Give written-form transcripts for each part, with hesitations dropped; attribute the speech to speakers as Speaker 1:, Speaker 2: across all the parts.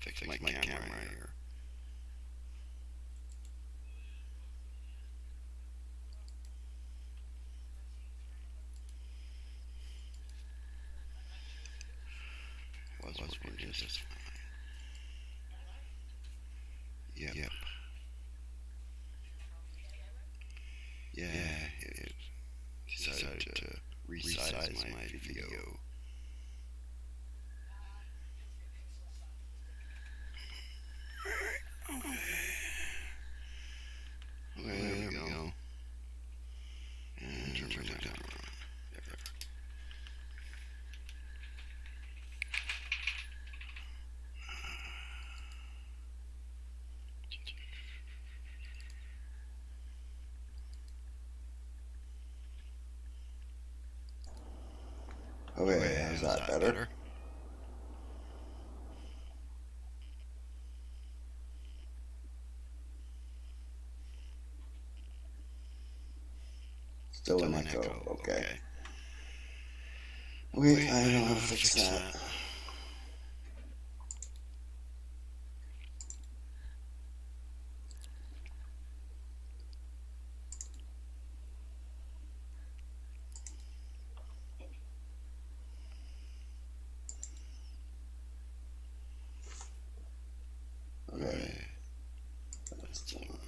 Speaker 1: fix my camera here. Was working just fine. Yep. Yeah, it decided to resize my video. Okay, there we go. And turn my camera on. There. Okay, how's that better? Still an echo. Okay. Wait, I know how to fix that. Okay. That's the one.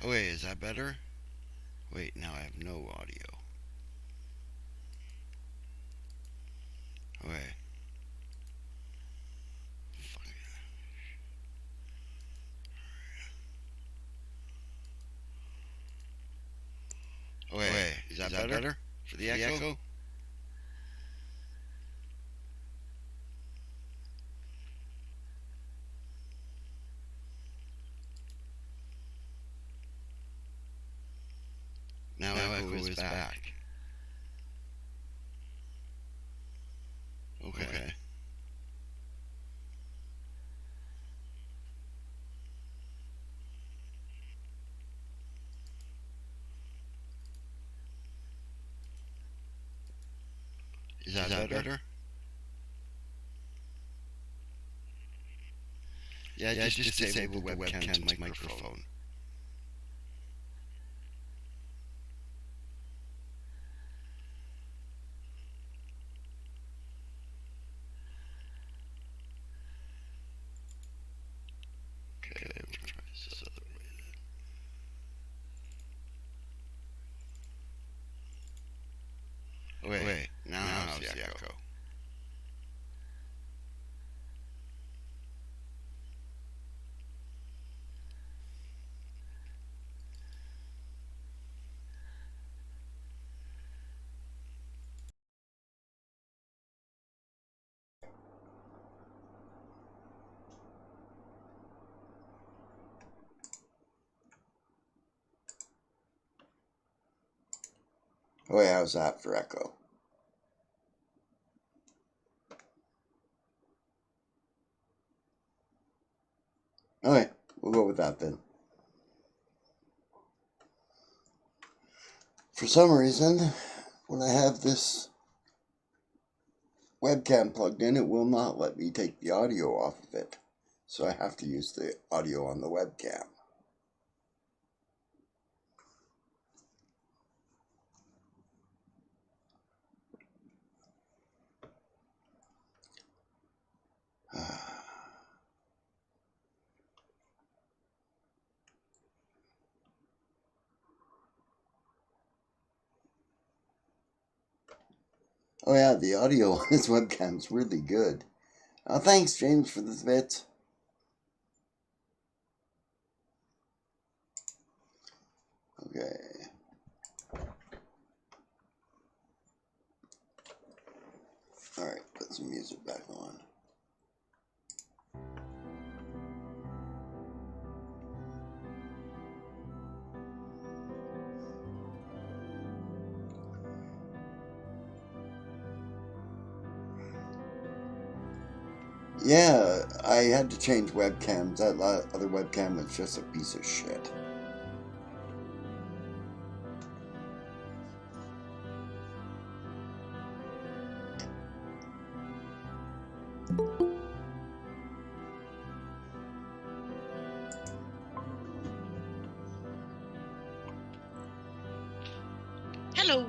Speaker 1: Oh wait, is that better? Wait, now I have no audio. Okay. Okay, is that better? For the echo? Now echo is back. Okay. Is that better? Yeah, just disable the webcam's microphone. Okay, we'll try this other way then. Okay, now how's the echo? Okay, how's that for echo? Okay, we'll go with that then. For some reason, when I have this webcam plugged in, it will not let me take the audio off of it. So I have to use the audio on the webcam. Oh yeah, the audio on this webcam's really good. Thanks, James, for this bit. Okay. Alright, put some music back on. Yeah, I had to change webcams. That other webcam was just a piece of shit.
Speaker 2: Hello.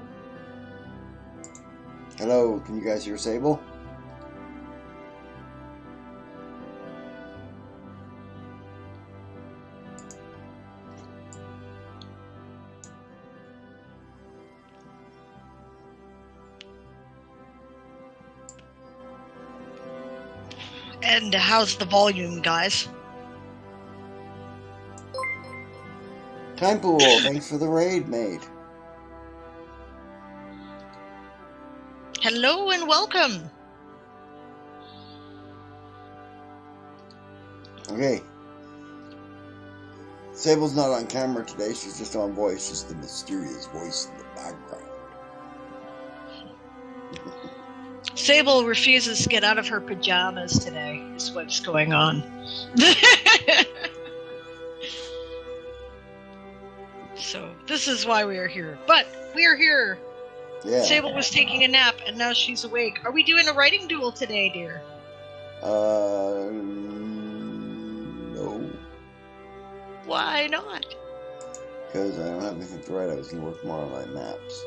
Speaker 1: Hello, can you guys hear Sable?
Speaker 2: And how's the volume, guys?
Speaker 1: Time Pool, thanks for the raid, mate.
Speaker 2: Hello and welcome.
Speaker 1: Okay. Sable's not on camera today, she's just on voice, just the mysterious voice in the background.
Speaker 2: Sable refuses to get out of her pajamas today, is what's going on. So, this is why we are here. But, we are here.
Speaker 1: Yeah.
Speaker 2: Sable was taking a nap, and now she's awake. Are we doing a writing duel today, dear?
Speaker 1: No.
Speaker 2: Why not?
Speaker 1: Because I don't have anything to write, I was going to work more on my maps.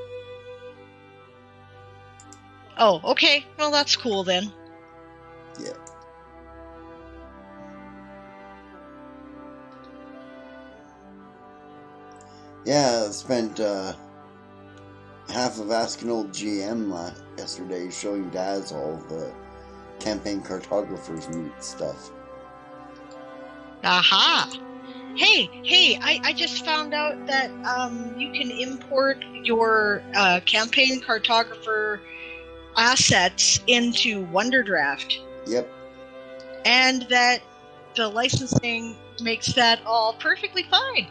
Speaker 2: Oh, okay. Well, that's cool then.
Speaker 1: Yeah. Yeah, I spent half of Asking Old GM yesterday showing Daz all the campaign cartographers meet stuff.
Speaker 2: Aha! Hey, I just found out that you can import your campaign cartographer assets into Wonderdraft.
Speaker 1: Yep.
Speaker 2: And that the licensing makes that all perfectly fine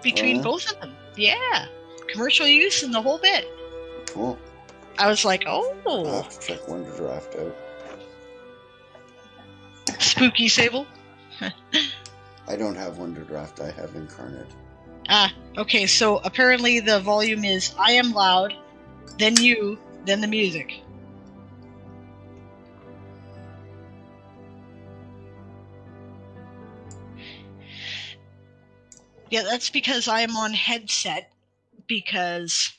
Speaker 2: between both of them. Yeah. Commercial use and the whole bit.
Speaker 1: Cool.
Speaker 2: I was like, oh.
Speaker 1: I'll have to check Wonderdraft out.
Speaker 2: Spooky Sable?
Speaker 1: I don't have Wonderdraft, I have Incarnate.
Speaker 2: Okay, so apparently the volume is I am loud, then you, then the music. Yeah, that's because I am on headset, because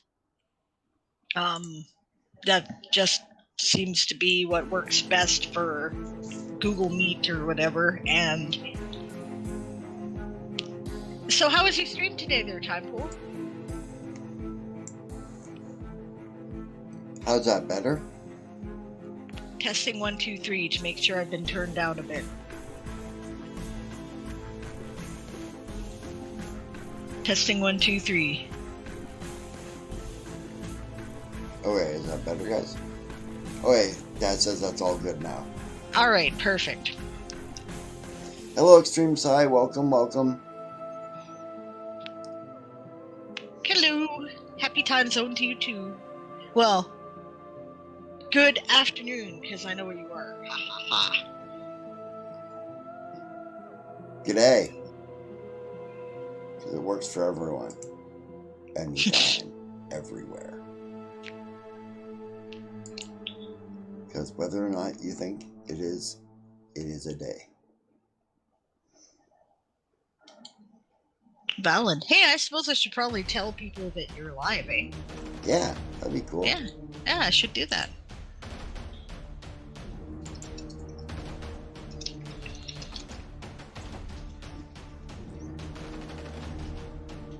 Speaker 2: that just seems to be what works best for Google Meet or whatever. And so how was your stream today there, Time Pool?
Speaker 1: How's that better?
Speaker 2: Testing 1, 2, 3 to make sure I've been turned down a bit. Testing 1, 2, 3.
Speaker 1: Okay, is that better, guys? Okay, Dad says that's all good now.
Speaker 2: All right, perfect.
Speaker 1: Hello, Extreme Psy. Welcome, welcome.
Speaker 2: Hello. Happy time zone to you too. Well, good afternoon, because I know where you are. Ha ha ha.
Speaker 1: G'day. Because it works for everyone. Anytime. Everywhere. Because whether or not you think it is a day.
Speaker 2: Valid. Hey, I suppose I should probably tell people that you're live, eh?
Speaker 1: Yeah, that'd be cool.
Speaker 2: Yeah, I should do that.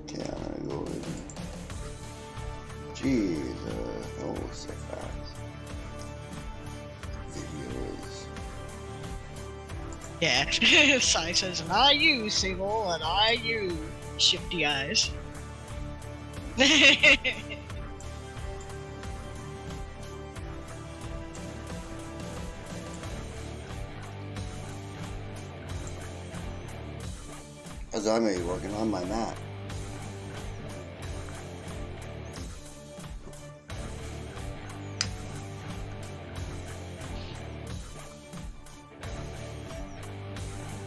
Speaker 1: Okay, I'm gonna go with... Jeez, oh, so fast.
Speaker 2: Yeah. Sai says, and I use Sable, and I use Shifty Eyes.
Speaker 1: As I'm working on my map.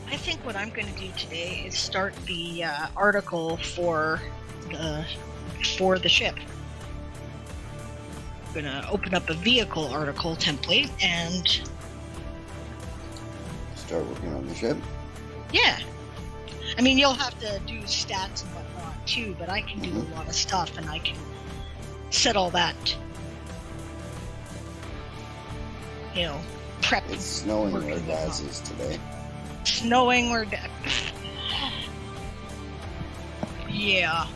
Speaker 2: I think what I'm going to do today is start the article for the ship. I'm going to open up a vehicle article template and
Speaker 1: start working on the ship.
Speaker 2: Yeah. I mean, you'll have to do stats and whatnot too, but I can do a lot of stuff, and I can set all that, prep.
Speaker 1: It's snowing where Daz is today.
Speaker 2: Snowing where yeah.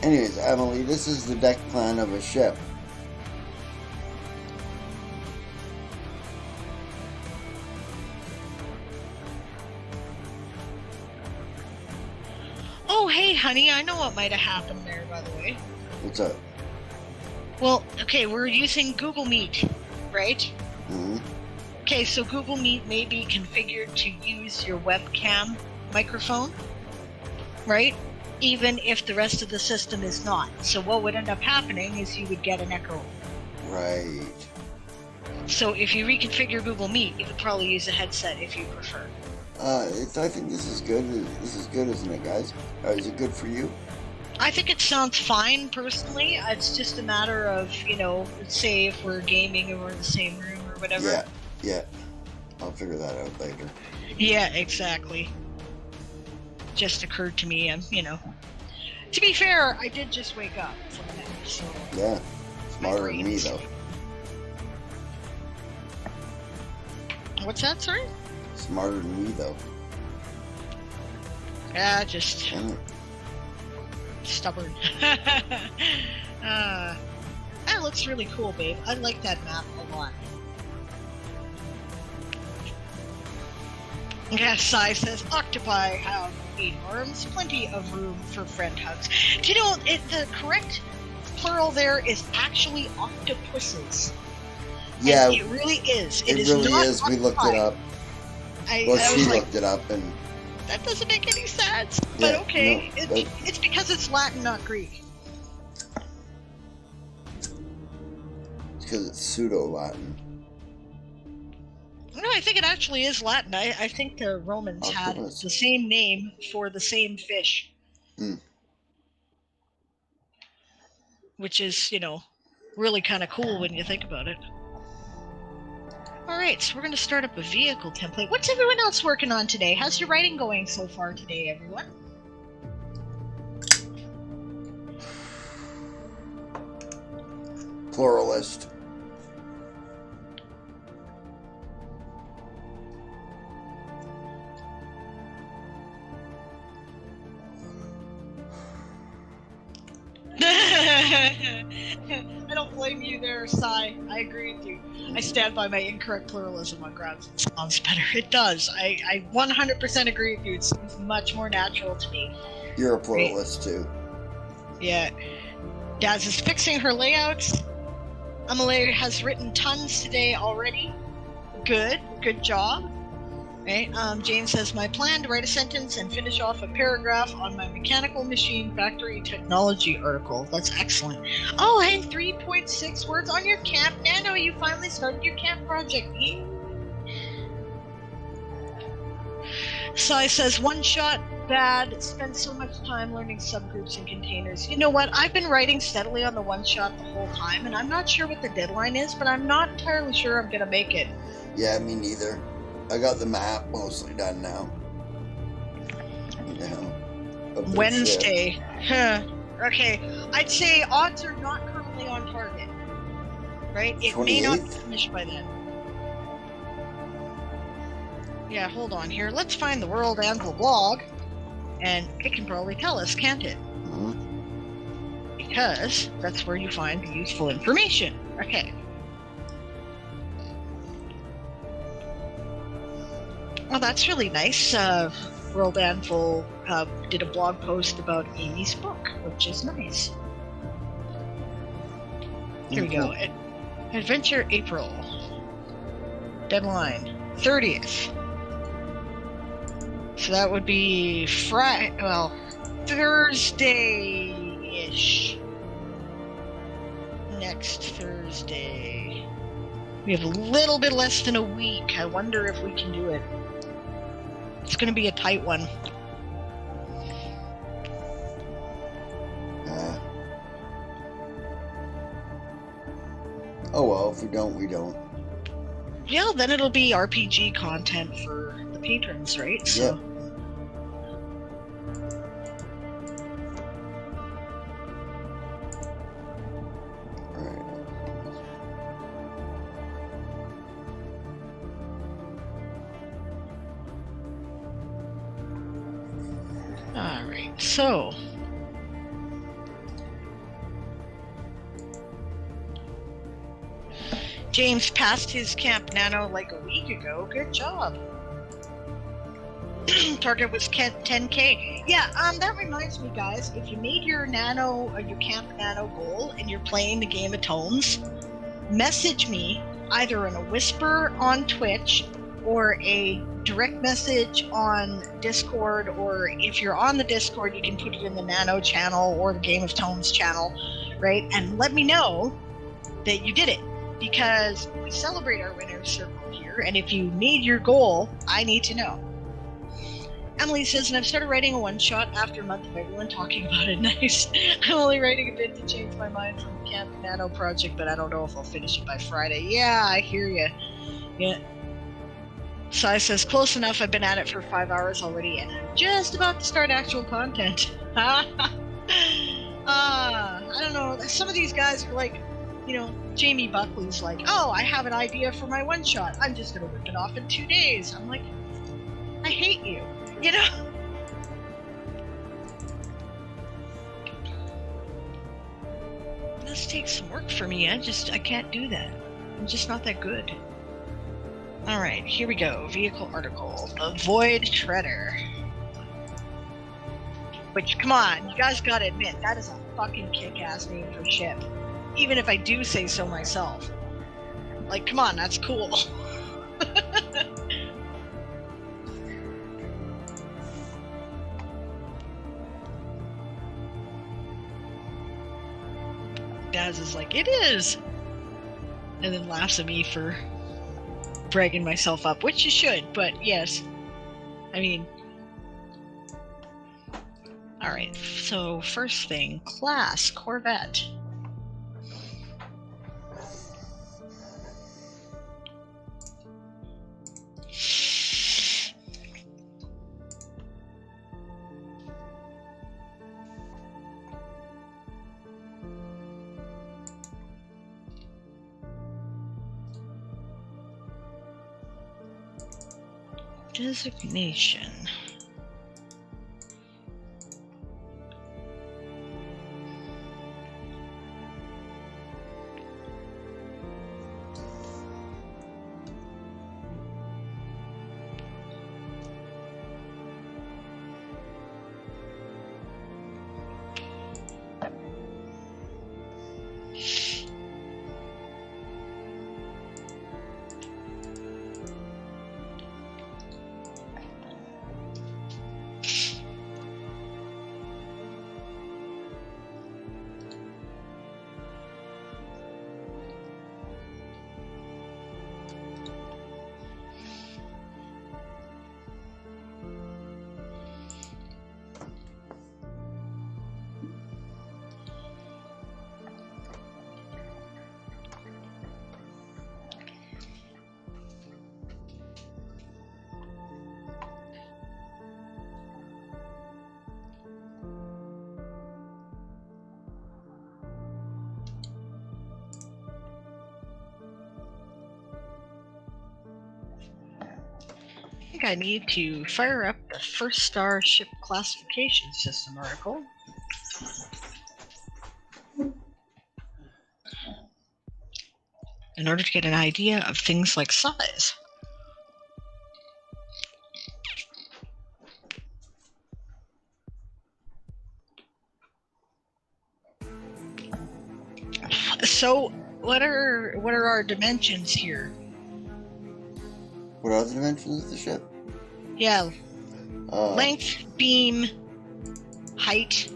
Speaker 1: Anyways, Emily, this is the deck plan of a ship.
Speaker 2: Oh, hey, honey, I know what might have happened there, by the way.
Speaker 1: What's up?
Speaker 2: Well, okay, we're using Google Meet, right?
Speaker 1: Mm-hmm.
Speaker 2: Okay, so Google Meet may be configured to use your webcam microphone, right? Even if the rest of the system is not. So what would end up happening is you would get an echo.
Speaker 1: Right.
Speaker 2: So if you reconfigure Google Meet, you could probably use a headset if you prefer.
Speaker 1: I think this is good. This is good, isn't it, guys? Is it good for you?
Speaker 2: I think it sounds fine, personally. It's just a matter of, let's say if we're gaming and we're in the same room or whatever.
Speaker 1: Yeah. I'll figure that out later.
Speaker 2: Yeah, exactly. Just occurred to me, and, To be fair, I did just wake up from a nap, so...
Speaker 1: Yeah, smarter than me, though.
Speaker 2: What's that, sorry?
Speaker 1: Smarter than me, though.
Speaker 2: Yeah, just... stubborn. That looks really cool, babe. I like that map a lot. Yeah, Sai says, octopi have 8 arms, plenty of room for friend hugs. Do you know, the correct plural there is actually octopuses.
Speaker 1: Yeah.
Speaker 2: And it really is.
Speaker 1: It really
Speaker 2: not
Speaker 1: is. We looked it up. She looked it up, and...
Speaker 2: That doesn't make any sense, but okay.
Speaker 1: No,
Speaker 2: it's because it's Latin, not Greek.
Speaker 1: It's because it's pseudo-Latin.
Speaker 2: No, I think it actually is Latin. I think the Romans had the same name for the same fish. Which is, really kind of cool when you think about it. Alright, so we're going to start up a vehicle template. What's everyone else working on today? How's your writing going so far today, everyone?
Speaker 1: Pluralist.
Speaker 2: I don't blame you there, Sai. I agree with you. I stand by my incorrect pluralism on grounds it sounds better. It does. I 100% agree with you. It seems much more natural to me.
Speaker 1: You're a pluralist, too.
Speaker 2: Yeah. Daz is fixing her layouts. Emily has written tons today already. Good job. Right? Jane says, my plan to write a sentence and finish off a paragraph on my mechanical machine factory technology article. That's excellent. Oh, hey, 3.6 words on your camp nano. You finally started your camp project. Yay. Sai says, one shot, bad. Spend so much time learning subgroups and containers. You know what? I've been writing steadily on the one shot the whole time, and I'm not sure what the deadline is, but I'm not entirely sure I'm going to make it.
Speaker 1: Yeah, me neither. I got the map mostly done now.
Speaker 2: Wednesday. Huh. Okay. I'd say odds are not currently on target. Right? It 28th? May not be finished by then. Yeah, hold on here. Let's find the World Anvil blog. And it can probably tell us, can't it?
Speaker 1: Mm-hmm.
Speaker 2: Because that's where you find the useful information. Okay. Well, that's really nice. World Anvil did a blog post about Amy's book, which is nice. Here we go. Adventure April. Deadline 30th. So that would be Thursday-ish. Next Thursday. We have a little bit less than a week. I wonder if we can do it. It's going to be a tight one.
Speaker 1: Oh well, if we don't, we don't.
Speaker 2: Yeah, then it'll be RPG content for the patrons, right? So.
Speaker 1: Yep.
Speaker 2: Alright, so. James passed his Camp Nano like a week ago. Good job. Target was 10K. Yeah, that reminds me, guys, if you made your Nano or your Camp Nano goal and you're playing the game of Tomes, message me either in a whisper on Twitch or a direct message on Discord, or if you're on the Discord, you can put it in the Nano channel or the Game of Tomes channel, right? And let me know that you did it, because we celebrate our winner's circle here, and if you made your goal, I need to know. Emily says, and I've started writing a one-shot after a month of everyone talking about it. Nice. I'm only writing a bit to change my mind from the Camp Nano project, but I don't know if I'll finish it by Friday. Yeah, I hear you. Yeah. Sai says, close enough. I've been at it for 5 hours already, and I'm just about to start actual content. I don't know. Some of these guys are like, you know, Jamie Buckley's like, oh, I have an idea for my one-shot. I'm just going to rip it off in 2 days. I'm like, I hate you. You know? This takes some work for me. I can't do that. I'm just not that good. Alright, here we go. Vehicle article. The Void Shredder. Which, come on, you guys gotta admit, that is a fucking kick-ass name for ship. Even if I do say so myself. Like, come on, that's cool. Daz is like, it is! And then laughs at me for bragging myself up, which you should, but yes. I mean... Alright, so first thing, class, Corvette. Designation. I need to fire up the first star ship classification system article. In order to get an idea of things like size. So, what are our dimensions here?
Speaker 1: What are the dimensions of the ship?
Speaker 2: Yeah. Length, beam, height.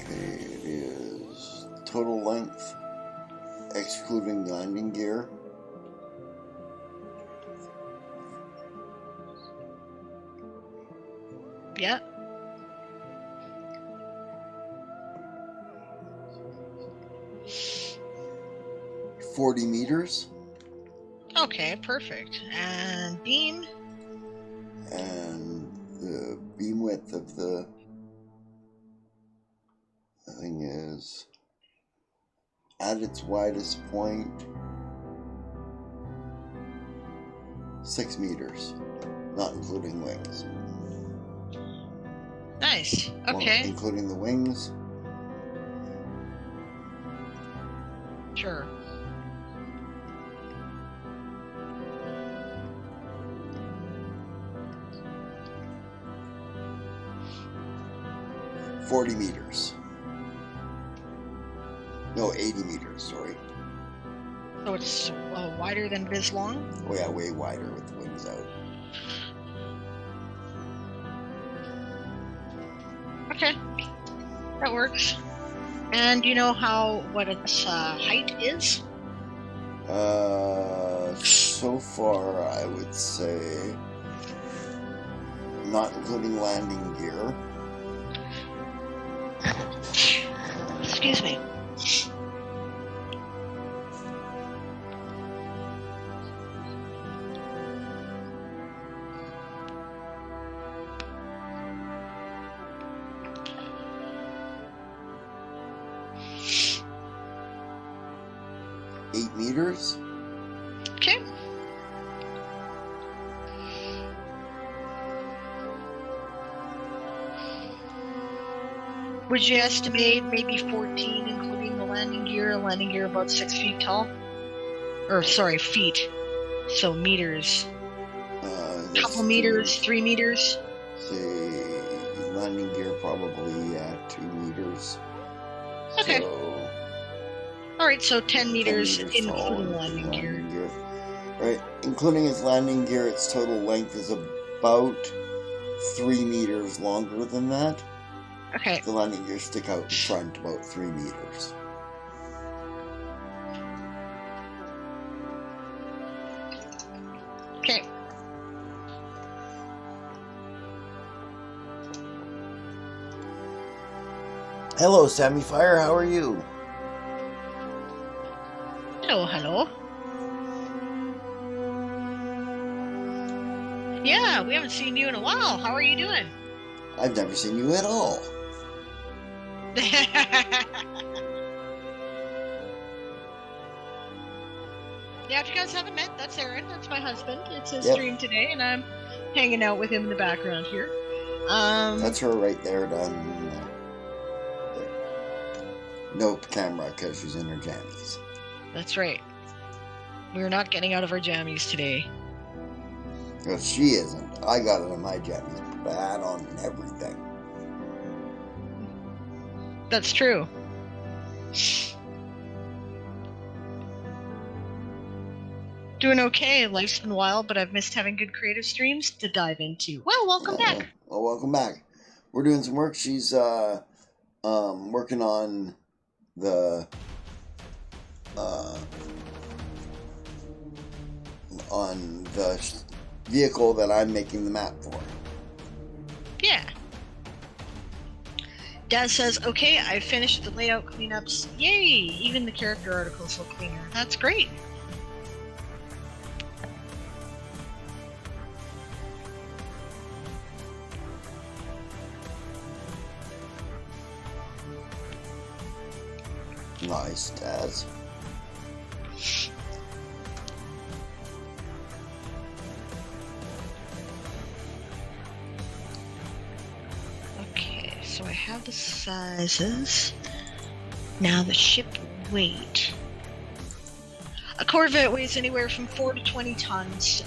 Speaker 1: It is total length, excluding landing gear.
Speaker 2: Yeah.
Speaker 1: $40 meters.
Speaker 2: Okay, perfect. And beam?
Speaker 1: And the beam width of the thing is at its widest point 6 meters, not including wings.
Speaker 2: Nice. Okay.
Speaker 1: Well, including the wings.
Speaker 2: Sure.
Speaker 1: $40 meters. No, 80 meters, sorry.
Speaker 2: So it's wider than it is long?
Speaker 1: Oh yeah, way wider with the wings out.
Speaker 2: Okay. That works. And do you know what its height is?
Speaker 1: So far I would say, not including landing gear,
Speaker 2: Excuse me.
Speaker 1: meters.
Speaker 2: Okay. Would you estimate maybe 14, including the landing gear? Landing gear about 6 feet tall? Or, sorry, feet. So meters. Couple meters, 3 meters?
Speaker 1: Say, landing gear probably at 2 meters.
Speaker 2: Okay.
Speaker 1: So,
Speaker 2: alright, so 10 meters,
Speaker 1: 10 meters tall,
Speaker 2: including landing gear.
Speaker 1: Right, including its landing gear, its total length is about 3 meters longer than that.
Speaker 2: Okay.
Speaker 1: The landing gear stick out in front about 3 meters.
Speaker 2: Okay.
Speaker 1: Hello, Sammy Fire, how are you?
Speaker 2: Hello, hello. Yeah, we haven't seen you in a while. How are you doing?
Speaker 1: I've never seen you at all.
Speaker 2: Yeah, if you guys haven't met, that's Erin. That's my husband. It's his
Speaker 1: Yep.
Speaker 2: stream today, and I'm hanging out with him in the background here.
Speaker 1: That's her right there done. No camera because she's in her jammies.
Speaker 2: That's right. We're not getting out of our jammies today.
Speaker 1: Well, she isn't. I got it on my jammies, bad on everything.
Speaker 2: That's true. Doing okay. Life's been wild, but I've missed having good creative streams to dive into. Well, welcome back.
Speaker 1: Well, welcome back. We're doing some work. She's working on the vehicle that I'm making the map for.
Speaker 2: Yeah. Dad says, okay, I finished the layout cleanups. Yay! Even the character articles look cleaner. That's great.
Speaker 1: Nice, Daz.
Speaker 2: Okay, so I have the sizes. Now the ship weight. A Corvette weighs anywhere from 4 to 20 tons.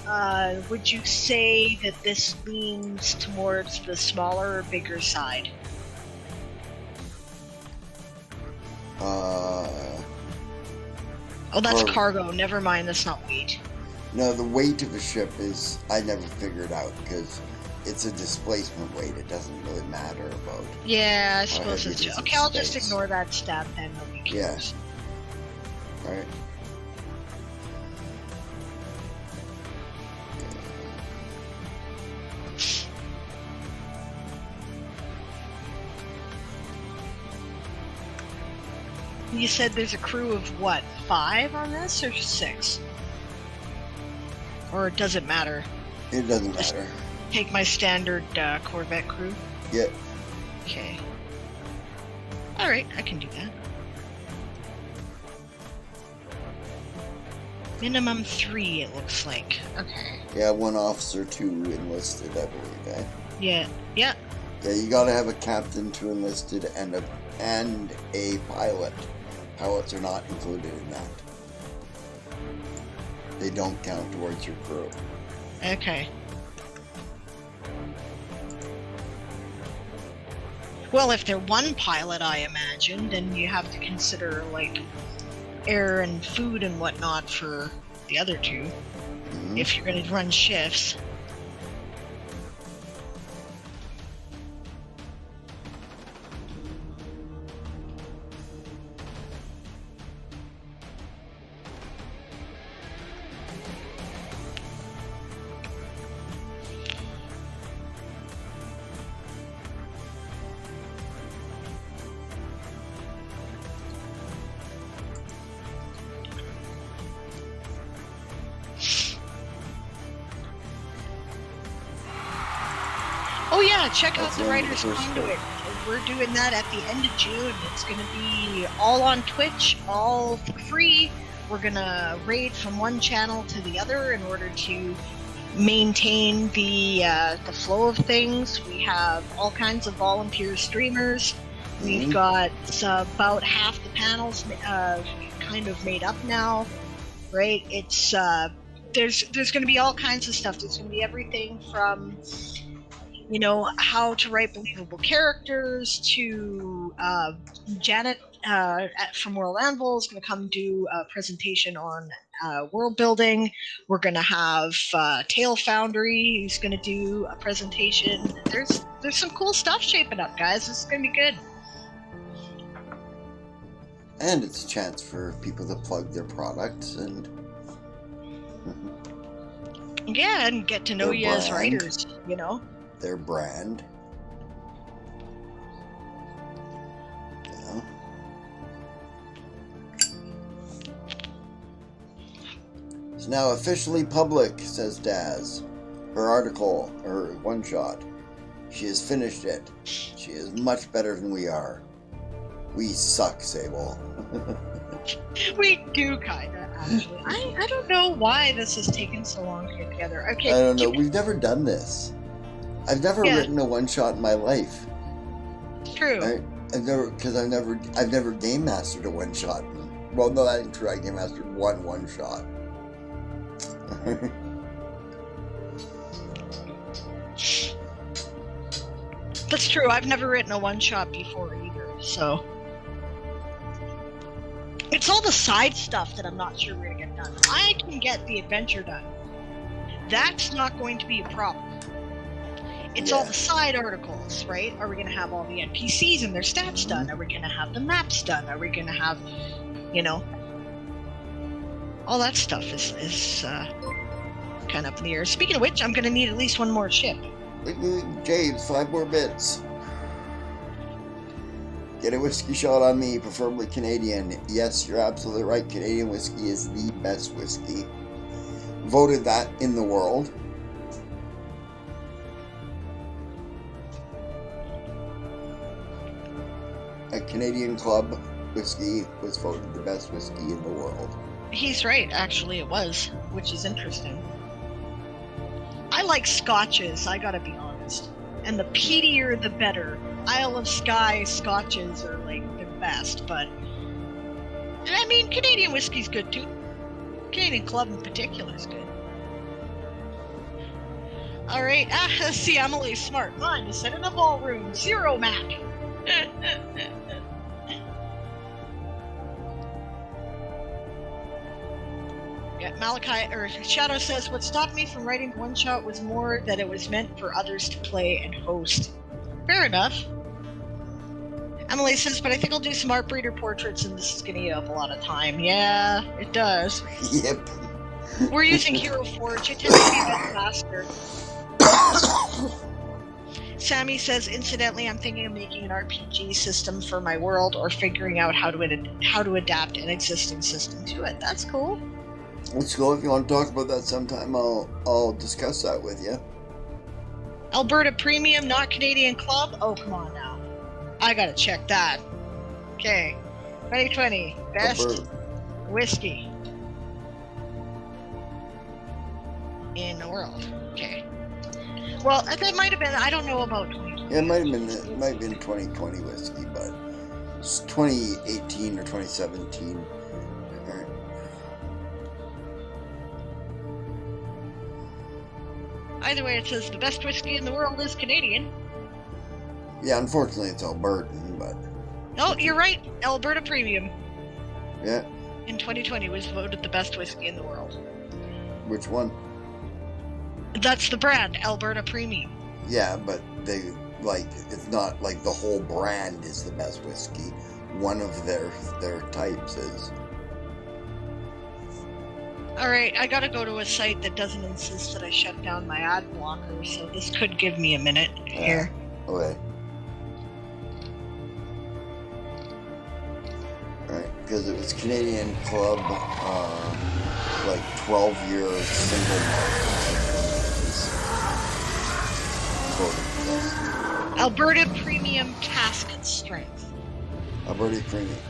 Speaker 2: Would you say that this leans towards the smaller or bigger side? Oh, that's cargo. Never mind, that's not weight.
Speaker 1: No, the weight of a ship is, I never figured out, because it's a displacement weight. It doesn't really matter about.
Speaker 2: Yeah, I suppose it's just. Okay, I'll just ignore that stat then. Nobody cares.
Speaker 1: Yeah. Alright.
Speaker 2: You said there's a crew of what, 5 on this, or 6? Or does it matter?
Speaker 1: It doesn't matter.
Speaker 2: Take my standard Corvette crew?
Speaker 1: Yep.
Speaker 2: Okay. Alright, I can do that. Minimum 3, it looks like. Okay.
Speaker 1: Yeah, 1 officer, 2 enlisted, I believe, eh?
Speaker 2: Yeah. Yeah.
Speaker 1: Yeah, you gotta have a captain, 2 enlisted, and a pilot. Pilots are not included in that. They don't count towards your crew.
Speaker 2: Okay. Well, if they're 1 pilot, I imagine, then you have to consider, like, air and food and whatnot for the other 2. Mm-hmm. If you're going to run shifts. Oh yeah, check out the Writer's Conduit. We're doing that at the end of June. It's going to be all on Twitch, all for free. We're going to raid from one channel to the other in order to maintain the flow of things. We have all kinds of volunteer streamers. We've got about half the panels kind of made up now, right? It's there's going to be all kinds of stuff. There's going to be everything from how to write believable characters to Janet from World Anvil is going to come do a presentation on world building. We're going to have Tale Foundry who's going to do a presentation. There's some cool stuff shaping up, guys. This is going to be good.
Speaker 1: And it's a chance for people to plug their products and
Speaker 2: and get to know you as writers,
Speaker 1: their brand. Yeah. It's now officially public, says Daz. Her article, her one-shot. She has finished it. She is much better than we are. We suck, Sable.
Speaker 2: We do, kinda, actually. I don't know why this has taken so long to get together. Okay.
Speaker 1: I don't know. We've never done this. I've never written a one-shot in my life.
Speaker 2: True.
Speaker 1: I've never game mastered a one-shot. Well, no, that ain't true. I game mastered one shot.
Speaker 2: That's true. I've never written a one-shot before either, so it's all the side stuff that I'm not sure we're gonna get done. I can get the adventure done. That's not going to be a problem. It's all the side articles, right? Are we going to have all the NPCs and their stats done? Are we going to have the maps done? Are we going to have, all that stuff is kind of up in the air. Speaking of which, I'm going to need at least 1 more ship.
Speaker 1: James, 5 more bits. Get a whiskey shot on me, preferably Canadian. Yes, you're absolutely right. Canadian whiskey is the best whiskey. Voted that in the world. A Canadian Club whiskey was voted the best whiskey in the world.
Speaker 2: He's right, actually it was, which is interesting. I like scotches, I gotta be honest. and the peatier the better. Isle of Skye scotches are like the best, but I mean, Canadian whiskey's good too. Canadian Club in particular is good. All right, see, Emily's smart. Mine is set in a ballroom. 0 Mac. Yeah, Malachi or Shadow says what stopped me from writing one shot was more that it was meant for others to play and host. Fair enough. Emily says, but I think I'll do some art breeder portraits, and this is going to eat up a lot of time. Yeah, it does.
Speaker 1: Yep.
Speaker 2: We're using Hero Forge. It tends to be a bit faster. Sammy says, incidentally, I'm thinking of making an RPG system for my world or figuring out how to adapt an existing system to it. That's cool.
Speaker 1: Let's go. If you want to talk about that sometime, I'll discuss that with you.
Speaker 2: Alberta Premium, not Canadian Club? Oh, come on now. I gotta check that. Okay. 2020. Best whiskey in the world. Okay. Well, that might have been, I don't know about 2020.
Speaker 1: Yeah, it might have been 2020 whiskey, but it's 2018 or 2017.
Speaker 2: Either way, it says the best whiskey in the world is Canadian.
Speaker 1: Yeah, unfortunately it's Albertan, but...
Speaker 2: Oh, you're right. Alberta Premium.
Speaker 1: Yeah.
Speaker 2: In 2020 was voted the best whiskey in the world.
Speaker 1: Which one?
Speaker 2: That's the brand, Alberta Premium.
Speaker 1: Yeah, but they, like, it's not like the whole brand is the best whiskey. One of their types is.
Speaker 2: Alright, I gotta go to a site that doesn't insist that I shut down my ad blocker, so this could give me a minute here.
Speaker 1: Okay. Alright, because it was Canadian Club, like 12-year single malt.
Speaker 2: Alberta Premium Cask Strength.
Speaker 1: Alberta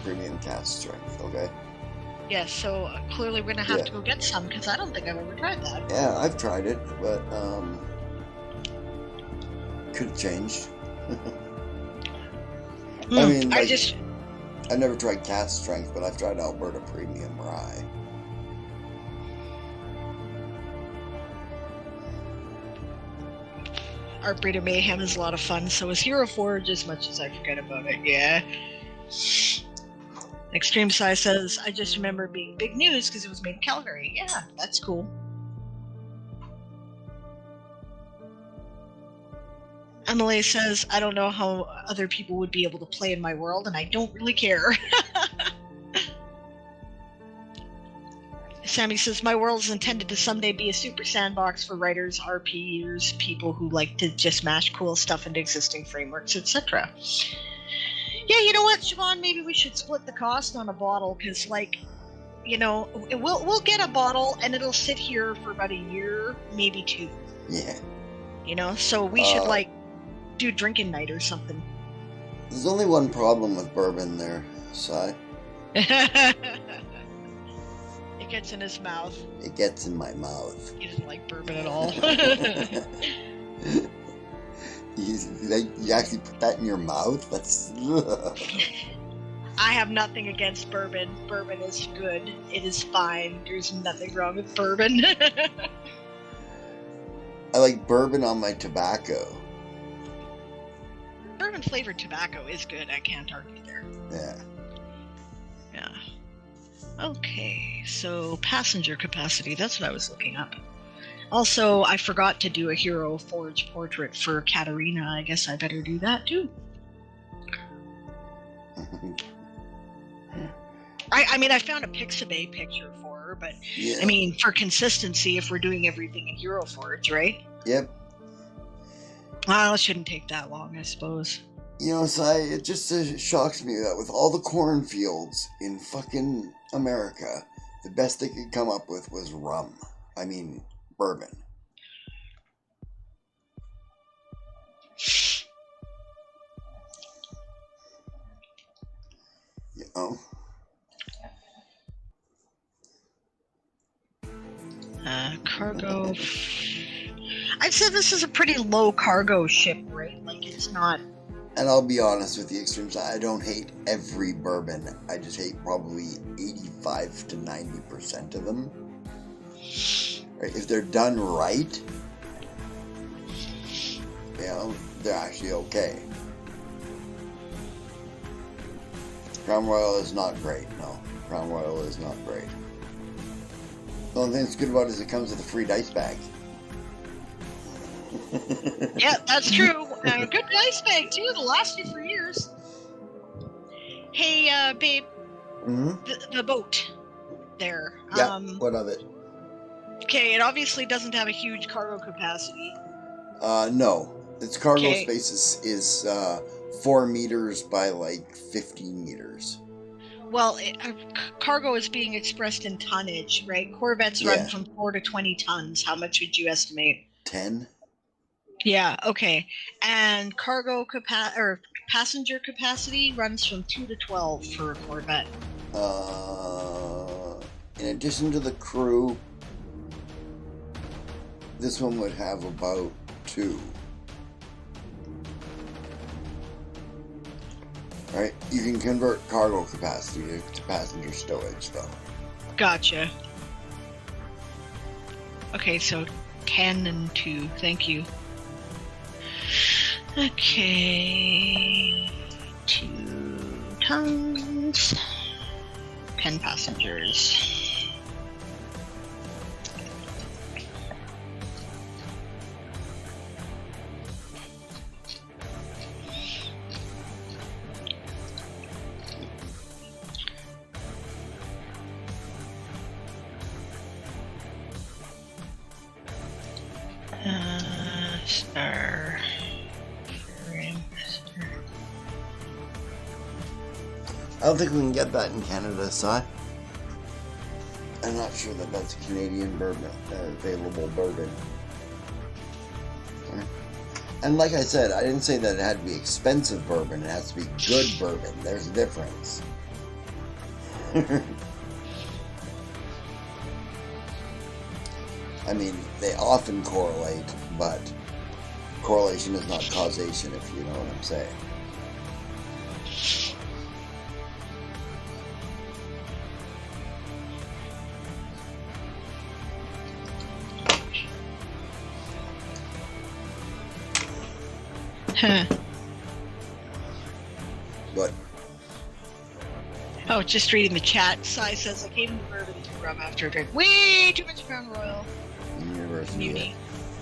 Speaker 1: Premium Cask Strength, okay.
Speaker 2: Yeah, so clearly we're gonna have to go get some, because I don't think I've ever tried that.
Speaker 1: Yeah, I've tried it, but, could have changed. I mean, like, I've never tried Cask Strength, but I've tried Alberta Premium Rye.
Speaker 2: Art Breeder Mayhem is a lot of fun, so is Hero Forge as much as I forget about it, yeah. Extreme Size says, I just remember it being big news because it was made in Calgary. Yeah, that's cool. Emily says, I don't know how other people would be able to play in my world, and I don't really care. Sammy says, my world is intended to someday be a super sandbox for writers, RPers, people who like to just mash cool stuff into existing frameworks, etc. Yeah, you know what, Siobhan? Maybe we should split the cost on a bottle, because, like, you know, we'll get a bottle, and it'll sit here for about a year, maybe 2.
Speaker 1: Yeah.
Speaker 2: You know, so we should, like, do drinking night or something.
Speaker 1: There's only one problem with bourbon there, Si.
Speaker 2: It gets in his mouth.
Speaker 1: It gets in my mouth.
Speaker 2: He doesn't like bourbon at all.
Speaker 1: You actually put that in your mouth? That's...
Speaker 2: I have nothing against bourbon. Bourbon is good. It is fine. There's nothing wrong with bourbon.
Speaker 1: I like bourbon on my tobacco.
Speaker 2: Bourbon flavored tobacco is good. I can't argue there.
Speaker 1: Yeah.
Speaker 2: Yeah. Okay, so passenger capacity. That's what I was looking up. Also, I forgot to do a Hero Forge portrait for Katarina. I guess I better do that too. I mean, I found a Pixabay picture for her, but yeah. I mean, for consistency, if we're doing everything in Hero Forge, right?
Speaker 1: Yep.
Speaker 2: Well, it shouldn't take that long, I suppose.
Speaker 1: You know, Si, it just shocks me that with all the cornfields in fucking America, the best they could come up with was rum. I mean, bourbon. You know?
Speaker 2: Cargo. I'd say this is a pretty low cargo ship, right? Like, it's not...
Speaker 1: And I'll be honest with the extremes, I don't hate every bourbon. I just hate probably 85 to 90% of them. Right? If they're done right, you know, they're actually okay. Crown Royal is not great, no. Crown Royal is not great. The only thing that's good about it is it comes with a free dice bag.
Speaker 2: Yeah, that's true. Good dice bag, too. It'll last you for years. Hey, babe.
Speaker 1: Mm-hmm.
Speaker 2: The boat there.
Speaker 1: Yeah, what of it?
Speaker 2: Okay, it obviously doesn't have a huge cargo capacity.
Speaker 1: No. Its cargo space is 4 meters by like 15 meters.
Speaker 2: Well, cargo is being expressed in tonnage, right? Corvettes run from 4 to 20 tons. How much would you estimate? 10. Yeah, okay. And cargo passenger capacity runs from 2 to 12 for a Corvette.
Speaker 1: In addition to the crew, this one would have about 2. Right? You can convert cargo capacity to passenger stowage, though.
Speaker 2: Gotcha. Okay, so 10 and 2. Thank you. Okay. 2 tons. 10 passengers. Star.
Speaker 1: I don't think we can get that in Canada, Si. I'm not sure that that's Canadian bourbon, available bourbon. And like I said, I didn't say that it had to be expensive bourbon. It has to be good bourbon. There's a difference. I mean, they often correlate, but correlation is not causation, if you know what I'm saying.
Speaker 2: Huh.
Speaker 1: What?
Speaker 2: Oh, just reading the chat. Sai says, I came to bourbon to rum after a drink. Way too much Crown Royal.
Speaker 1: University.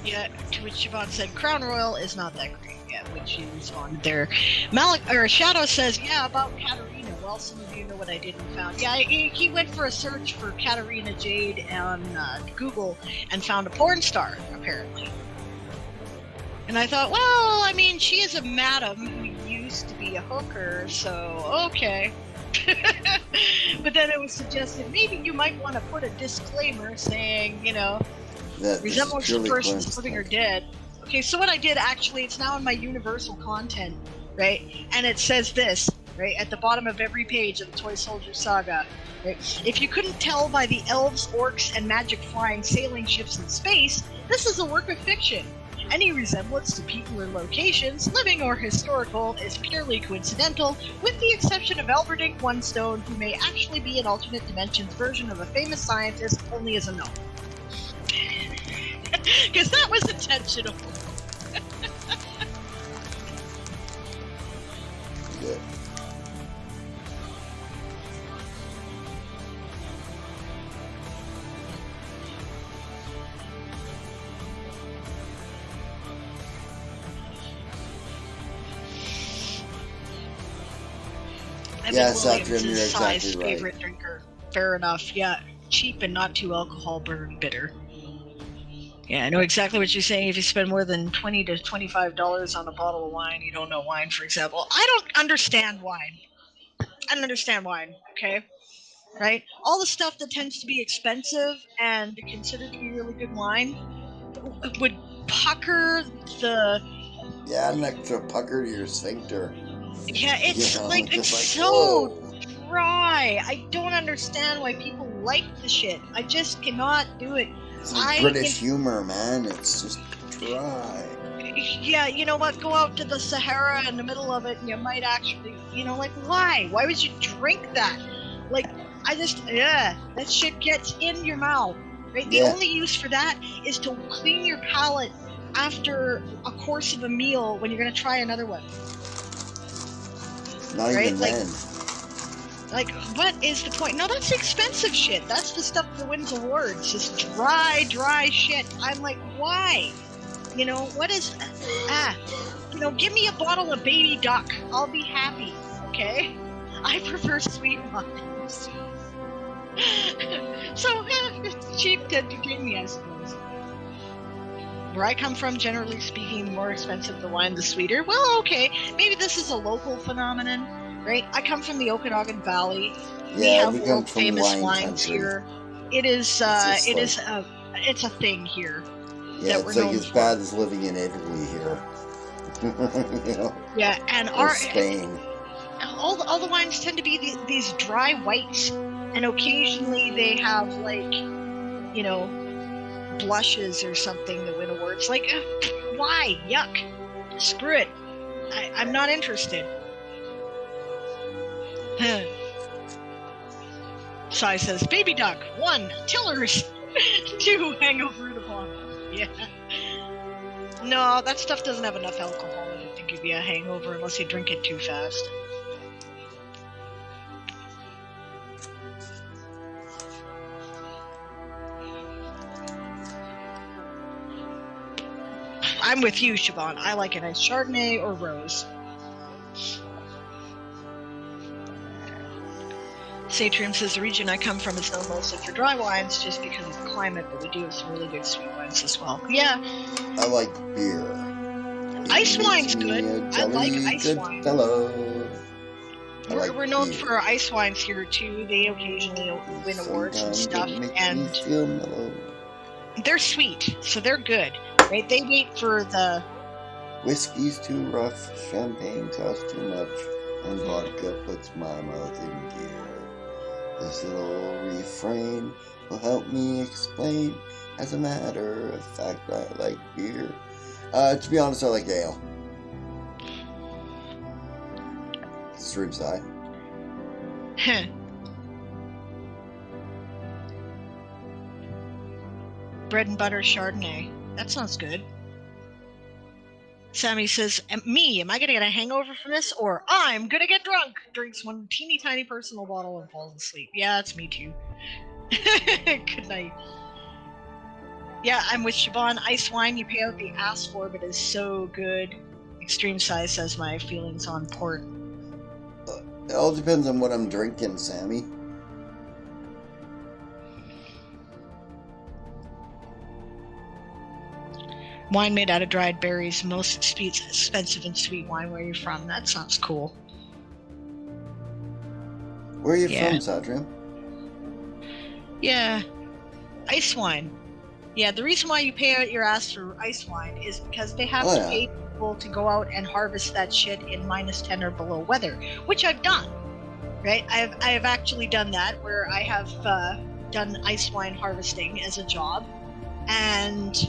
Speaker 2: Yeah, to which Siobhan said, Crown Royal is not that great yet, which she responded there. Shadow says, yeah, about Katarina. Well, some of you know what I did and found. Yeah, he went for a search for Katarina Jade on Google and found a porn star, apparently. And I thought, well, I mean, she is a madam who used to be a hooker, so okay. But then it was suggested maybe you might want to put a disclaimer saying, you know,
Speaker 1: that
Speaker 2: resembles the person's living or dead. Okay, so what I did, actually, it's now in my universal content, right? And it says this, right, at the bottom of every page of the Toy Soldier Saga, right? If you couldn't tell by the elves, orcs, and magic flying sailing ships in space, this is a work of fiction. Any resemblance to people or locations, living or historical, is purely coincidental, with the exception of Elverdink Onestone, who may actually be an alternate dimensions version of a famous scientist, only as a gnome. Because that was intentional.
Speaker 1: Good.
Speaker 2: Yes, Williams is Sai's favorite drinker. Fair enough. Yeah, cheap and not too alcohol bitter. Yeah, I know exactly what you're saying. If you spend more than $20 to $25 on a bottle of wine, you don't know wine, for example. I don't understand wine. I don't understand wine, okay? Right? All the stuff that tends to be expensive and considered to be really good wine would pucker the...
Speaker 1: Yeah, an extra pucker to your sphincter.
Speaker 2: Yeah, it's it's so
Speaker 1: whoa.
Speaker 2: dry. I don't understand why people like the shit. I just cannot do it.
Speaker 1: It's like British humor, man. It's just try.
Speaker 2: Yeah, you know what? Go out to the Sahara in the middle of it, and you might actually, like, why? Why would you drink that? Like, that shit gets in your mouth, right? The
Speaker 1: Yeah.
Speaker 2: only use for that is to clean your palate after a course of a meal when you're gonna try another one.
Speaker 1: Not
Speaker 2: right?
Speaker 1: even then.
Speaker 2: Like, what is the point? No, that's expensive shit. That's the stuff that wins awards. Just dry shit. I'm like, why? What is... give me a bottle of baby duck. I'll be happy, okay? I prefer sweet wines. So, it's cheap to entertain me, I suppose. Where I come from, generally speaking, the more expensive the wine, the sweeter. Well, okay, maybe this is a local phenomenon, right? I come from the Okanagan Valley. We have world famous wines here. It is it's a thing here.
Speaker 1: Yeah, it's like as bad as living in Italy here.
Speaker 2: Yeah, and
Speaker 1: or Spain.
Speaker 2: All the wines tend to be these dry whites, and occasionally they have blushes or something that win awards. Like, why? Yuck! Screw it. I'm not interested. Sai says, baby duck, 1, Tillers, 2, hangover the bottle. Yeah. No, that stuff doesn't have enough alcohol in it to give you a hangover unless you drink it too fast. I'm with you, Siobhan. I like it as Chardonnay or Rose. Satrium says the region I come from is known mostly for dry wines just because of the climate, but we do have some really good sweet wines as well. Yeah.
Speaker 1: I like beer.
Speaker 2: Ice wine's good. I like ice wine.
Speaker 1: Fellow.
Speaker 2: We're known for our ice wines here too. They occasionally win awards and stuff, and they're sweet, so they're good. Right? They wait for the...
Speaker 1: Whiskey's too rough, champagne costs too much, and vodka puts my mouth in gear. This little refrain will help me explain. As a matter of fact, I like beer. To be honest, I like ale. Stream side.
Speaker 2: Bread and butter Chardonnay. That sounds good. Sammy says, am I going to get a hangover from this? Or I'm going to get drunk. Drinks one teeny tiny personal bottle and falls asleep. Yeah, that's me too. Good night. Yeah, I'm with Siobhan. Ice wine you pay out the ass for, but is so good. Extreme Size says my feelings on port.
Speaker 1: It all depends on what I'm drinking, Sammy.
Speaker 2: Wine made out of dried berries, most expensive in sweet wine. Where you're from? That sounds cool.
Speaker 1: Where are you from, Sadrian?
Speaker 2: Yeah, ice wine. Yeah, the reason why you pay out your ass for ice wine is because they have to pay people to go out and harvest that shit in -10 or below weather, which I've done. Right? I have actually done that, where I have done ice wine harvesting as a job, and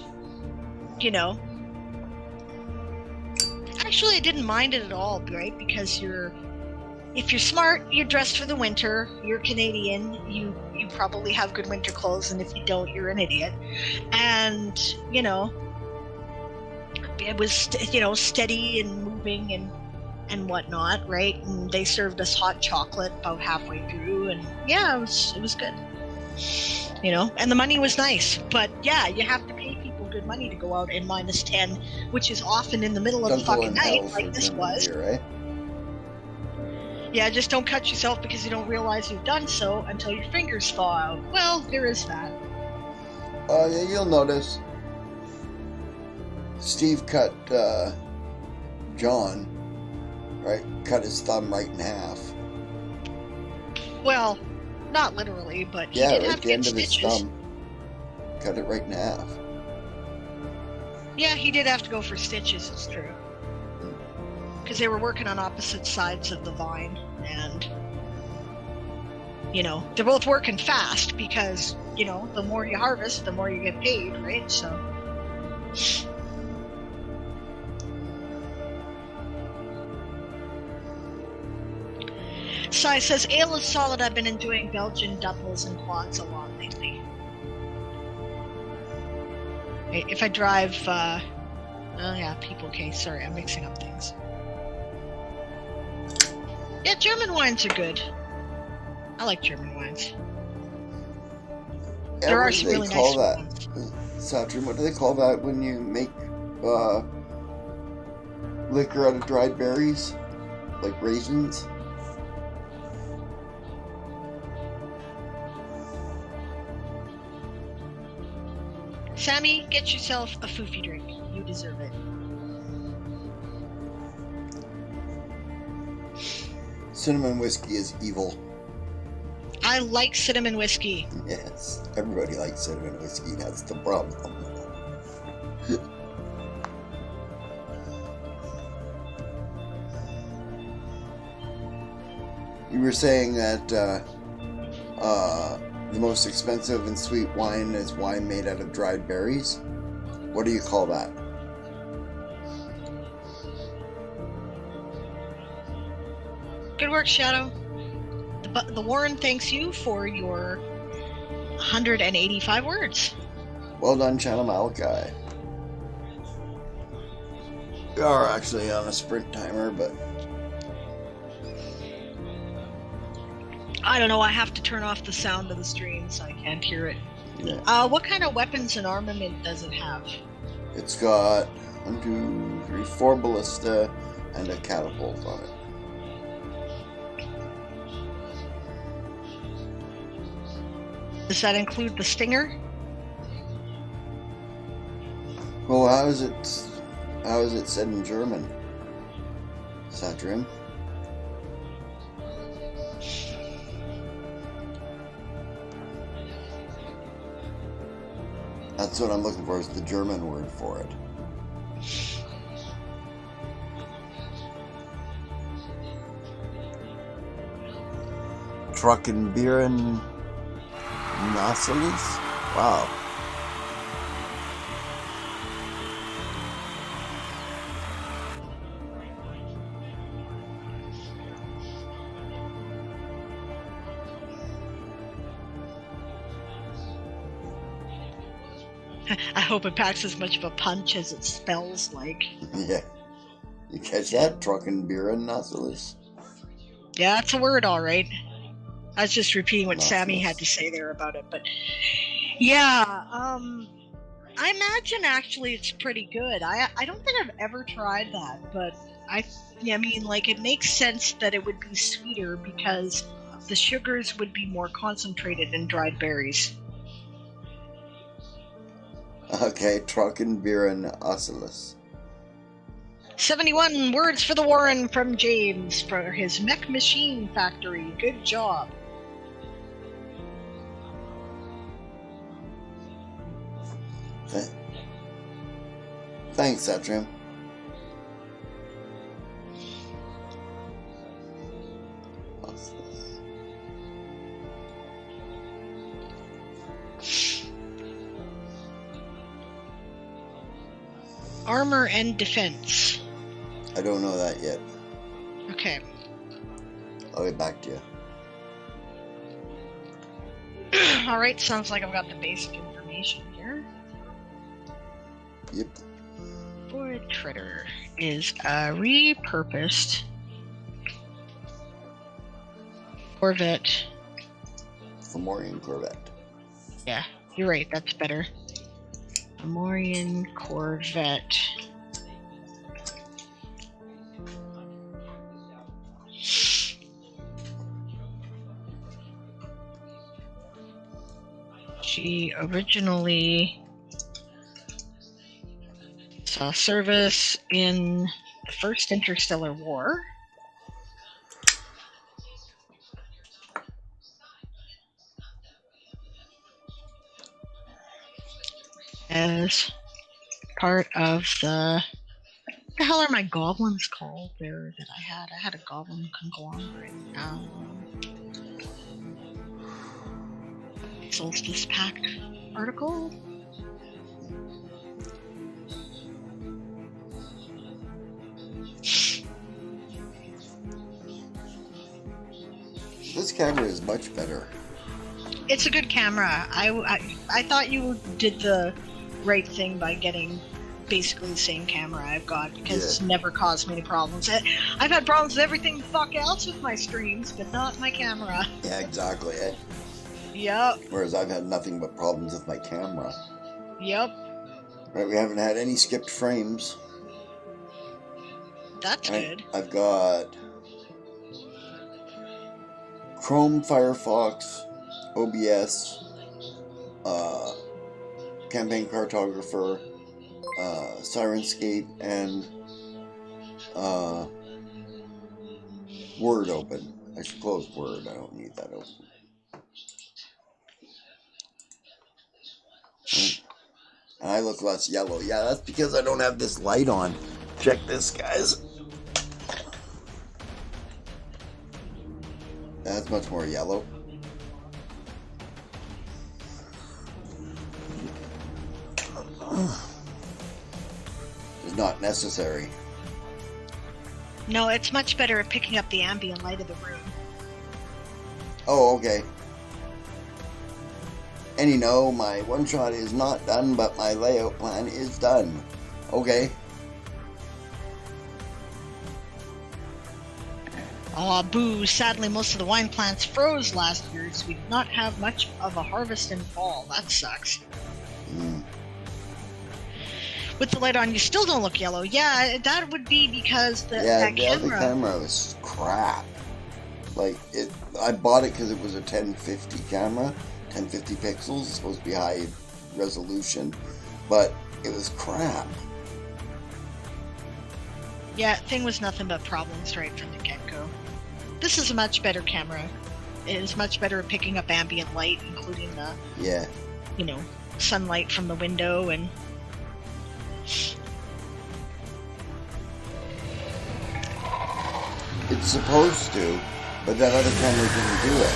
Speaker 2: actually I didn't mind it at all, right? Because if you're smart, you're dressed for the winter. You're Canadian. You probably have good winter clothes, and if you don't, you're an idiot. And it was steady and moving and whatnot, right? And they served us hot chocolate about halfway through, and it was good. And the money was nice, but you have to pay people good money to go out in -10, which is often in the middle of the fucking night, like this was.
Speaker 1: Here, right?
Speaker 2: Yeah, just don't cut yourself because you don't realize you've done so until your fingers fall out. Well, there is that.
Speaker 1: Yeah, you'll notice. Steve cut John, right? Cut his thumb right in half.
Speaker 2: Well, not literally, but he did have to get stitches.
Speaker 1: His thumb. Cut it right in half.
Speaker 2: Yeah, he did have to go for stitches, it's true. Because they were working on opposite sides of the vine, and they're both working fast because the more you harvest, the more you get paid, right? So Sai says, ale is solid. I've been enjoying Belgian doubles and quads a lot lately. If I drive, oh yeah, people, okay, sorry, I'm mixing up things. Yeah, German wines are good. I like German wines.
Speaker 1: Yeah,
Speaker 2: There
Speaker 1: what
Speaker 2: are
Speaker 1: do
Speaker 2: some
Speaker 1: they
Speaker 2: really
Speaker 1: call
Speaker 2: nice
Speaker 1: that?
Speaker 2: ones.
Speaker 1: Satrin, what do they call that when you make liquor out of dried berries? Like raisins?
Speaker 2: Sammy, get yourself a foofy drink. You deserve it.
Speaker 1: Cinnamon whiskey is evil.
Speaker 2: I like cinnamon whiskey.
Speaker 1: Yes, everybody likes cinnamon whiskey. That's the problem. You were saying that the most expensive and sweet wine is wine made out of dried berries. What do you call that?
Speaker 2: Good work, Shadow. The Warren thanks you for your 185 words.
Speaker 1: Well done, Channel Malachi. We are actually on a sprint timer, but
Speaker 2: I don't know, I have to turn off the sound of the stream so I can't hear it.
Speaker 1: yeah.
Speaker 2: What kind of weapons and armament does it have?
Speaker 1: It's got 1, 2, 3, 4 ballista and a catapult on it.
Speaker 2: Does that include the Stinger?
Speaker 1: Well, how is it said in German? Satrim? That's what I'm looking for, is the German word for it. Trockenbeeren Nasalis? Wow.
Speaker 2: I hope it packs as much of a punch as it spells like.
Speaker 1: Yeah. You catch that? Trockenbeeren Nasalis?
Speaker 2: Yeah, that's a word, all right. I was just repeating what
Speaker 1: Nasalis.
Speaker 2: Sammy had to say there about it, but yeah, I imagine actually it's pretty good. I don't think I've ever tried that, but I mean, like, it makes sense that it would be sweeter because the sugars would be more concentrated in dried berries.
Speaker 1: Okay, Trockenbeeren Nasalis.
Speaker 2: 71 words for the Warren from James for his mech machine factory. Good job.
Speaker 1: Thanks, Satrim.
Speaker 2: Armor and defense.
Speaker 1: I don't know that yet.
Speaker 2: Okay.
Speaker 1: I'll get back to you.
Speaker 2: Alright, sounds like I've got the basic information here.
Speaker 1: Yep.
Speaker 2: Ford Treader is a repurposed Corvette.
Speaker 1: Fomorian Corvette.
Speaker 2: Yeah, you're right, that's better. Fomorian Corvette. She originally saw service in the First Interstellar War. As part of the... What the hell are my goblins called there that I had? I had a goblin conglomerate. Solstice Pact article.
Speaker 1: camera is much better.
Speaker 2: It's a good camera. I thought you did the right thing by getting basically the same camera I've got, because it's never caused me any problems. I've had problems with everything the fuck else with my streams, but not my camera.
Speaker 1: Yeah, exactly.
Speaker 2: Yep.
Speaker 1: Whereas I've had nothing but problems with my camera.
Speaker 2: Yep.
Speaker 1: Right, we haven't had any skipped frames.
Speaker 2: That's good.
Speaker 1: I've got Chrome, Firefox, OBS, Campaign Cartographer, Sirenscape, and Word open. I should close Word. I don't need that open. And I look less yellow. Yeah, that's because I don't have this light on. Check this, guys. That's much more yellow. It's not necessary.
Speaker 2: No, it's much better at picking up the ambient light of the room.
Speaker 1: Oh, okay. And you know, my one-shot is not done, but my layout plan is done. Okay.
Speaker 2: Aw, boo. Sadly, most of the wine plants froze last year, so we did not have much of a harvest in fall. That sucks. With the light on, you still don't look yellow. Yeah, that would be because that camera...
Speaker 1: the camera was crap. Like, I bought it because it was a 1050 camera. 1050 pixels. It's supposed to be high resolution. But it was crap.
Speaker 2: Yeah, thing was nothing but problems right from the get-go. This is a much better camera. It is much better at picking up ambient light, including the, sunlight from the window and...
Speaker 1: It's supposed to, but that other camera didn't do it.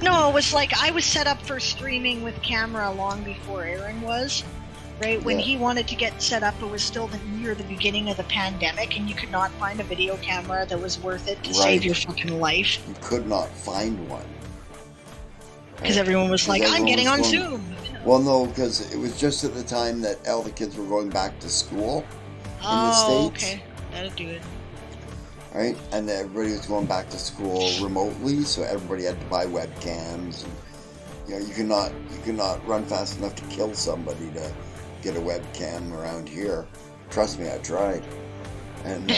Speaker 2: No, it was like I was set up for streaming with camera long before Erin was. Right? When he wanted to get set up, it was still near the beginning of the pandemic, and you could not find a video camera that was worth it to save your fucking life.
Speaker 1: You could not find one.
Speaker 2: Because everyone was like, I'm getting on Zoom.
Speaker 1: Well, no, because it was just at the time that all the kids were going back to school in the States.
Speaker 2: Oh, okay. That'll do it.
Speaker 1: Right? And everybody was going back to school remotely, so everybody had to buy webcams. And, you cannot run fast enough to kill somebody to get a webcam around here. Trust me, I tried. And,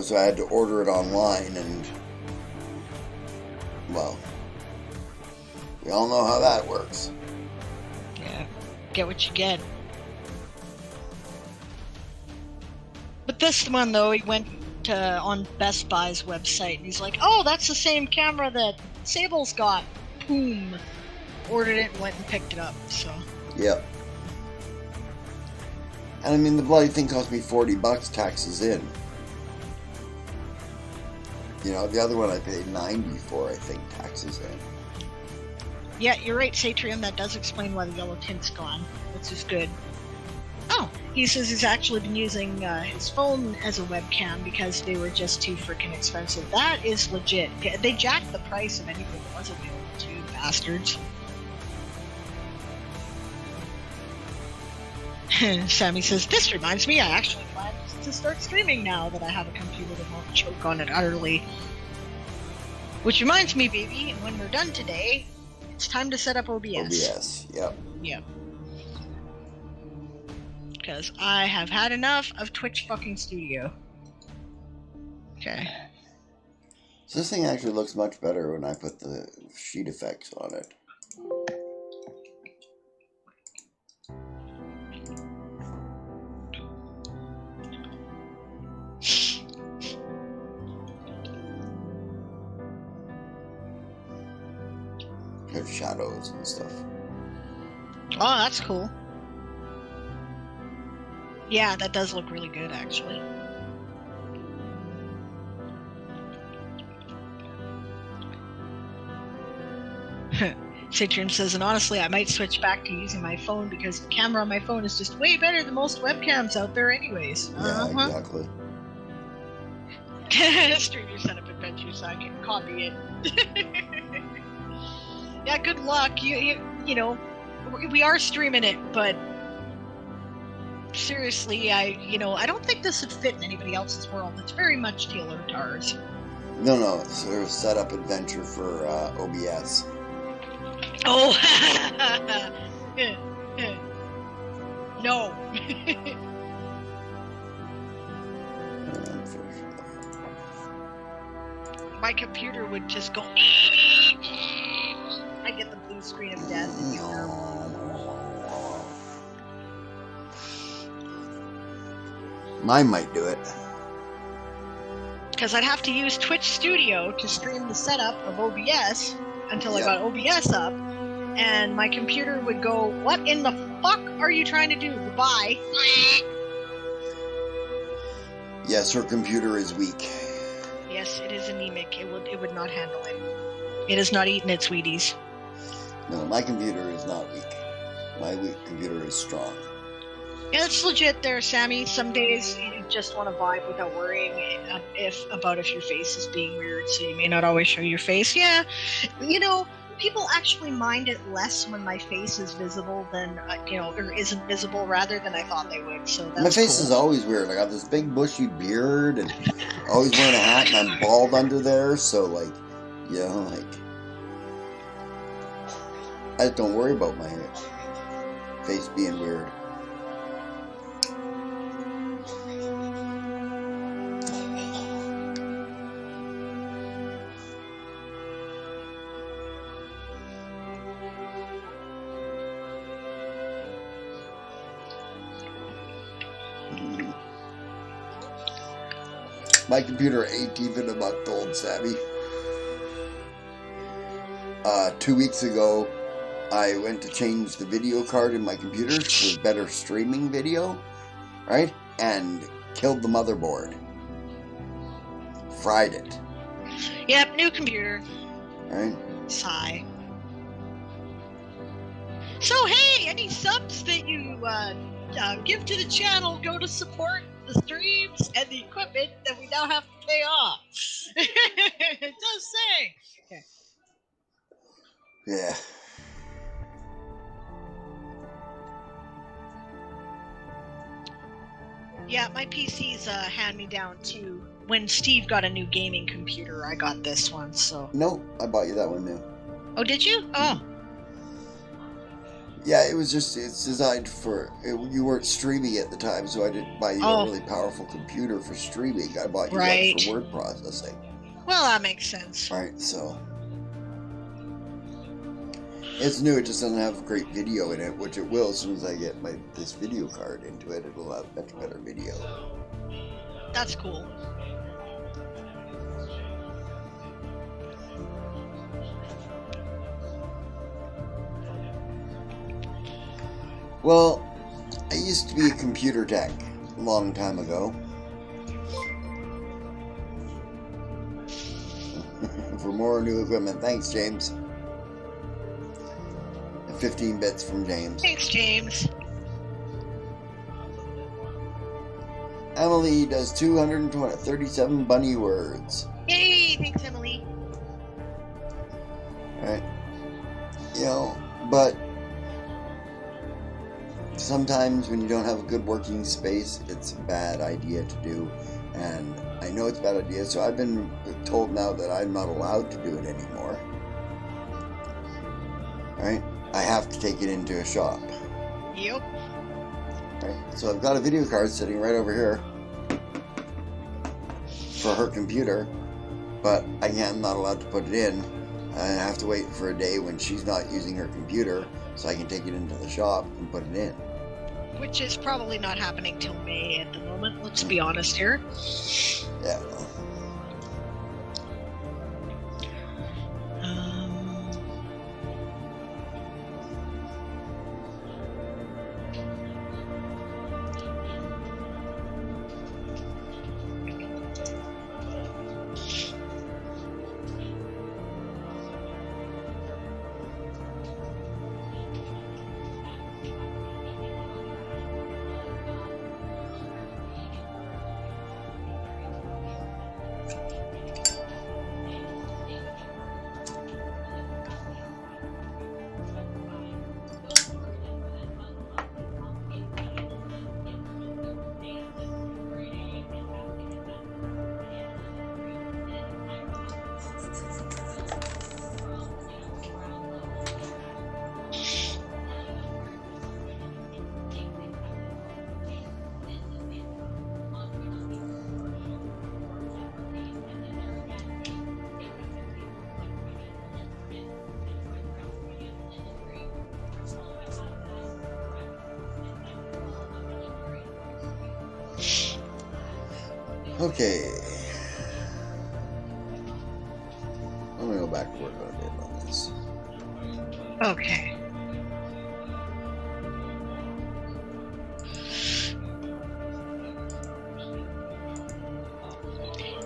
Speaker 1: so I had to order it online, and, well, we all know how that works.
Speaker 2: Yeah, get what you get. But this one, though, he went on Best Buy's website, and he's like, oh, that's the same camera that Sable's got. Boom. Ordered it and went and picked it up, so...
Speaker 1: Yep. And I mean, the bloody thing cost me $40, taxes in. The other one I paid $90 for, I think, taxes in.
Speaker 2: Yeah, you're right, Satrium. That does explain why the yellow tint's gone, which is good. Oh, he says he's actually been using his phone as a webcam because they were just too freaking expensive. That is legit. They jacked the price of anything that was available too, bastards. Sammy says, this reminds me, I actually plan to start streaming now that I have a computer that won't choke on it utterly. Which reminds me, baby, when we're done today, it's time to set up OBS.
Speaker 1: OBS, yep.
Speaker 2: Yep. Because I have had enough of Twitch fucking Studio. Okay.
Speaker 1: So this thing actually looks much better when I put the sheet effects on it. Have shadows and stuff.
Speaker 2: Oh, that's cool. Yeah, that does look really good, actually. Dream says, and honestly, I might switch back to using my phone because the camera on my phone is just way better than most webcams out there anyways.
Speaker 1: Yeah, exactly.
Speaker 2: Stream your setup adventure so I can copy it. Yeah, good luck. You we are streaming it, but seriously, I don't think this would fit in anybody else's world. It's very much tailored to ours.
Speaker 1: No, it's a setup adventure for OBS.
Speaker 2: Oh, no. My computer would just go. I get the blue screen of death.
Speaker 1: Mine might do it.
Speaker 2: Because I'd have to use Twitch Studio to stream the setup of OBS until I got OBS up, and my computer would go, "What in the fuck are you trying to do? Goodbye."
Speaker 1: Yes, her computer is weak.
Speaker 2: Yes, it is anemic. It would not handle it. It has not eaten its Wheaties.
Speaker 1: No, my computer is not weak. My computer is strong.
Speaker 2: Yeah, it's legit there, Sammy. Some days you just want to vibe without worrying about if your face is being weird, so you may not always show your face. Yeah, people actually mind it less when my face is visible than, or isn't visible rather than I thought they would. So that's
Speaker 1: my face
Speaker 2: cool.
Speaker 1: is always weird. I got this big bushy beard and always wearing a hat, and I'm bald under there. So I just don't worry about my face being weird. My computer ain't even a month old, Sammy. 2 weeks ago, I went to change the video card in my computer for better streaming video, right? And killed the motherboard. Fried it.
Speaker 2: Yep, new computer.
Speaker 1: Right?
Speaker 2: Sigh. So hey, any subs that you give to the channel go to support the streams and the equipment that we now have to pay off. It does say. Okay.
Speaker 1: Yeah.
Speaker 2: Yeah, my PC's hand-me-down too. When Steve got a new gaming computer, I got this one, so...
Speaker 1: No, I bought you that one new.
Speaker 2: Oh, did you? Oh.
Speaker 1: Yeah, it's designed for... you weren't streaming at the time, so I didn't buy you a really powerful computer for streaming. I bought you one for word processing.
Speaker 2: Well, that makes sense.
Speaker 1: Right, so... It's new, it just doesn't have great video in it, which it will as soon as I get this video card into it. It'll have much better video.
Speaker 2: That's cool.
Speaker 1: Well, I used to be a computer tech a long time ago. For more new equipment. Thanks, James. 15 bits from James.
Speaker 2: Thanks, James.
Speaker 1: Emily does 237 bunny words.
Speaker 2: Yay! Thanks, Emily.
Speaker 1: Right. But sometimes when you don't have a good working space, it's a bad idea to do. And I know it's a bad idea, so I've been told now that I'm not allowed to do it anymore. Right? I have to take it into a shop.
Speaker 2: Yep.
Speaker 1: Right? So I've got a video card sitting right over here for her computer, but I'm not allowed to put it in. I have to wait for a day when she's not using her computer so I can take it into the shop and put it in.
Speaker 2: Which is probably not happening till May at the moment, let's be honest here.
Speaker 1: Yeah. Okay. I'm gonna go back to work on a bit on this.
Speaker 2: Okay.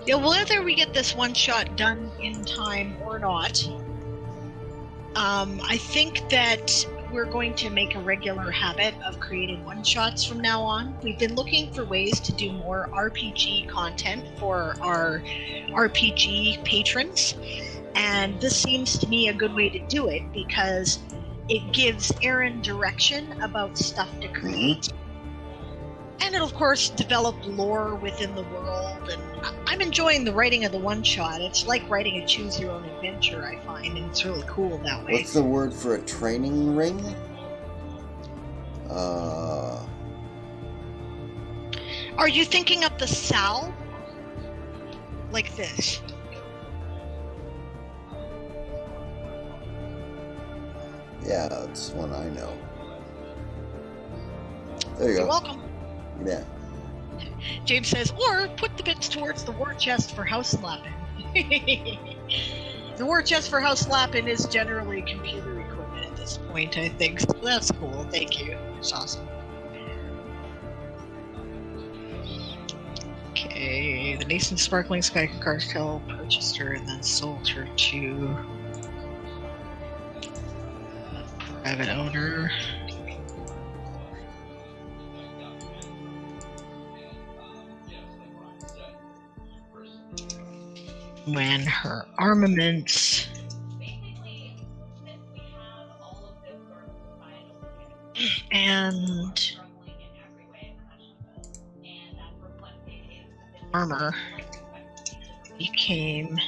Speaker 2: Yeah, whether we get this one shot done in time or not, I think that we're going to make a regular habit of creating one shots from now on. We've been looking for ways to do more RPG content for our RPG patrons, and this seems to me a good way to do it because it gives Erin direction about stuff to create. And it'll, of course, develop lore within the world. And I'm enjoying the writing of the one-shot. It's like writing a choose-your-own-adventure, I find, and it's really cool that way.
Speaker 1: What's the word for a training ring?
Speaker 2: Are you thinking of the Sal? Like this?
Speaker 1: Yeah, that's one I know. There you go.
Speaker 2: You're welcome.
Speaker 1: Yeah.
Speaker 2: James says, or put the bits towards the war chest for house slapping. The war chest for house slapping is generally computer equipment at this point, I think. So that's cool. Thank you. It's awesome. Okay, the nascent sparkling sky cartel purchased her and then sold her to a private owner. When her armaments and armor became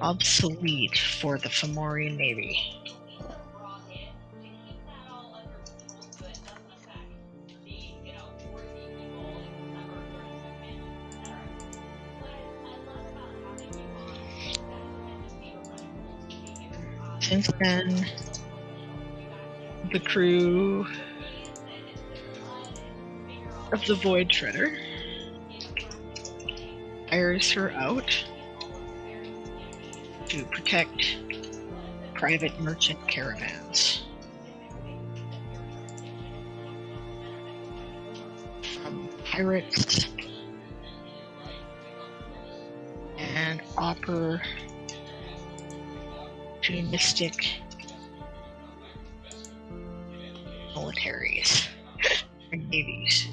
Speaker 2: obsolete for the Fomorian Navy. Since then, the crew of the Void Treader hires her out to protect private merchant caravans from pirates and opportunistic militaries and navies.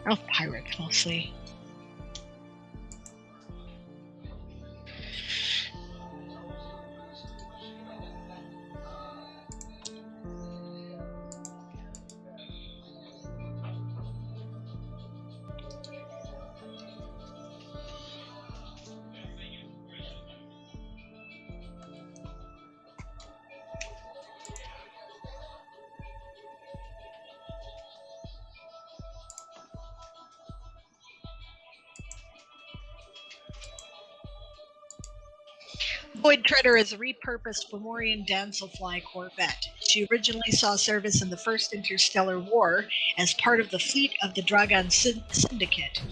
Speaker 2: Of pirates mostly. Void Treader is a repurposed Fomorian Damselfly corvette. She originally saw service in the First Interstellar War as part of the fleet of the Dragon Syndicate.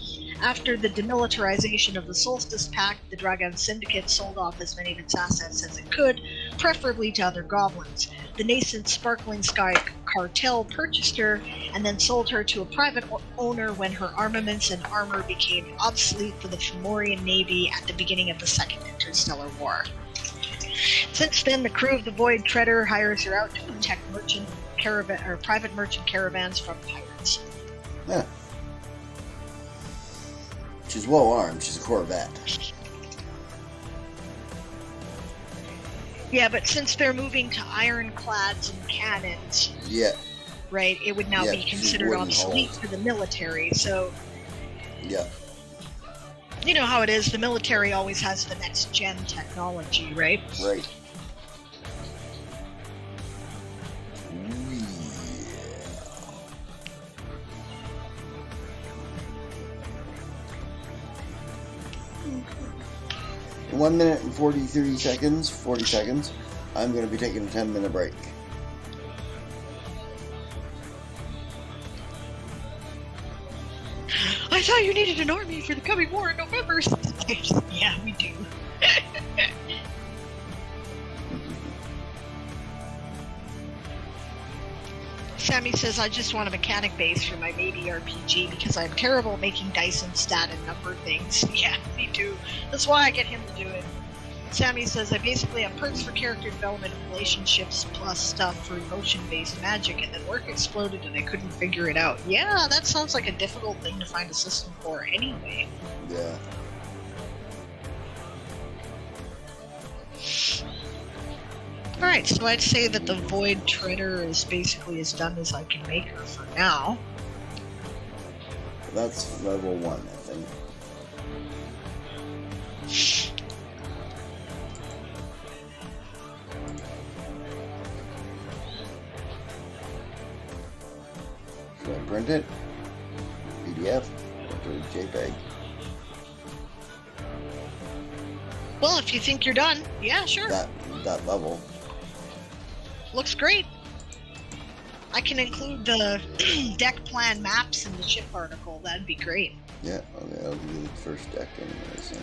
Speaker 2: After the demilitarization of the Solstice Pact, the Dragon Syndicate sold off as many of its assets as it could, preferably to other goblins. The nascent Sparkling Sky cartel purchased her and then sold her to a private owner when her armaments and armor became obsolete for the Fomorian Navy at the beginning of the Second Interstellar War. Since then, the crew of the Void Treader hires her out to protect private merchant caravans from pirates.
Speaker 1: Yeah. She's well armed. She's a corvette.
Speaker 2: Yeah, but since they're moving to ironclads and cannons,
Speaker 1: Yeah.
Speaker 2: right, it would now be considered obsolete for the military. So,
Speaker 1: yeah.
Speaker 2: You know how it is. The military always has the next gen technology, right?
Speaker 1: Right. Yeah. 1 minute and 40 seconds. I'm going to be taking a 10-minute break.
Speaker 2: I thought you needed an army for the coming war in November. Yeah, we do. Sammy says, I just want a mechanic base for my baby RPG because I'm terrible at making dice and stat and number things. Yeah, me too. That's why I get him to do it. Sammy says, I basically have perks for character development and relationships plus stuff for emotion-based magic, and then work exploded and I couldn't figure it out. Yeah, that sounds like a difficult thing to find a system for anyway.
Speaker 1: Yeah.
Speaker 2: Alright, so I'd say that the Void Treader is basically as done as I can make her for now.
Speaker 1: That's level 1, I think. Should I print it? PDF? Or JPEG?
Speaker 2: Well, if you think you're done, yeah, sure.
Speaker 1: That level.
Speaker 2: Looks great. I can include the deck plan maps in the ship article. That'd be great.
Speaker 1: Yeah, okay, I'll do the first deck anyway, so.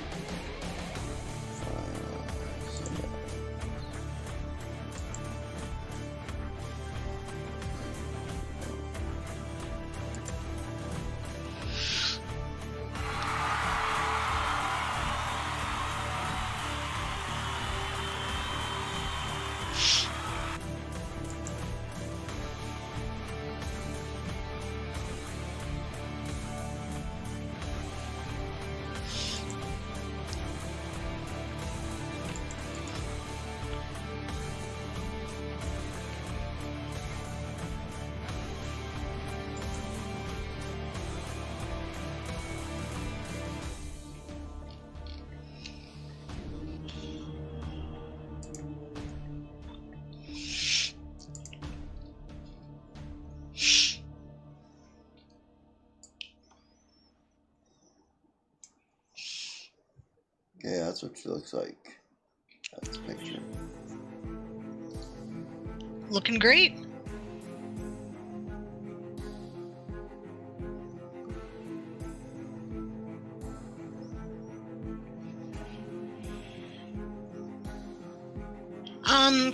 Speaker 1: Okay, that's what she looks like. That's the picture.
Speaker 2: Looking great.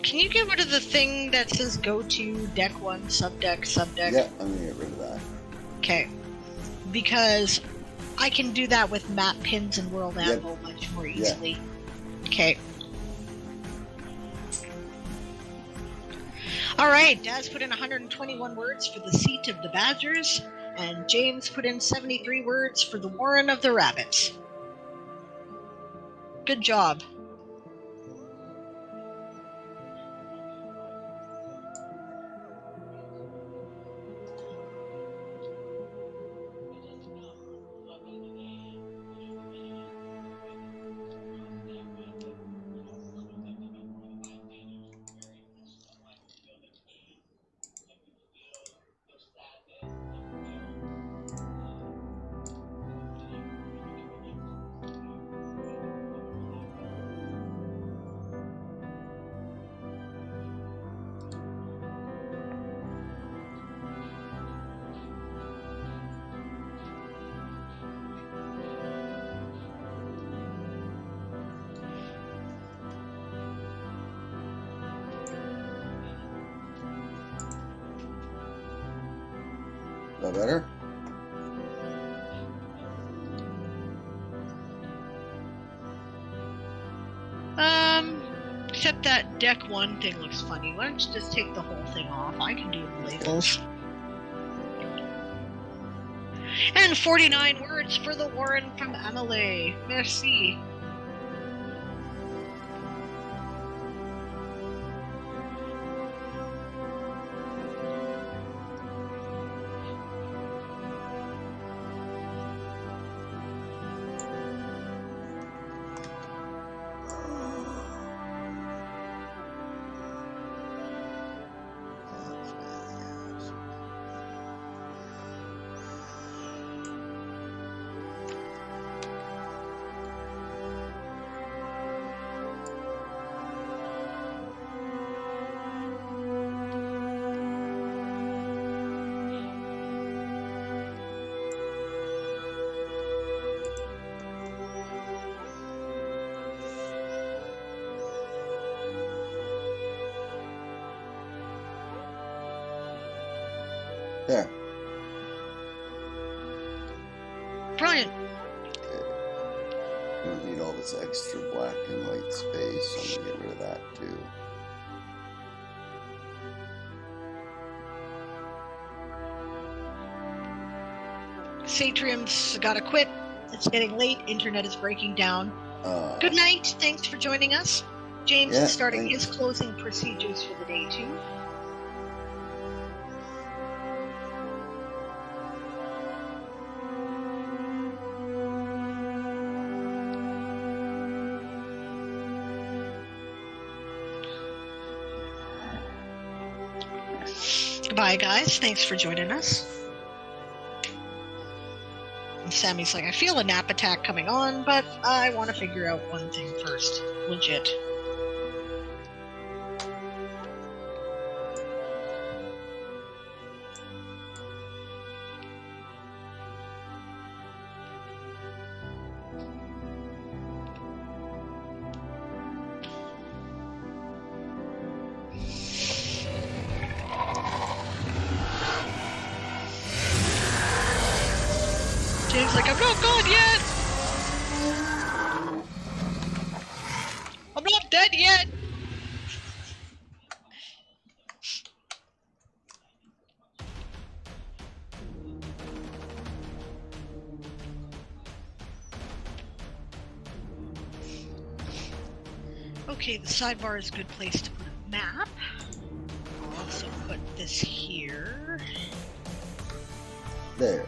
Speaker 2: Can you get rid of the thing that says go to deck 1, subdeck?
Speaker 1: Yeah, I'm gonna get rid of that.
Speaker 2: Okay. Because I can do that with map pins and World Anvil much more easily. Okay. Alright, Daz put in 121 words for the seat of the Badgers, and James put in 73 words for the Warren of the Rabbits. Good job.
Speaker 1: Is that better?
Speaker 2: Except that deck 1 thing looks funny. Why don't you just take the whole thing off? I can do the labels. And 49 words for the Warren from Amelie. Merci.
Speaker 1: There.
Speaker 2: Brilliant.
Speaker 1: We don't need all this extra black and white space, so I'm gonna get rid of that too.
Speaker 2: Satrium's gotta quit. It's getting late. Internet is breaking down. Good night. Thanks for joining us. James is starting his closing procedures for the day too. Goodbye, guys. Thanks for joining us. And Sammy's like, I feel a nap attack coming on, but I want to figure out one thing first. Legit. James like, I'm not gone yet! I'm not dead yet! Okay, the sidebar is a good place to put a map. I'll also put this here.
Speaker 1: There.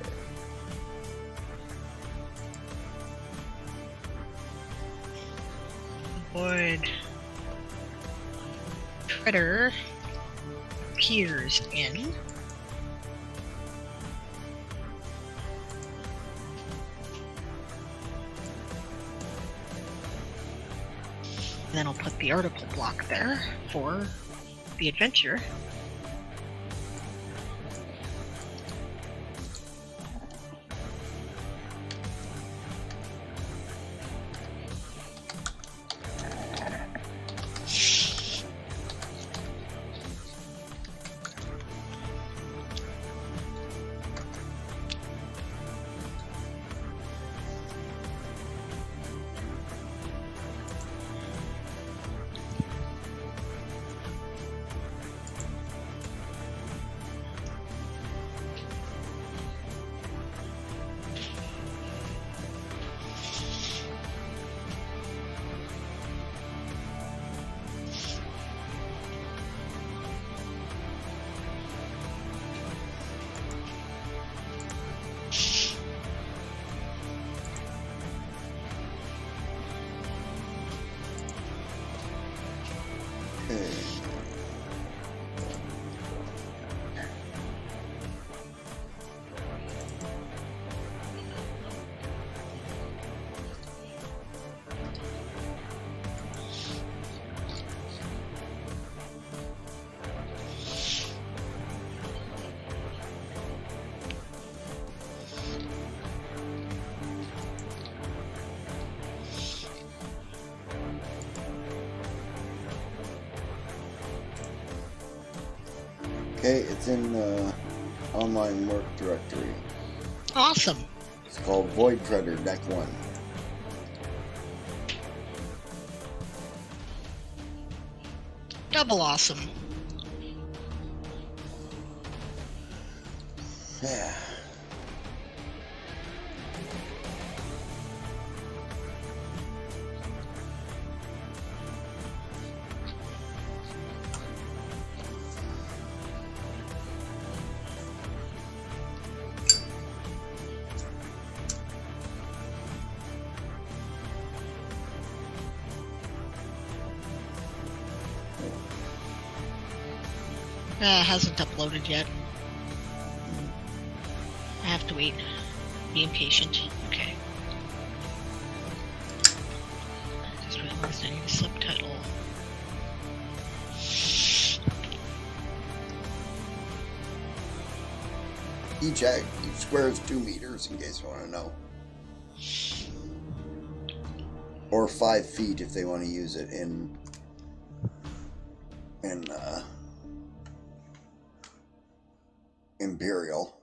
Speaker 2: Wood Treader appears in and then I'll put the article block there for the adventure.
Speaker 1: Okay, it's in the online work directory.
Speaker 2: Awesome.
Speaker 1: It's called Void Treader Deck 1.
Speaker 2: Double awesome.
Speaker 1: Yeah.
Speaker 2: Hasn't uploaded yet. I have to wait. Be impatient. Okay. I just realized I need a subtitle.
Speaker 1: Each square is 2 meters, in case you want to know. Or 5 feet if they want to use it in Imperial.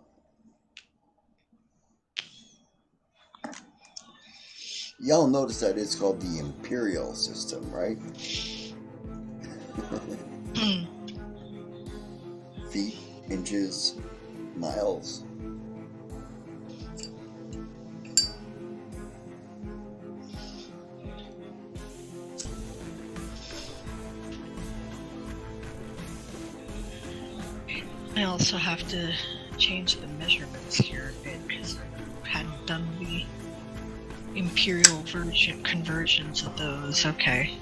Speaker 1: Y'all notice that it's called the Imperial system, right? Feet, inches, miles.
Speaker 2: I also have to change the measurements here a bit because I hadn't done the imperial version conversions of those. Okay.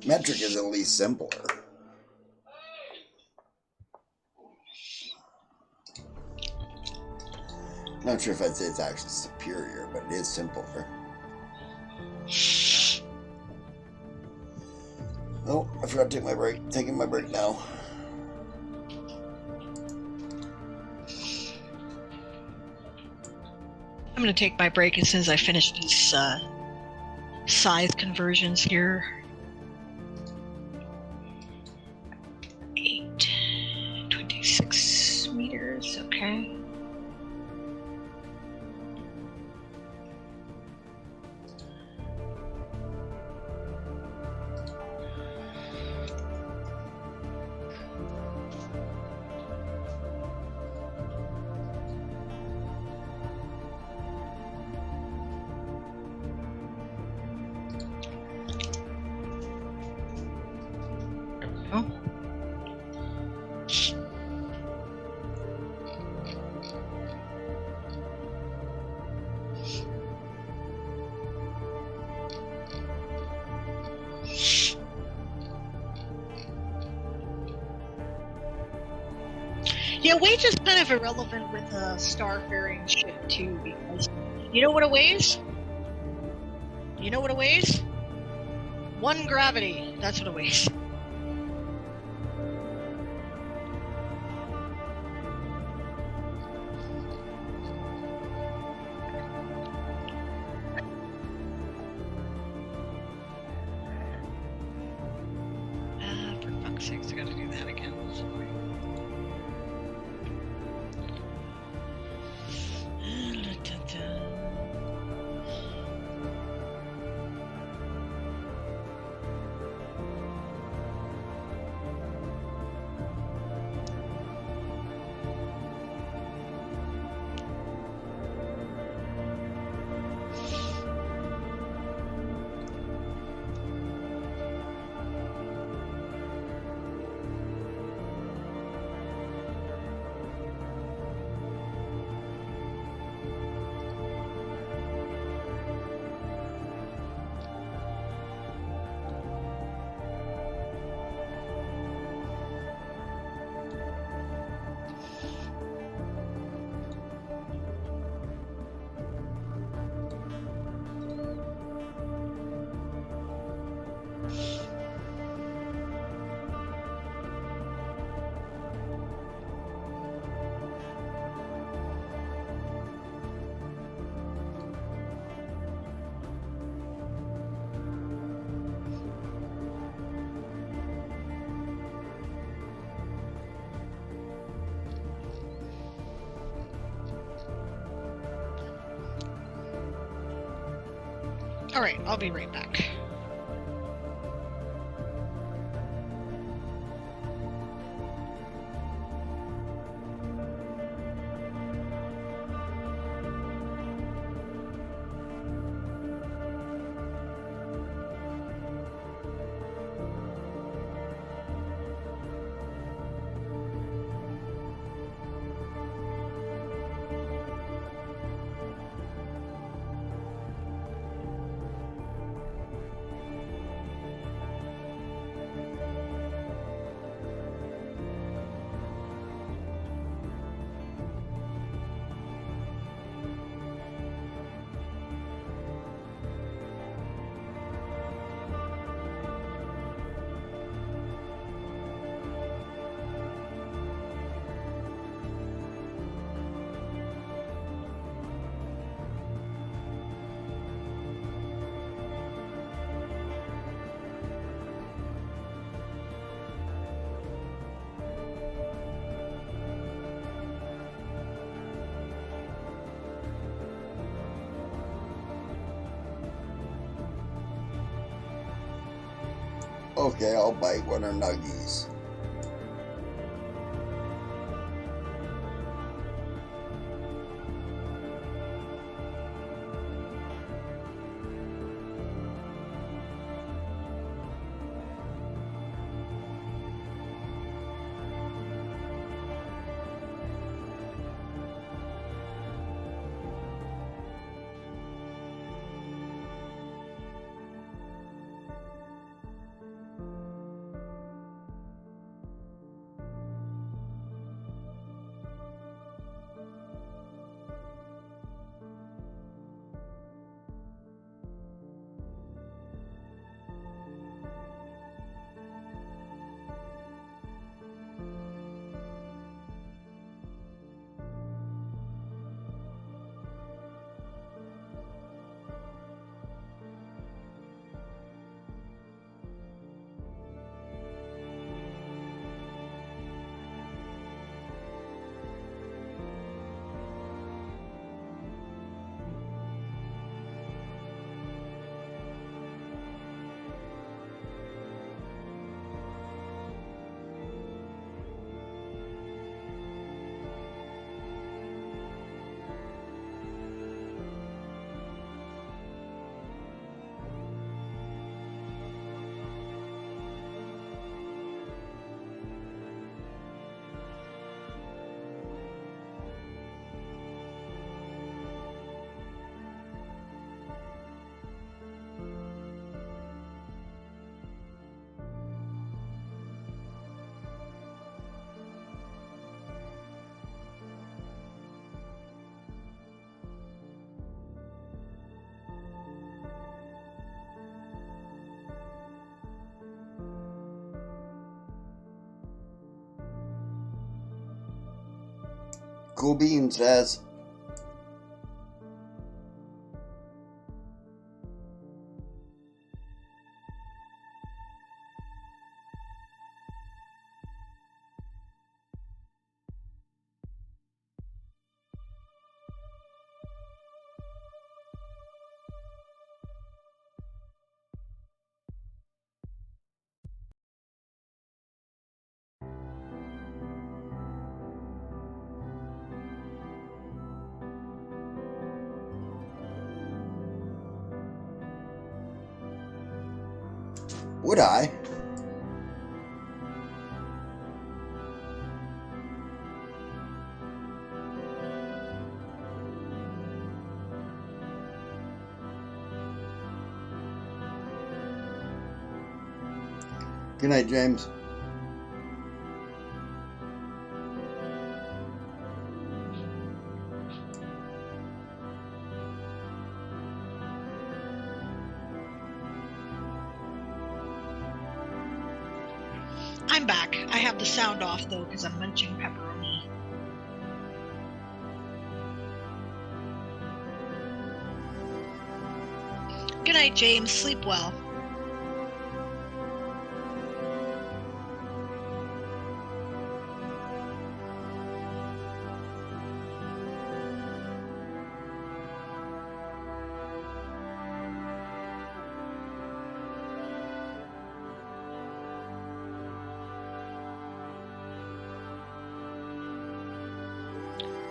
Speaker 1: Metric is at least simpler. Not sure if I'd say it's actually superior, but it is simpler. Oh, I forgot to take my break. Taking my break now.
Speaker 2: I'm going to take my break as soon as I finish these size conversions here. 26 meters, okay. Yeah, weight is kind of irrelevant with a starfaring ship too, because you know what it weighs? You know what it weighs? 1 gravity. That's what it weighs. For fuck's sakes, I gotta do that again. All right, I'll be right back.
Speaker 1: Okay, I'll bite one of Nuggies. Cool beans, Daz. Would I? Good night, James.
Speaker 2: I'm back. I have the sound off though because I'm munching pepperoni. Good night, James. Sleep well.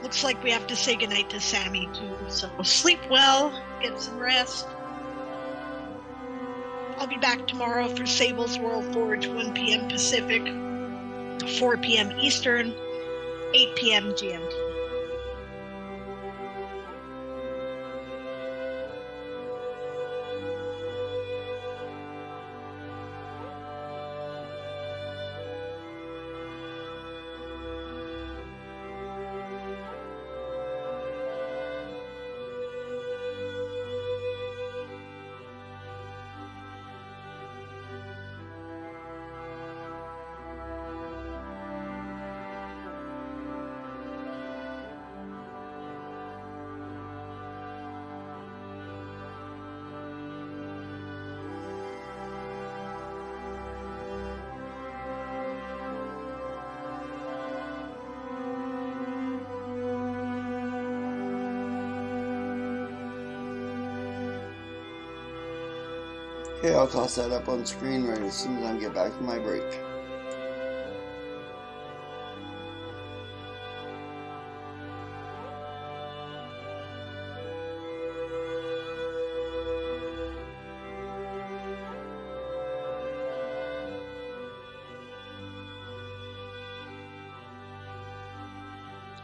Speaker 2: Looks like we have to say goodnight to Sammy too, so sleep well, get some rest. I'll be back tomorrow for Sable's World Forge, 1 p.m. Pacific, 4 p.m. Eastern, 8 p.m. GMT.
Speaker 1: Okay, I'll toss that up on screen right as soon as I get back from my break.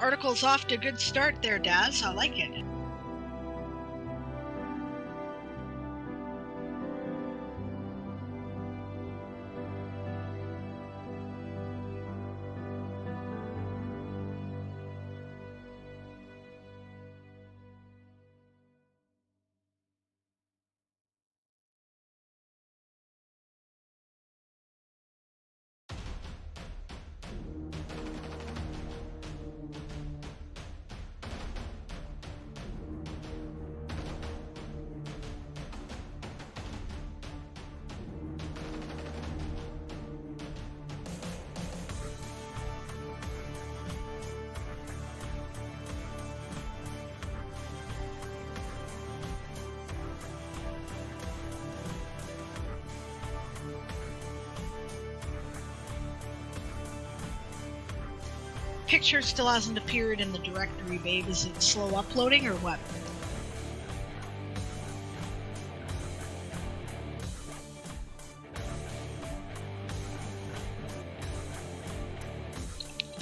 Speaker 2: Article's off to a good start there, Daz. I like it. Picture still hasn't appeared in the directory, babe. Is it slow uploading or what?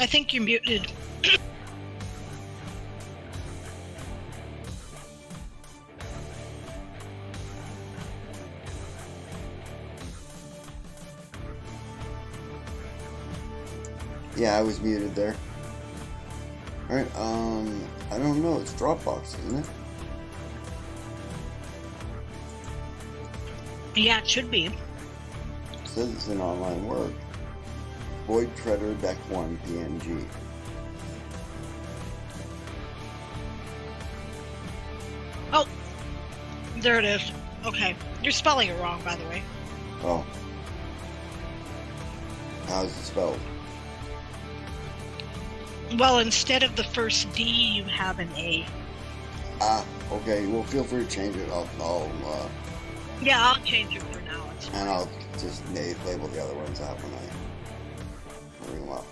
Speaker 2: I think you're muted.
Speaker 1: Yeah, I was muted there. Alright, I don't know. It's Dropbox, isn't it?
Speaker 2: Yeah, it should be.
Speaker 1: It says it's in online work. Void Treader Deck 1 PNG.
Speaker 2: Oh, there it is. Okay. You're spelling it wrong, by the way.
Speaker 1: Oh. How's it spelled?
Speaker 2: Well, instead of the first D, you have an A.
Speaker 1: Ah, okay. Well, feel free to change it.
Speaker 2: Yeah, I'll change it for now. It's
Speaker 1: and I'll just label the other ones out when I bring them up.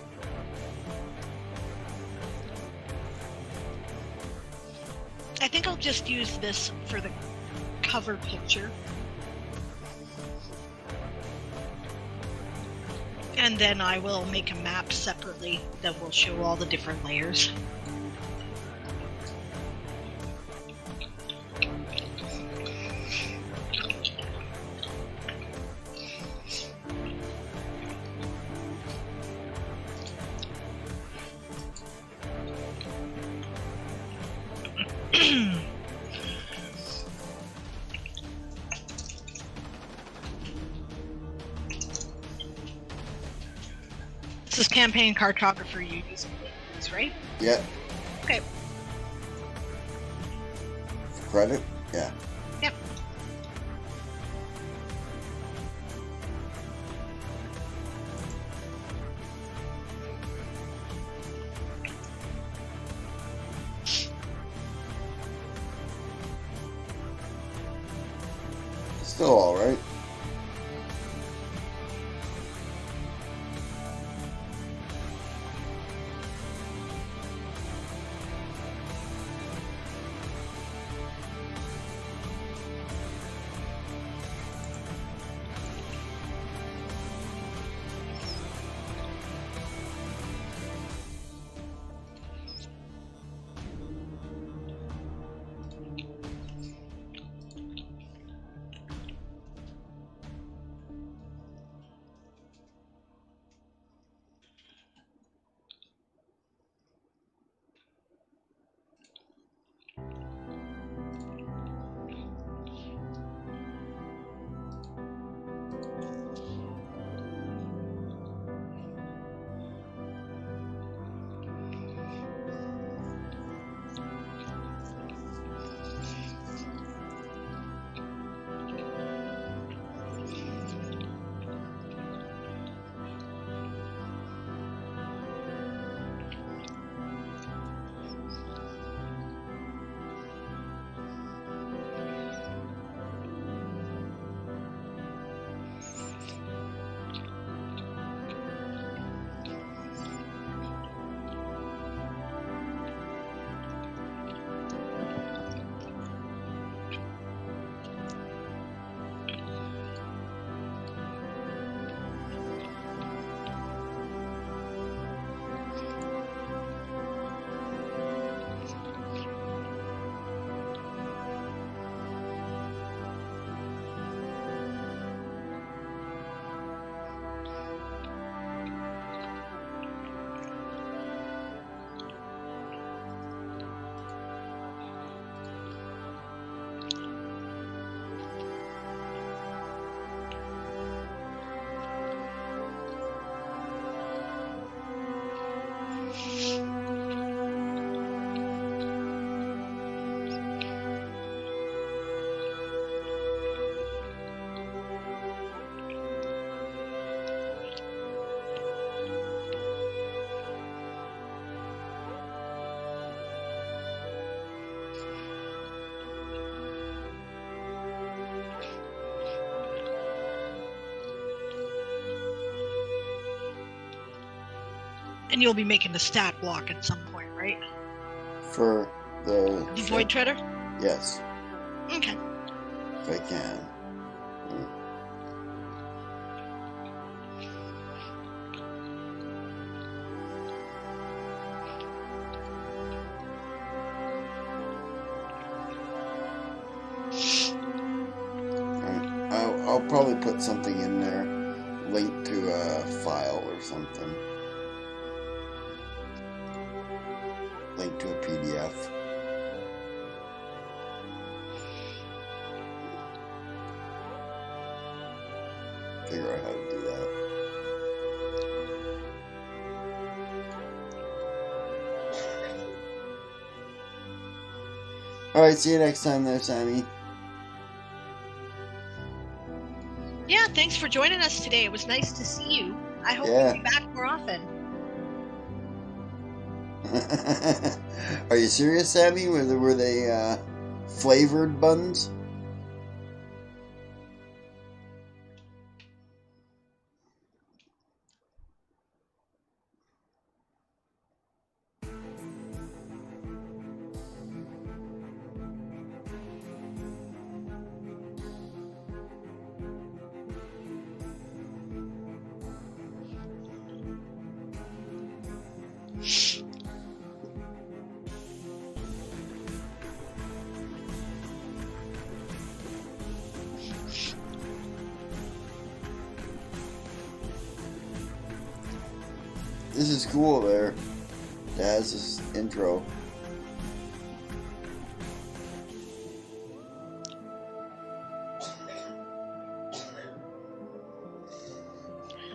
Speaker 2: I think I'll just use this for the cover picture. And then I will make a map separately that will show all the different layers. This is campaign cartographer you using these, right?
Speaker 1: Yeah.
Speaker 2: Okay.
Speaker 1: For credit? Yeah.
Speaker 2: Yep.
Speaker 1: Still alright.
Speaker 2: And you'll be making the stat block at some point, right?
Speaker 1: For the
Speaker 2: Void Treader?
Speaker 1: Yes.
Speaker 2: Okay.
Speaker 1: If I can. I'll probably put something in there, linked to a file or something. Link to a PDF. Figure out how to do that. Alright, see you next time there, Sammy.
Speaker 2: Yeah, thanks for joining us today. It was nice to see you. I hope you'll be back more often.
Speaker 1: Are you serious, Sammy? Were they flavored buns? This is cool there. Daz's intro.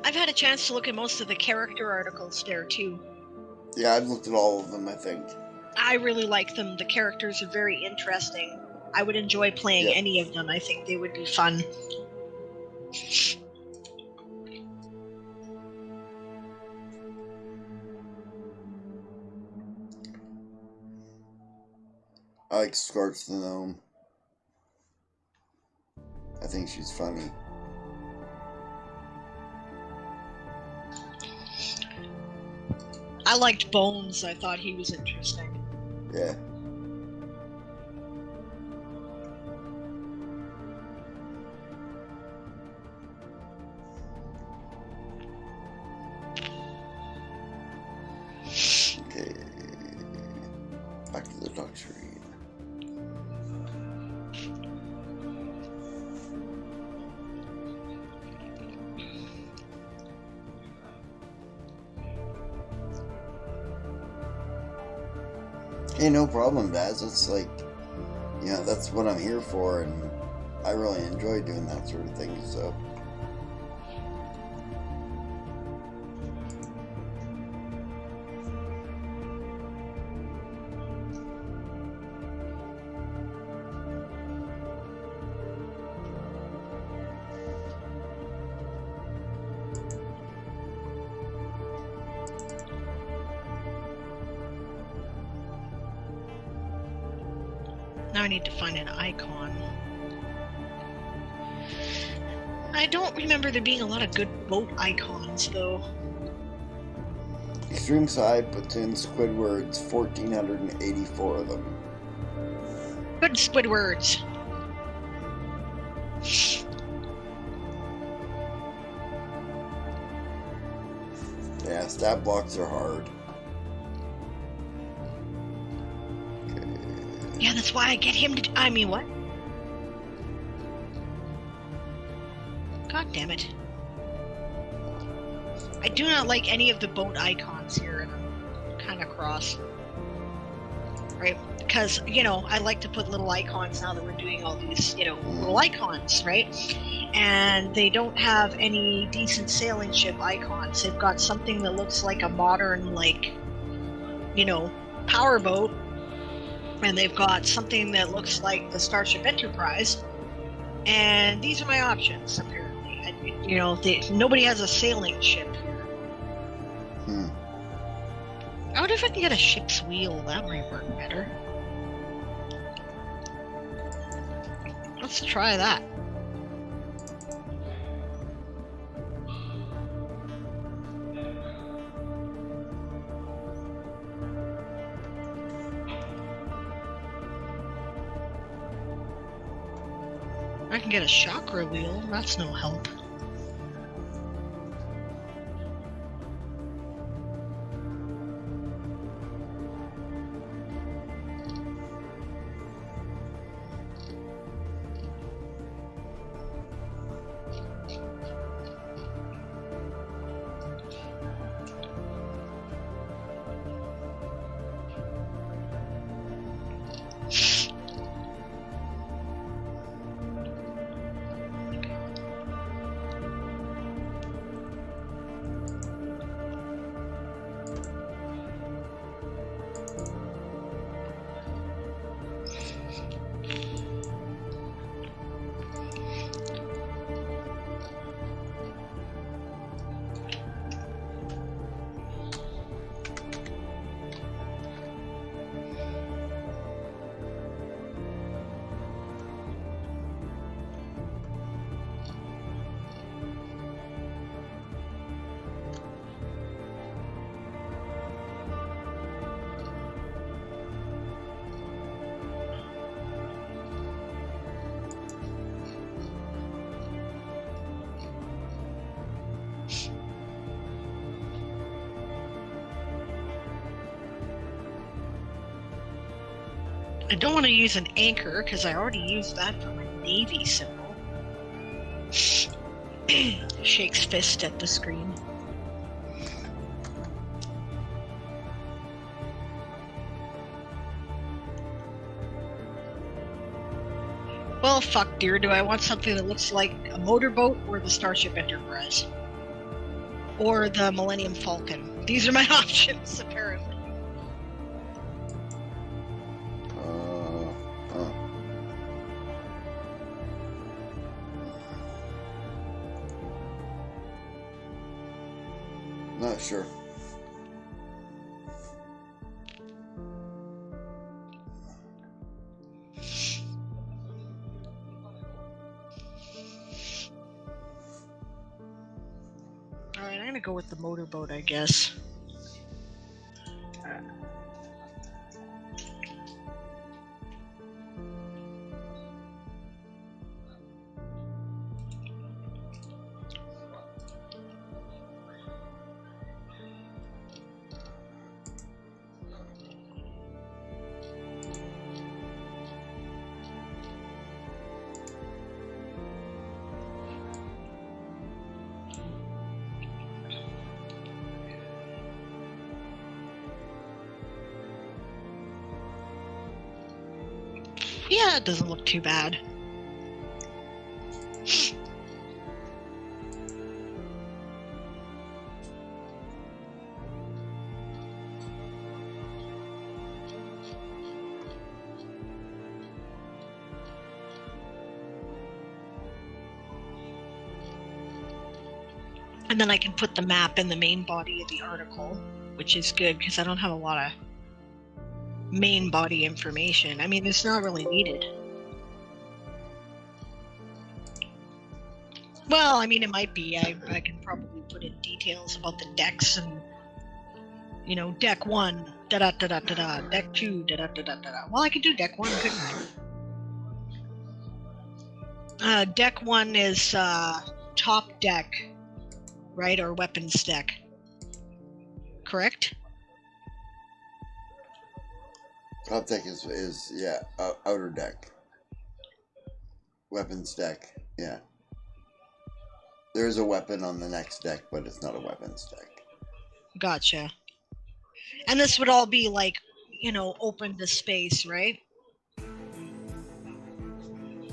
Speaker 2: I've had a chance to look at most of the character articles there too.
Speaker 1: Yeah, I've looked at all of them, I think.
Speaker 2: I really like them. The characters are very interesting. I would enjoy playing any of them. I think they would be fun.
Speaker 1: I like Scorch the Gnome. I think she's funny.
Speaker 2: I liked Bones. I thought he was interesting.
Speaker 1: Yeah. Okay. Back to the duck screen. Hey, no problem, Daz. It's like, you know, that's what I'm here for, and I really enjoy doing that sort of thing, so.
Speaker 2: Now I need to find an icon. I don't remember there being a lot of good boat icons, though.
Speaker 1: Extreme Side puts in Squidward's 1,484 of them.
Speaker 2: Good Squidwards.
Speaker 1: Yeah, stat blocks are hard.
Speaker 2: Yeah, that's why I get him to... I mean, what? God damn it. I do not like any of the boat icons here, and I'm kind of cross. Right? Because, you know, I like to put little icons now that we're doing all these, you know, little icons, right? And they don't have any decent sailing ship icons. They've got something that looks like a modern, like, you know, powerboat. And they've got something that looks like the Starship Enterprise, and these are my options. Apparently, you know, nobody has a sailing ship here. I wonder if I can get a ship's wheel. That might work better. Let's try that. I can get a chakra wheel. That's no help. I don't want to use an anchor because I already used that for my Navy symbol. Shakes fist at the screen. Well, fuck, dear. Do I want something that looks like a motorboat or the Starship Enterprise? Or the Millennium Falcon? These are my options, apparently.
Speaker 1: Not sure.
Speaker 2: Alright, I'm gonna go with the motorboat, I guess. Yeah, it doesn't look too bad. And then I can put the map in the main body of the article, which is good because I don't have a lot of main body information. I mean, it's not really needed. Well, I mean, it might be. I can probably put in details about the decks and, you know, deck 1, da-da-da-da-da-da, deck 2, da-da-da-da-da-da. Well, I could do deck 1, couldn't I? Deck 1 is top deck, right, or weapons deck. Correct?
Speaker 1: Top deck is yeah, outer deck. Weapons deck, yeah. There is a weapon on the next deck, but it's not a weapons deck.
Speaker 2: Gotcha. And this would all be like, you know, open to space, right?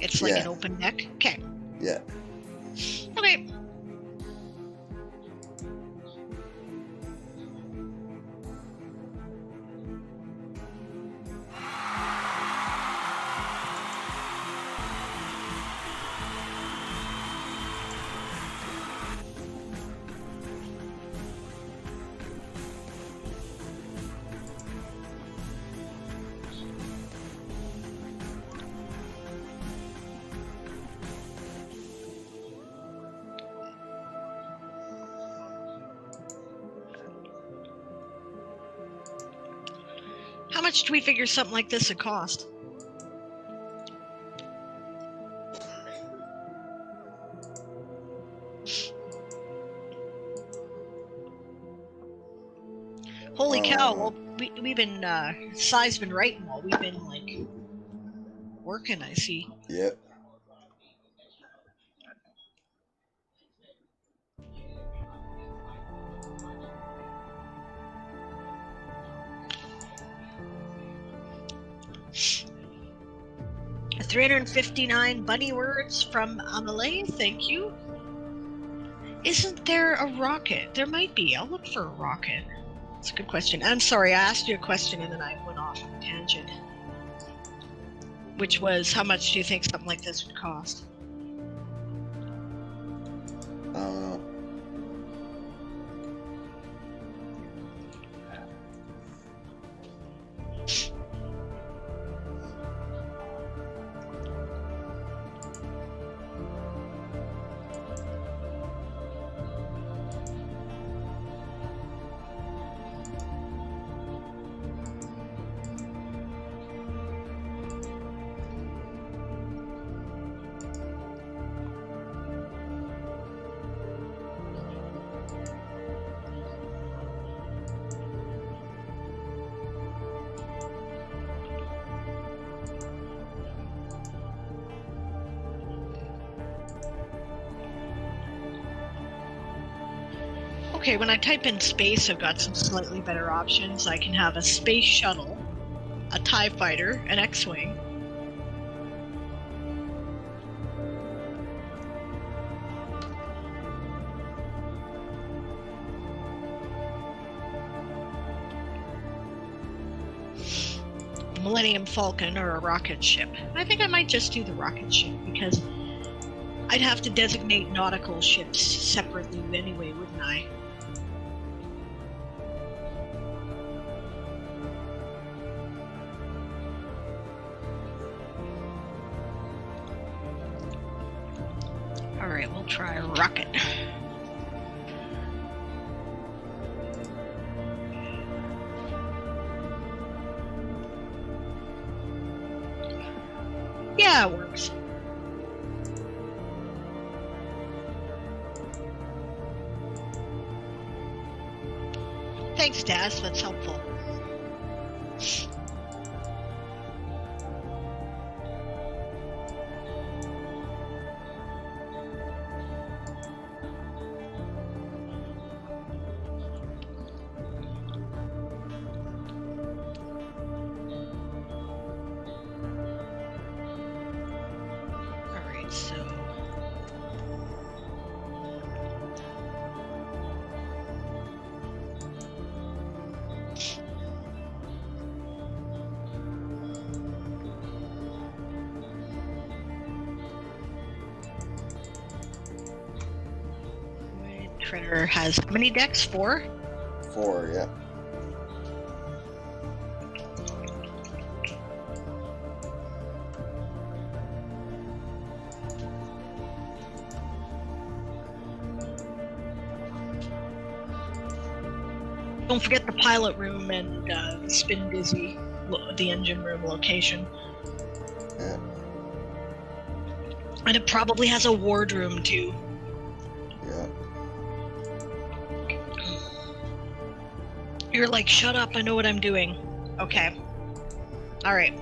Speaker 2: It's like an open deck? Okay.
Speaker 1: Yeah.
Speaker 2: Okay. How much do we figure something like this would cost? we've been Sai's been writing while we've been like working. I see.
Speaker 1: Yep.
Speaker 2: A 359 bunny words from Amelie. Thank you. Isn't there a rocket? There might be. I'll look for a rocket. That's a good question. I'm sorry, I asked you a question and then I went off on a tangent. Which was, how much do you think something like this would cost?
Speaker 1: I don't know.
Speaker 2: Okay, when I type in space, I've got some slightly better options. I can have a space shuttle, a TIE fighter, an X-Wing. Millennium Falcon, or a rocket ship. I think I might just do the rocket ship because I'd have to designate nautical ships separately anyway, wouldn't I? Alright, we'll try a rocket. Yeah, it works. Thanks, Daz. That's helpful. Critter has how many decks? 4?
Speaker 1: 4, yeah.
Speaker 2: Don't forget the pilot room and the spin dizzy, the engine room location.
Speaker 1: Yeah.
Speaker 2: And it probably has a wardroom too.
Speaker 1: Yeah.
Speaker 2: You're like, shut up, I know what I'm doing. Okay. Alright.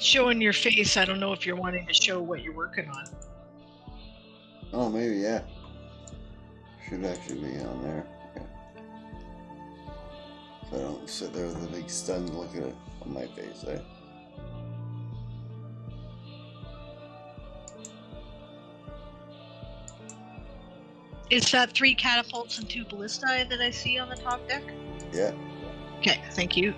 Speaker 2: It's showing your face. I don't know if you're wanting to show what you're working on.
Speaker 1: Oh, maybe, yeah. Should actually be on there. Yeah. So I don't sit there with a big stunned look at it on my face, eh?
Speaker 2: Is that 3 catapults and 2 ballistae that I see on the top deck?
Speaker 1: Yeah.
Speaker 2: Okay, thank you.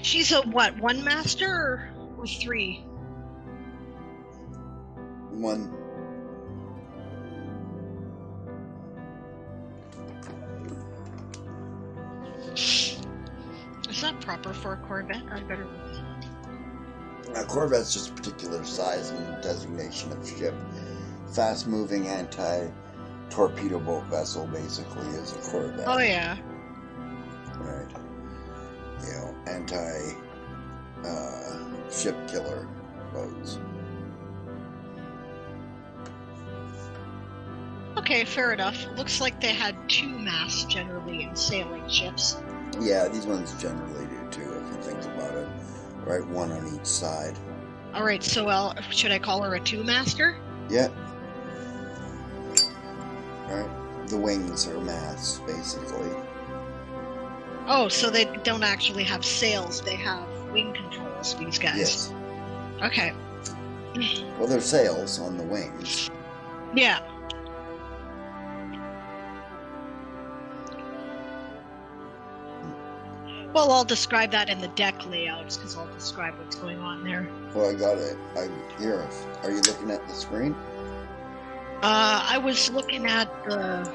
Speaker 2: She's a what, 1 master or 3?
Speaker 1: 1.
Speaker 2: Is that proper for a Corvette? I better.
Speaker 1: A Corvette's just a particular size and designation of ship. Fast-moving anti-torpedo boat vessel, basically, is a Corvette.
Speaker 2: Oh yeah.
Speaker 1: Right. You know, anti-ship killer boats.
Speaker 2: Okay, fair enough. Looks like they had 2 masts generally in sailing ships.
Speaker 1: Yeah, these ones generally do too, if you think about it. Right, 1 on each side.
Speaker 2: All right, so should I call her a 2-master?
Speaker 1: Yeah. Right. The wings are masts, basically.
Speaker 2: Oh, so they don't actually have sails. They have wing controls, these guys.
Speaker 1: Yes.
Speaker 2: Okay.
Speaker 1: Well, they're sails on the wings.
Speaker 2: Yeah. Well, I'll describe that in the deck layouts, because I'll describe what's going on there.
Speaker 1: Well, I got it. Here. Are you looking at the screen?
Speaker 2: I was looking at the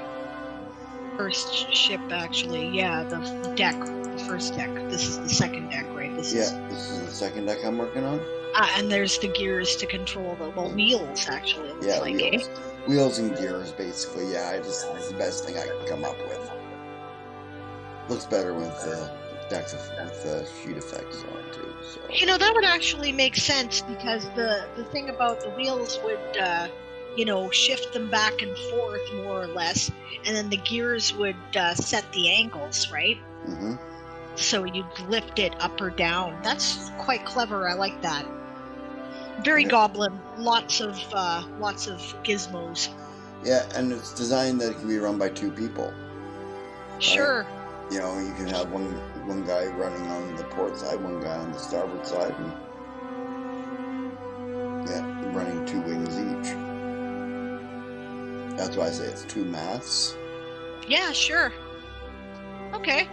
Speaker 2: first ship, actually. Yeah, the deck, the first deck. This is the second deck, right?
Speaker 1: This is the second deck I'm working on.
Speaker 2: And there's the gears to control the wheels, actually.
Speaker 1: Yeah, wheels. Wheels and gears, basically. Yeah, it's the best thing I can come up with. Looks better with decks with sheet effects on too. So.
Speaker 2: You know, that would actually make sense, because the thing about the wheels would, shift them back and forth more or less, and then the gears would set the angles, right?
Speaker 1: Mm-hmm.
Speaker 2: So you'd lift it up or down. That's quite clever. I like that. Very Goblin. Lots of gizmos.
Speaker 1: Yeah, and it's designed that it can be run by 2 people.
Speaker 2: Sure.
Speaker 1: Right? You know, you can have one guy running on the port side, one guy on the starboard side, and running 2 wings each. That's why I say it's 2 masts.
Speaker 2: Yeah, sure. Okay.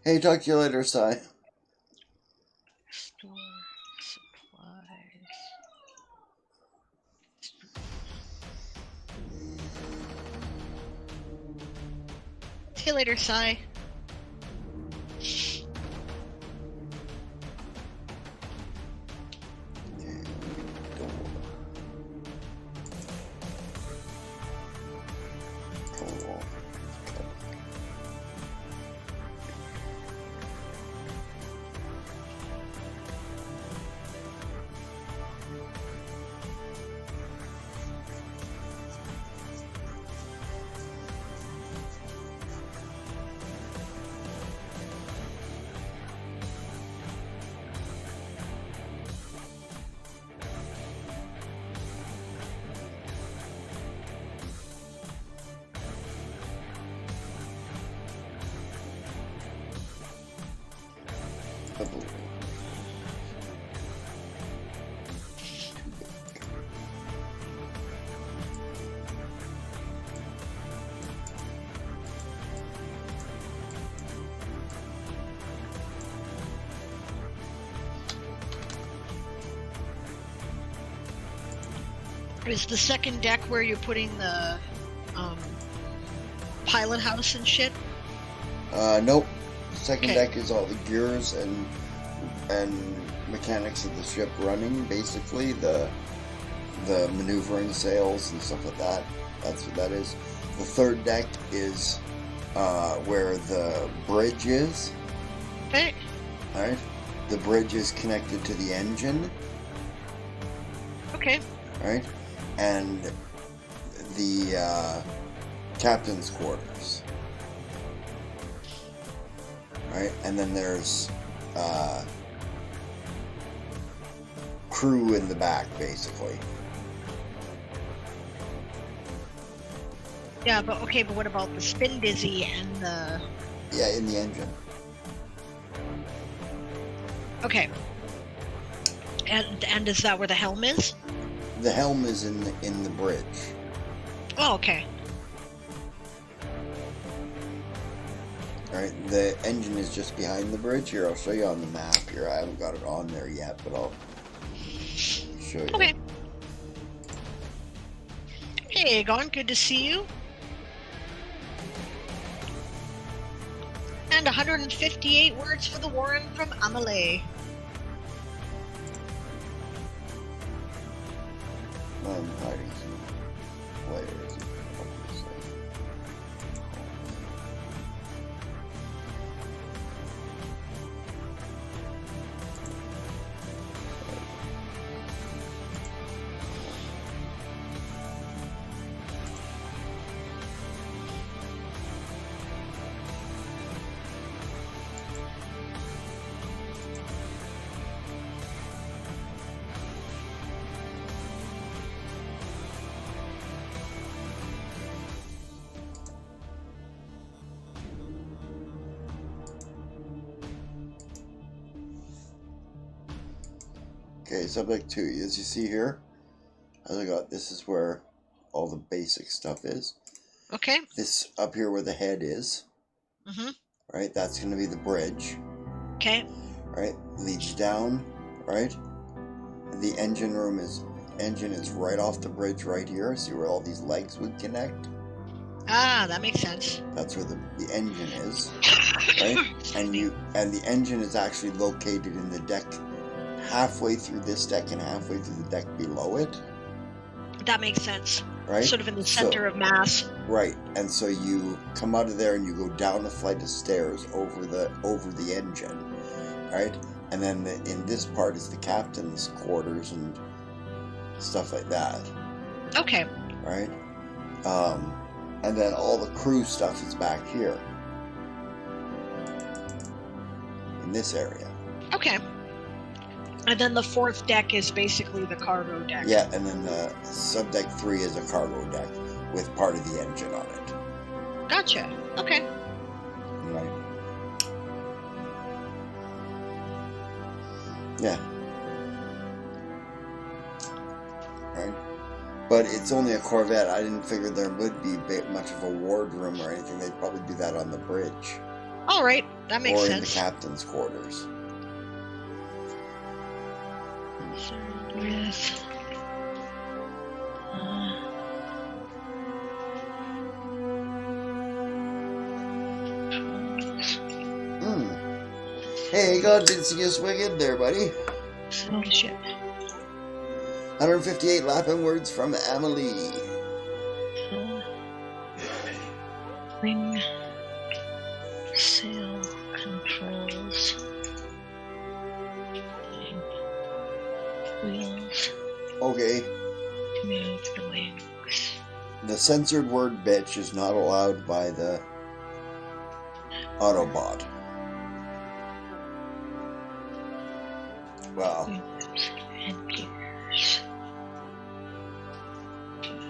Speaker 1: Hey, talk to you later, Sai.
Speaker 2: Store supplies. See you later, Sai. Is the second deck where you're putting the pilot house and shit?
Speaker 1: Nope. The second
Speaker 2: Okay.
Speaker 1: deck is all the gears and mechanics of the ship running, basically the maneuvering sails and stuff like that. That's what that is. The third deck is where the bridge is.
Speaker 2: Okay.
Speaker 1: Alright? The bridge is connected to the engine.
Speaker 2: Okay.
Speaker 1: Right? And the captain's quarters. Right? And then there's crew in the back, basically.
Speaker 2: Yeah, but what about the spin dizzy and the...
Speaker 1: Yeah, in the engine.
Speaker 2: Okay. And is that where the helm is?
Speaker 1: The helm is in the bridge.
Speaker 2: Oh, okay.
Speaker 1: Right, the engine is just behind the bridge. Here, I'll show you on the map here. I haven't got it on there yet, but I'll show you.
Speaker 2: Okay. Hey, Egon, good to see you. And 158 words for the Warren from Amelie.
Speaker 1: I'm hiding some players. Obviously. Okay, subject 2. As you see here, this is where all the basic stuff is.
Speaker 2: Okay.
Speaker 1: This up here where the head is, right? That's going to be the bridge.
Speaker 2: Okay.
Speaker 1: Right? Leads down, right? The engine is right off the bridge right here. See where all these legs would connect?
Speaker 2: Ah, that makes sense.
Speaker 1: That's where the engine is, right? And the engine is actually located in the deck halfway through this deck and halfway through the deck below it.
Speaker 2: That makes sense.
Speaker 1: Right?
Speaker 2: Sort of in the center of mass.
Speaker 1: Right. And so you come out of there and you go down a flight of stairs over the engine. Right? And then in this part is the captain's quarters and stuff like that.
Speaker 2: Okay.
Speaker 1: Right? And then all the crew stuff is back here. In this area.
Speaker 2: Okay. And then the fourth deck is basically the cargo deck.
Speaker 1: Yeah, and then subdeck 3 is a cargo deck with part of the engine on it.
Speaker 2: Gotcha. Okay.
Speaker 1: Right. Yeah. Right. But it's only a Corvette. I didn't figure there would be much of a wardroom or anything. They'd probably do that on the bridge.
Speaker 2: All right, that makes
Speaker 1: or
Speaker 2: sense.
Speaker 1: in the captain's quarters.
Speaker 2: With,
Speaker 1: Hey, God, didn't see you swing in there, buddy.
Speaker 2: oh shit.
Speaker 1: 158 Lappin words from Amelie.
Speaker 2: Wing sail controls. Wheels
Speaker 1: Okay.
Speaker 2: to move the wings.
Speaker 1: The censored word bitch is not allowed by the Autobot. Wow.
Speaker 2: Wings and gears.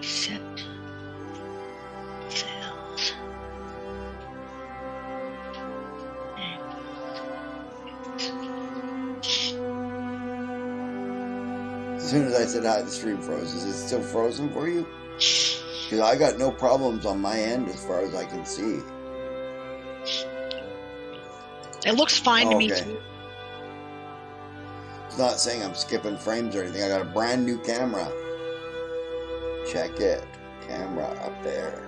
Speaker 2: Set sails.
Speaker 1: As soon as I said hi, the stream froze. Is it still frozen for you? Because I got no problems on my end as far as I can see.
Speaker 2: It looks fine to me too.
Speaker 1: It's not saying I'm skipping frames or anything. I got a brand new camera. Check it. Camera up there.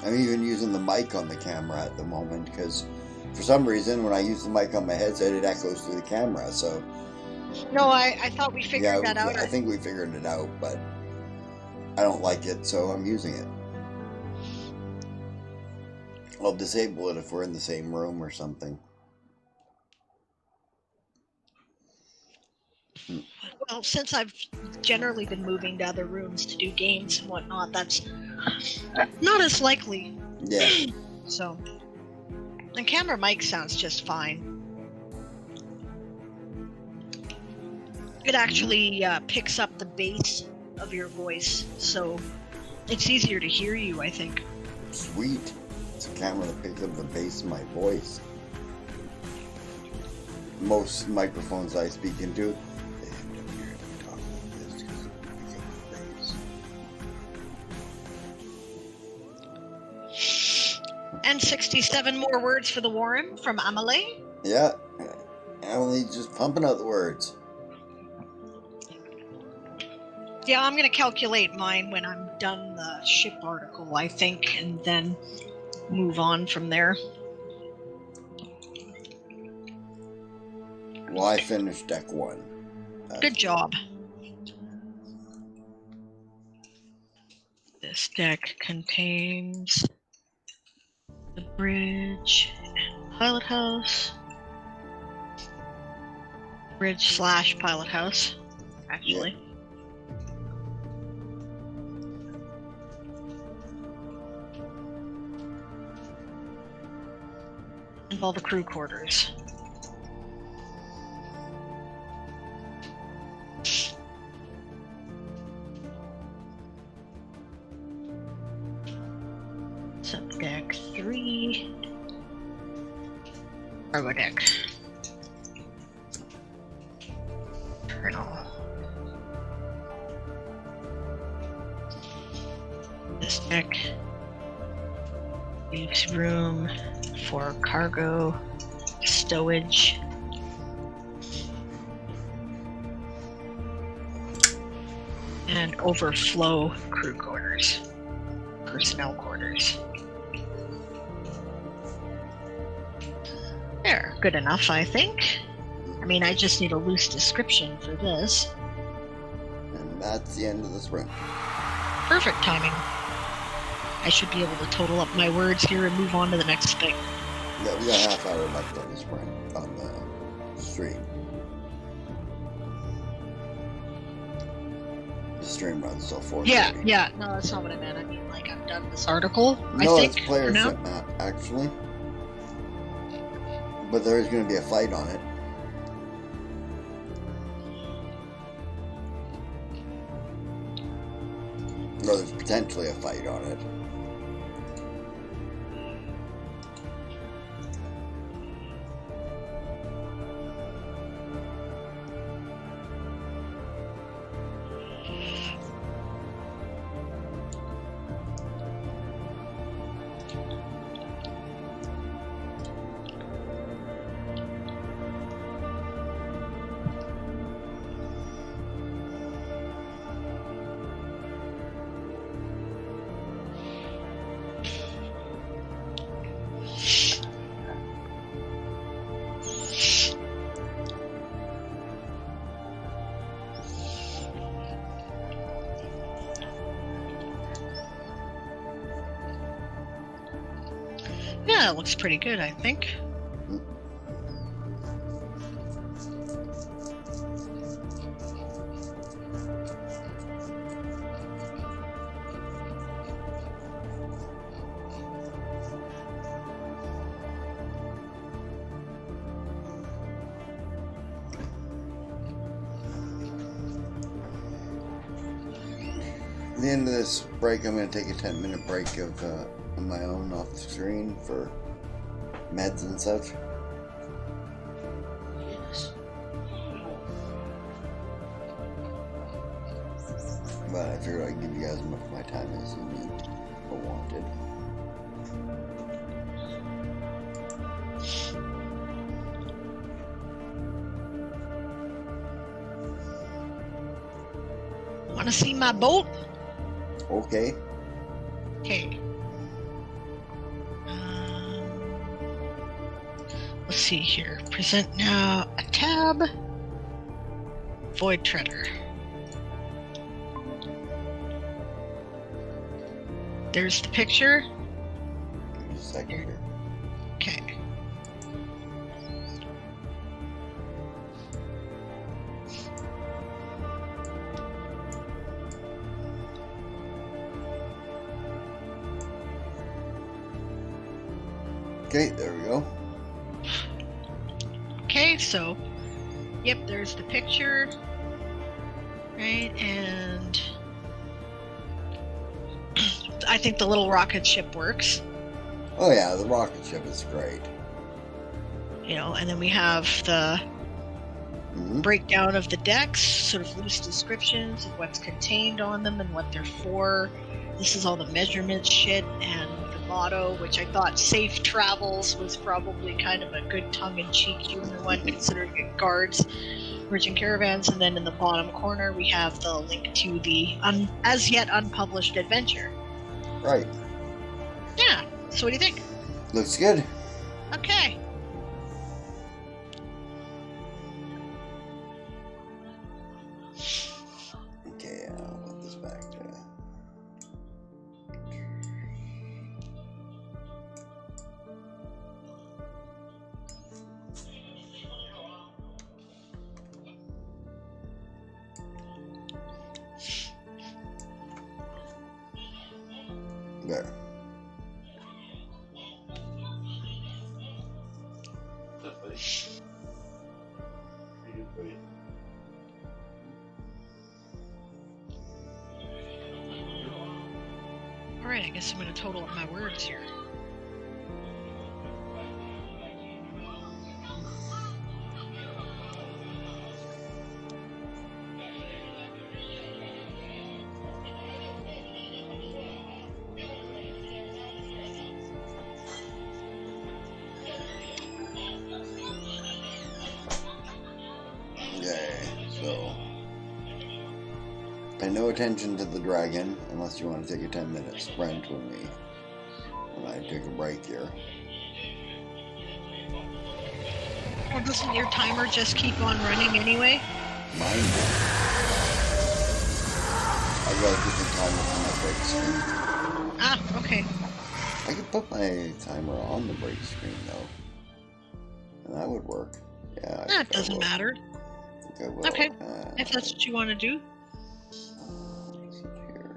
Speaker 1: I'm even using the mic on the camera at the moment because for some reason when I use the mic on my headset it echoes through the camera. So
Speaker 2: No, I thought we figured that out.
Speaker 1: I think we figured it out, but I don't like it, so I'm using it. I'll disable it if we're in the same room or something.
Speaker 2: Well, since I've generally been moving to other rooms to do games and whatnot, that's not as likely.
Speaker 1: Yeah.
Speaker 2: So, the camera mic sounds just fine. It actually picks up the bass of your voice, so it's easier to hear you, I think.
Speaker 1: Sweet. It's a camera that picks up the bass of my voice. Most microphones I speak into, they end up hearing me talk like this because it picks up the bass.
Speaker 2: And 67 more words for the Warren from Amelie.
Speaker 1: Yeah. Emily's just pumping out the words.
Speaker 2: Yeah, I'm going to calculate mine when I'm done the ship article, I think, and then move on from there.
Speaker 1: Well, I finished deck 1.
Speaker 2: Good job. This deck contains the bridge and pilot house. Bridge / pilot house, actually.
Speaker 1: Yeah.
Speaker 2: And all the crew quarters. Subdeck 3. Cargo deck. Terminal. This deck leaves room for cargo stowage. And overflow crew quarters. Personnel quarters. There, good enough, I think. I mean, I just need a loose description for this.
Speaker 1: And that's the end of the sprint.
Speaker 2: Perfect timing. I should be able to total up my words here and move on to the next thing.
Speaker 1: Yeah, we got a half hour left on the sprint, on the stream. The stream runs till 4:30.
Speaker 2: Yeah, no, that's not what I meant. I mean, like, I've done this article,
Speaker 1: No,
Speaker 2: I think.
Speaker 1: it's player
Speaker 2: now.
Speaker 1: ship map, actually. But there is going to be a fight on it. No, there's potentially a fight on it.
Speaker 2: That looks pretty good, I think.
Speaker 1: At the end of this break, I'm going to take a 10-minute break of my own off the screen for meds and such.
Speaker 2: Yes.
Speaker 1: But I figured I'd give you guys as much of my time as you need or wanted.
Speaker 2: Want to see my boat?
Speaker 1: Okay.
Speaker 2: Okay. Let's see here. Present now a tab. Void Treader. There's the picture.
Speaker 1: Just a second here.
Speaker 2: Okay.
Speaker 1: Okay, there we go.
Speaker 2: Okay, so, yep, there's the picture, right, and I think the little rocket ship works,
Speaker 1: Oh yeah, the rocket ship is great.
Speaker 2: you know, and then we have the breakdown of the decks, sort of loose descriptions of what's contained on them and what they're for. This is all the measurement shit and the motto, which I thought safe travels was probably kind of a good tongue-in-cheek humor one, considering it guards merchant caravans. And then in the bottom corner we have the link to the as yet unpublished adventure.
Speaker 1: Right.
Speaker 2: Yeah, so what do you think?
Speaker 1: Looks good.
Speaker 2: Okay.
Speaker 1: Okay, I'll put this back to... There.
Speaker 2: Alright, I guess I'm going to total up my words here.
Speaker 1: Okay, so... Pay no attention to the dragon unless you want to take a 10-minute sprint with me when I take a break here.
Speaker 2: Well, doesn't your timer just keep on running anyway?
Speaker 1: Mine did. I got a different timer for my break screen.
Speaker 2: Ah, okay.
Speaker 1: I could put my timer on the break screen though, and that would work. Yeah.
Speaker 2: That doesn't matter.
Speaker 1: I think I will.
Speaker 2: Okay, if that's what you want to do.
Speaker 1: Let's see here.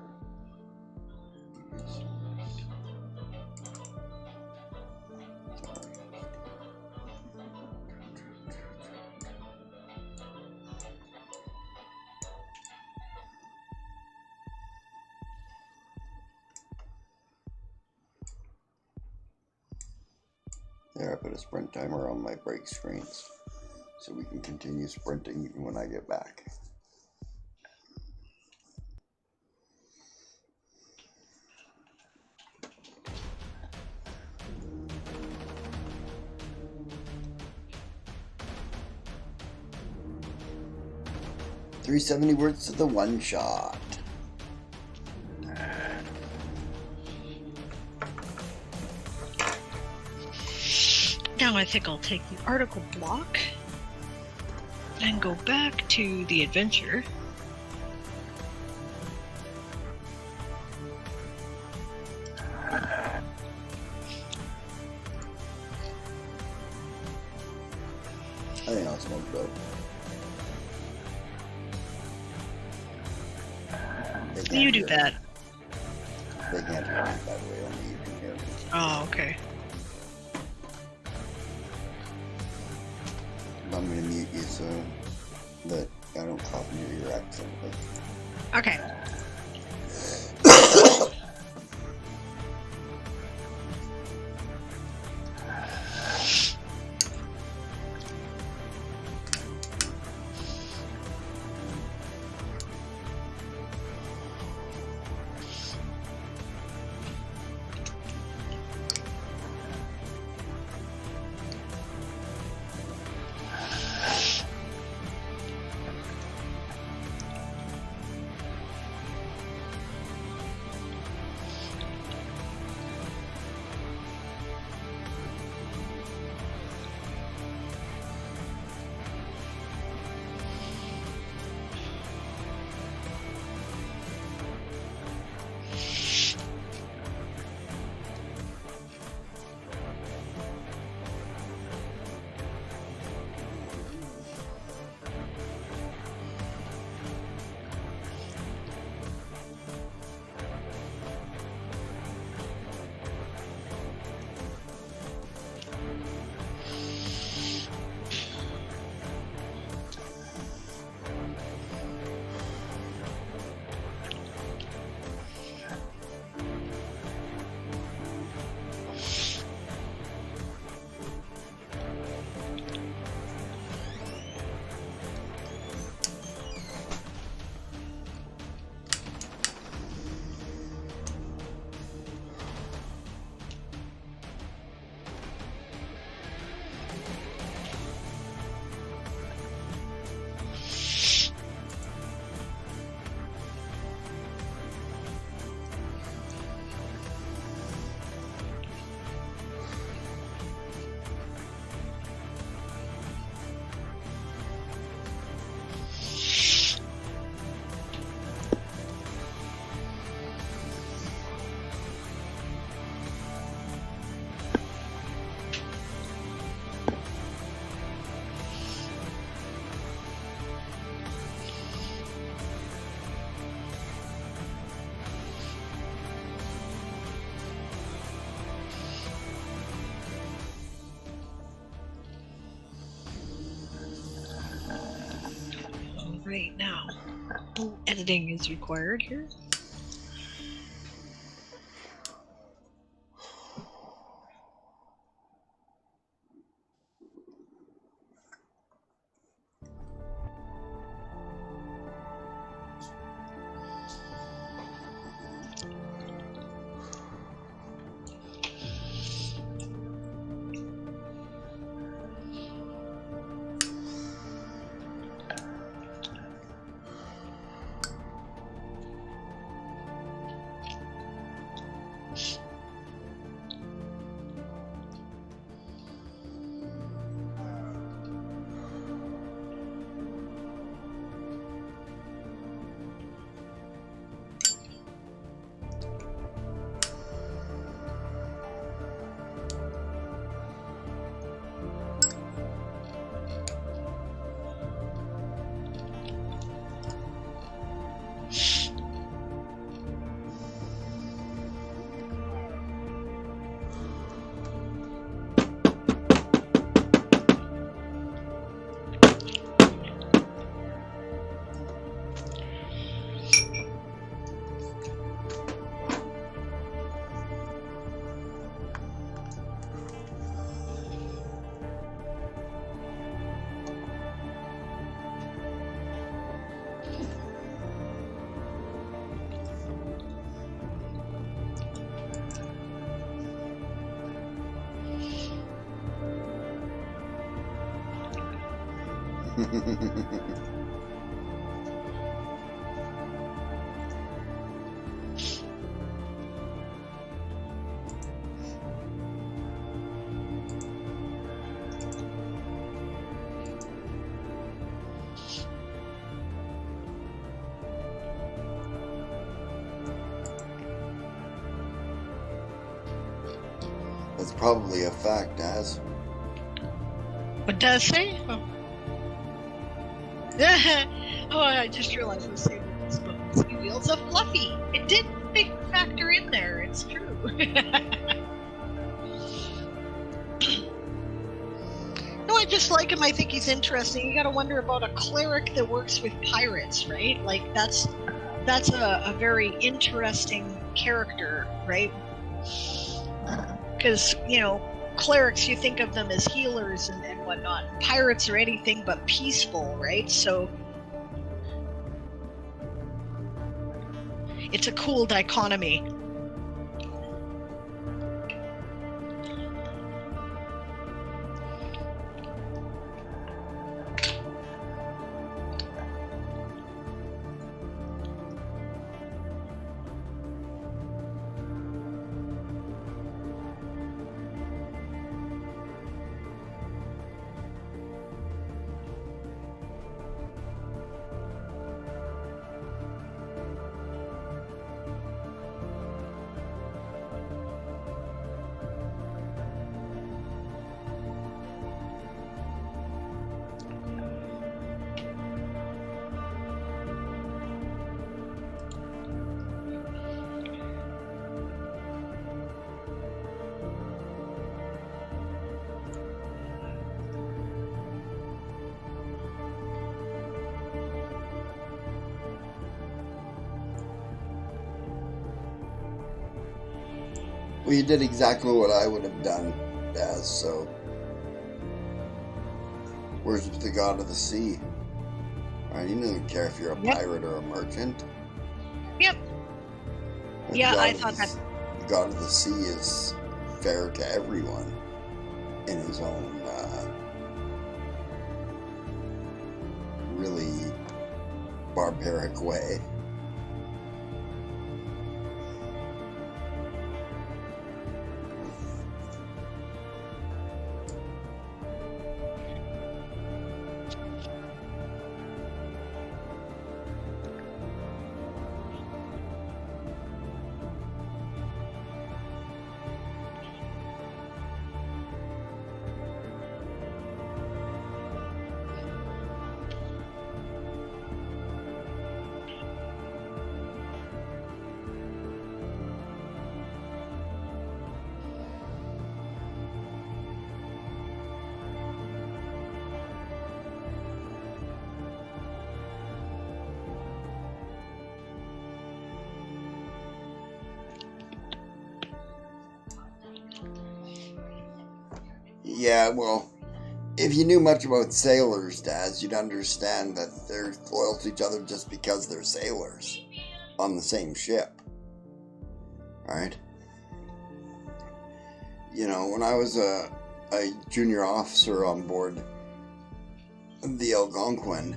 Speaker 1: There, I put a sprint timer on my break screens, so we can continue sprinting even when I get back. $370 words to the one shot.
Speaker 2: Now I think I'll take the article block and go back to the adventure.
Speaker 1: think I'll smoke it out. They can't
Speaker 2: You do
Speaker 1: hear
Speaker 2: that.
Speaker 1: me. They can't hear me, by the way. Only you can hear me.
Speaker 2: Oh, okay.
Speaker 1: I'm going to mute you so that I don't cough near your accent.
Speaker 2: Okay. Right now, editing is required here.
Speaker 1: That's probably a fact, Daz.
Speaker 2: What does it say? Oh. Oh, I just realized I was saying in this book, he wields a Fluffy. It did factor in there. It's true. No, I just like him. I think he's interesting. You got to wonder about a cleric that works with pirates, right? Like that's a very interesting character, right? Because clerics, you think of them as healers and whatnot. Pirates are anything but peaceful, right? So it's a cool dichotomy.
Speaker 1: Well, you did exactly what I would have done, Daz, so... Worship the god of the sea. Right, you don't care if you're a pirate or a merchant.
Speaker 2: Yep. Yeah, I thought that...
Speaker 1: The god of the sea is fair to everyone in his own, really barbaric way. Yeah, well, if you knew much about sailors, Daz, you'd understand that they're loyal to each other just because they're sailors on the same ship. Right? You know, when I was a junior officer on board the Algonquin,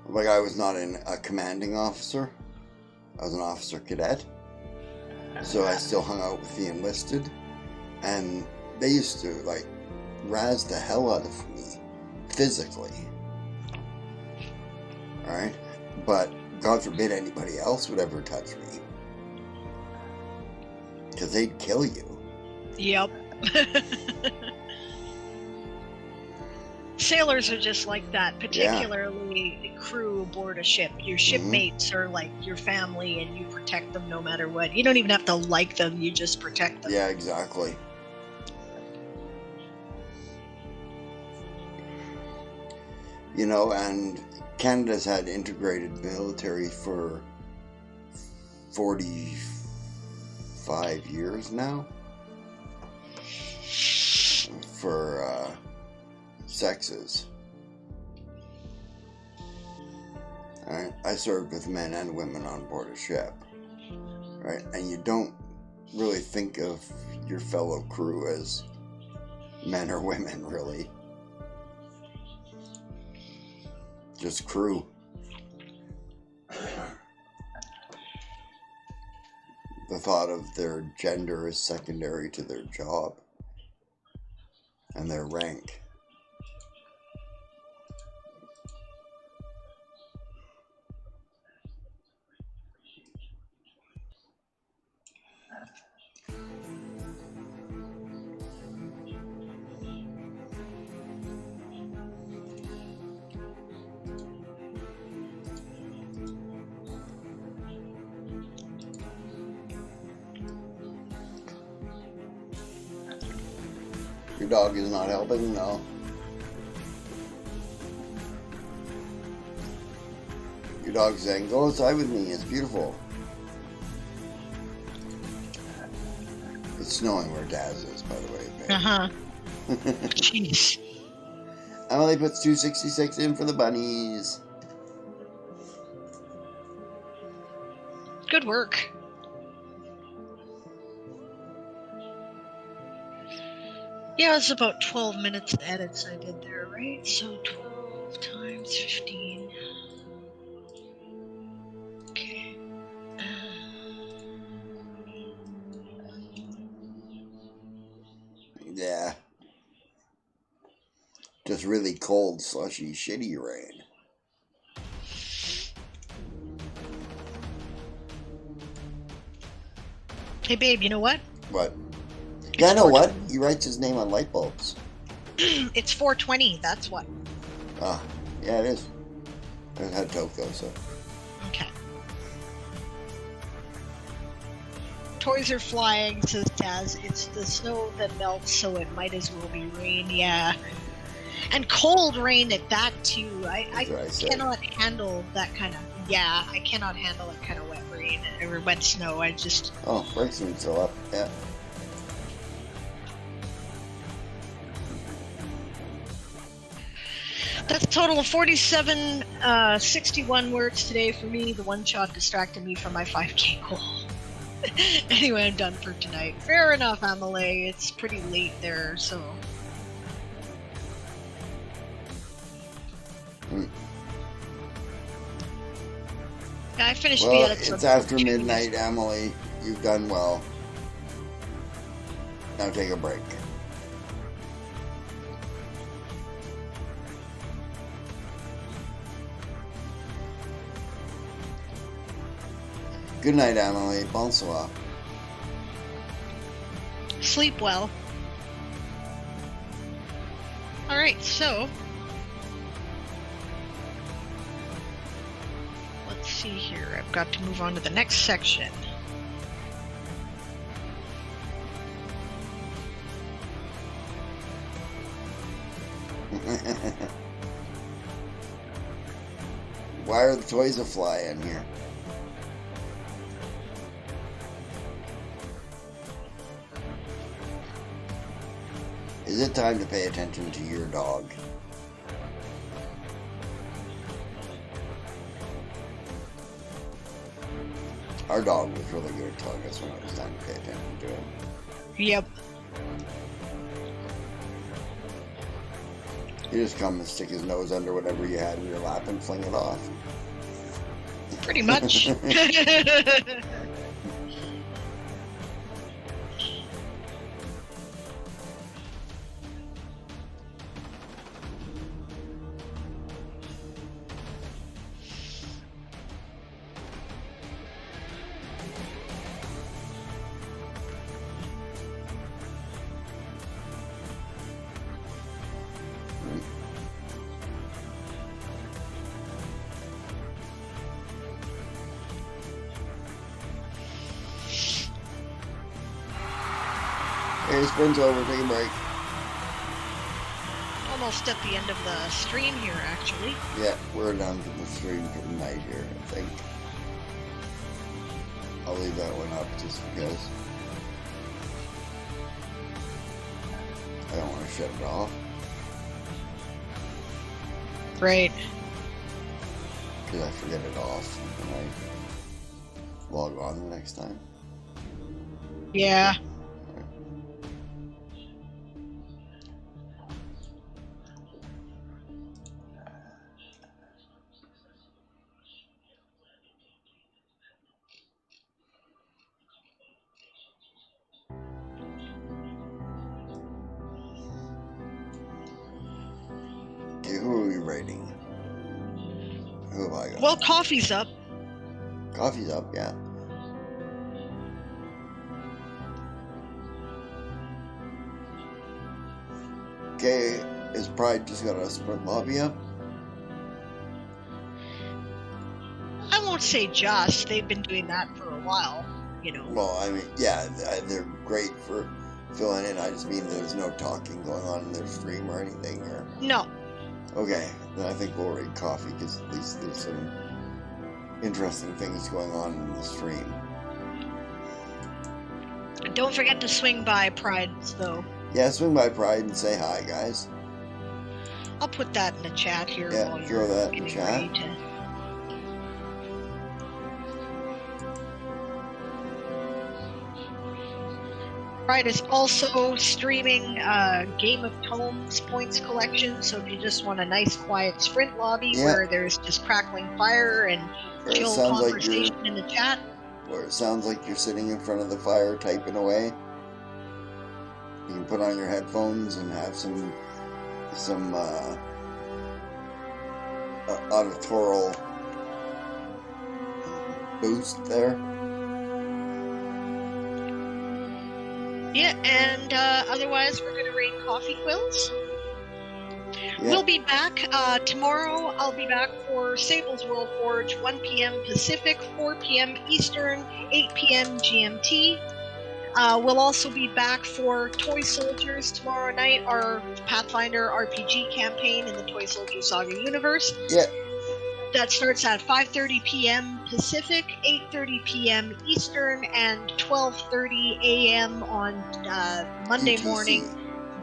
Speaker 1: like I was not a commanding officer. I was an officer cadet. So I still hung out with the enlisted, and they used to, like, razz the hell out of me, physically. Alright? But God forbid anybody else would ever touch me. Because they'd kill you.
Speaker 2: Yep. Sailors are just like that, particularly crew aboard a ship. Your shipmates are like your family, and you protect them no matter what. You don't even have to like them, you just protect them.
Speaker 1: Yeah, exactly. You know, and Canada's had integrated military for 45 years now. For, sexes. Alright, I served with men and women on board a ship. Right, and you don't really think of your fellow crew as men or women, really. Just crew. The thought of their gender is secondary to their job and their rank. Your dog is not helping? No. Your dog's saying, go outside with me, it's beautiful. It's snowing where Daz is, by the way.
Speaker 2: Uh-huh. Jeez.
Speaker 1: Emily puts 266 in for the bunnies.
Speaker 2: Good work. Yeah, it's about 12 minutes of edits I did there, right? So 12 times 15. Okay.
Speaker 1: Yeah. Just really cold, slushy, shitty rain.
Speaker 2: Hey, babe, you know what?
Speaker 1: What? Yeah, I know what? He writes his name on light bulbs.
Speaker 2: It's 4:20, that's what.
Speaker 1: Ah, yeah, it is. I had Toko, so.
Speaker 2: Okay. Toys are flying, says Daz. It's the snow that melts, so it might as well be rain, yeah. And cold rain at that, too. I cannot handle that kind of... Yeah, I cannot handle that kind of wet rain or wet snow. I just...
Speaker 1: Oh, brakes are still up, yeah.
Speaker 2: That's a total of 47, 61 words today for me. The one shot distracted me from my 5K goal. Anyway, I'm done for tonight. Fair enough, Amelie. It's pretty late there, so... Yeah, I finished the edits.
Speaker 1: It's after midnight, Emily. You've done well. Now take a break. Good night, Emily. Bonsoir.
Speaker 2: Sleep well. Alright, so... Let's see here. I've got to move on to the next section.
Speaker 1: Why are the toys afly in here? Is it time to pay attention to your dog? Our dog was really good at telling us when it was time to pay attention to him.
Speaker 2: Yep.
Speaker 1: He just come and stick his nose under whatever you had in your lap and fling it off.
Speaker 2: Pretty much.
Speaker 1: Hey, sprint's over. Take a break.
Speaker 2: Almost at the end of the stream here, actually.
Speaker 1: Yeah, we're done for the stream for the night here, I think. I'll leave that one up just because I don't want to shut it off.
Speaker 2: Right.
Speaker 1: Because I forget it off when I log on the next time.
Speaker 2: Yeah.
Speaker 1: Okay, who are we rating? Who have I got?
Speaker 2: Well, coffee's up.
Speaker 1: Coffee's up, yeah. Okay, is Pride just got a sprint lobby up?
Speaker 2: I won't say just. They've been doing that for a while, you know.
Speaker 1: Well, I mean, yeah, they're great for filling in. I just mean there's no talking going on in their stream or anything. Or
Speaker 2: No.
Speaker 1: okay, then I think we'll read coffee because at least there's some interesting things going on in the stream.
Speaker 2: And don't forget to swing by Pride's, though.
Speaker 1: Yeah, swing by Pride and say hi, guys.
Speaker 2: I'll put that in the chat here.
Speaker 1: Yeah,
Speaker 2: while
Speaker 1: throw
Speaker 2: you're
Speaker 1: that in
Speaker 2: getting
Speaker 1: chat.
Speaker 2: ready to- Pride is also streaming Game of Tomes points collection, so if you just want a nice quiet sprint lobby where there's just crackling fire and chill conversation in the chat.
Speaker 1: Where it sounds like you're sitting in front of the fire typing away. You can put on your headphones and have some auditorial boost there.
Speaker 2: Yeah, and otherwise we're going to raid Coffee Quills.
Speaker 1: Yeah.
Speaker 2: We'll be back tomorrow. I'll be back for Sable's World Forge, 1 p.m. Pacific, 4 p.m. Eastern, 8 p.m. GMT. We'll also be back for Toy Soldiers tomorrow night, our Pathfinder RPG campaign in the Toy Soldier Saga universe.
Speaker 1: Yeah.
Speaker 2: That starts at 5:30 p.m. Pacific, 8:30 p.m. Eastern, and 12:30 a.m. on Monday
Speaker 1: UTC.
Speaker 2: morning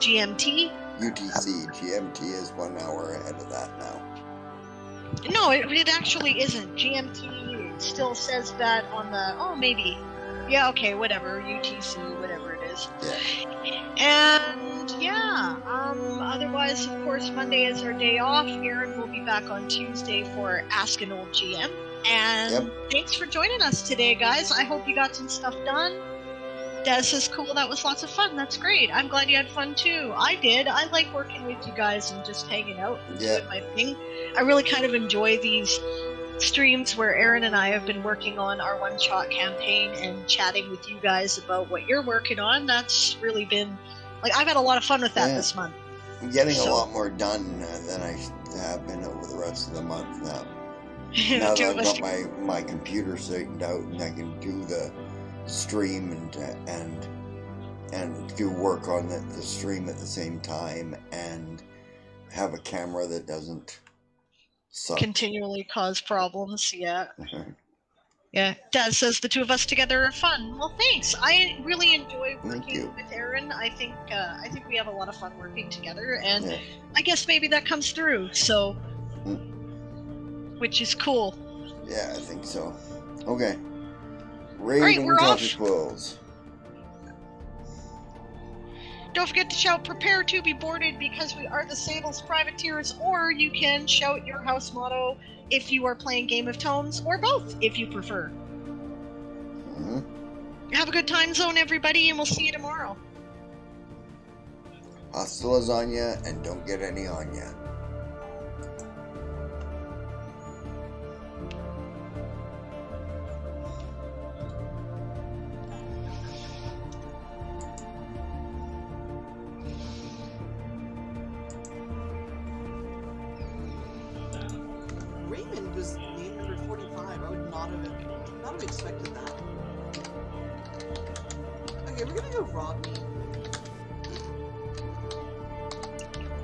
Speaker 2: GMT.
Speaker 1: UTC. GMT is 1 hour ahead of that now.
Speaker 2: No, it actually isn't. GMT still says that on the... Oh, maybe. Yeah, okay, whatever. UTC, whatever it is.
Speaker 1: Yeah.
Speaker 2: And, yeah. Otherwise, of course, Monday is our day off. Erin will be back on Tuesday for Ask an Old GM. And thanks for joining us today, guys. I hope you got some stuff done. Des is cool. That was lots of fun. That's great. I'm glad you had fun, too. I did. I like working with you guys and just hanging out and doing my thing. I really kind of enjoy these streams where Erin and I have been working on our one-shot campaign and chatting with you guys about what you're working on. That's really been... Like, I've had a lot of fun with that this month.
Speaker 1: I'm getting a lot more done than I have been over the rest of the month now. Now that I've got my computer straightened out and I can do the stream and do work on the stream at the same time and have a camera that doesn't suck.
Speaker 2: Continually cause problems, yeah. Yeah, Daz says the two of us together are fun. Well, thanks. I really enjoy working with Erin. I think we have a lot of fun working together, and I guess maybe that comes through. So, which is cool.
Speaker 1: Yeah, I think so. Okay. Raiding Coffee Quills.
Speaker 2: Don't forget to shout, prepare to be boarded because we are the Sable's privateers, or you can shout your house motto if you are playing Game of Tomes, or both if you prefer. Have a good time zone, everybody, and we'll see you tomorrow.
Speaker 1: Hasta lasagna, and don't get any on ya.
Speaker 3: Expected that. Okay, we're gonna go Rodney.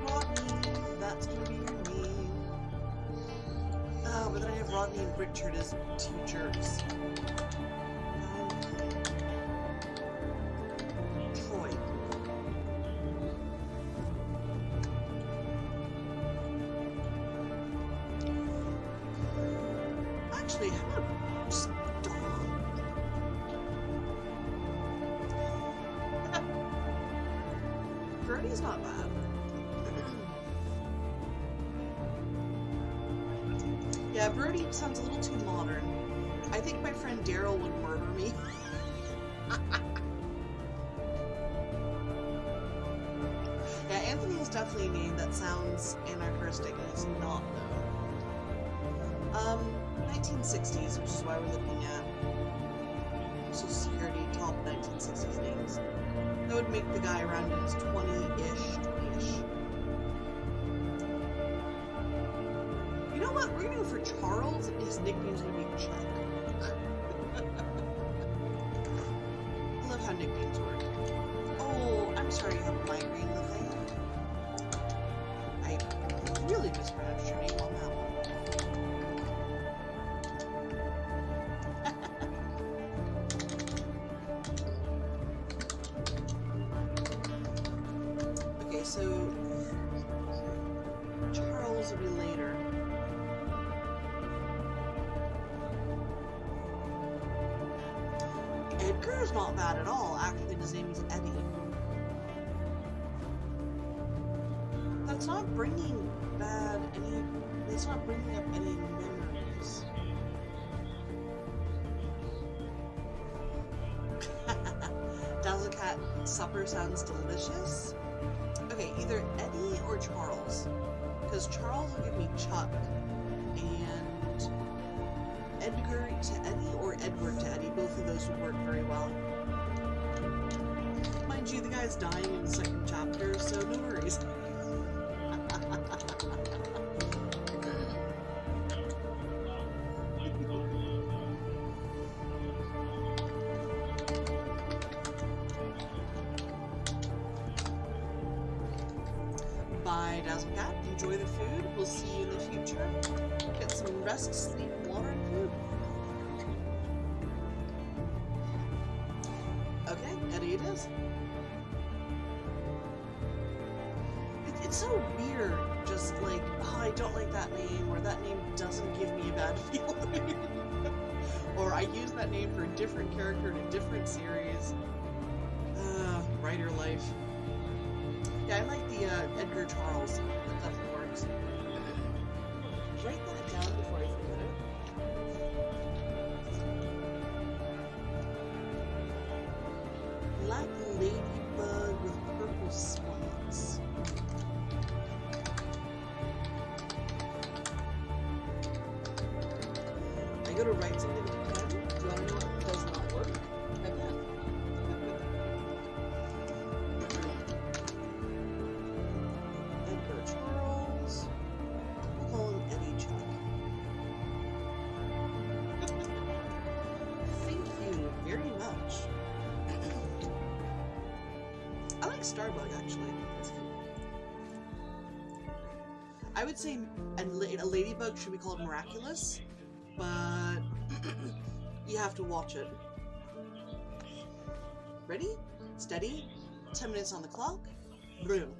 Speaker 3: Rodney, that's gonna be your name. Oh, but then I have Rodney and Richard as two jerks. Troy. Actually, how about just Brody's not bad. Yeah, Brody sounds a little too modern. I think my friend Daryl would murder me. Yeah, Anthony is definitely a name that sounds anachronistic and it's not though. 1960s, which is why we're looking at Social Security top 1960s names. That would make the guy around in his 20-ish. You know what? We're gonna go for Charles, and his nickname's gonna be Chuck. I love how nicknames work. Oh, sorry you have a migraine, Nathaniel. I really mispronounced your name on that one. Okay, so Charles will be later. Edgar's not bad at all. Actually, his name is Eddie. That's not bringing it's not bringing up any memories. Dazzlecat supper sounds delicious. Okay, either Eddie or Charles. Because Charles will give me Chuck, and Edgar to Eddie or Edward to Eddie. Both of those would work very well. Mind you, the guy's dying in the second chapter, so no worries. Bye, Dazzlecat. Enjoy the food. We'll see you in the future. Get some rest, sleep, water, and food. Okay, Eddie it is. It's so weird, just like, oh, I don't like that name, or that name doesn't give me a bad feeling. Or I use that name for a different character in a different series. Writer life. Yeah, I like the Edgar Charles. That definitely works. Write that down before I forget it. Black ladybug with purple spots. I go to write something with a pen. Do you want to know what does not work? My pen. Edgar Charles. We'll call him Eddie Chuck. Thank you very much. I like Starbug, actually. That's cute. I would say a ladybug should be called Miraculous, but you have to watch it. Ready? Steady? 10 minutes on the clock. Boom.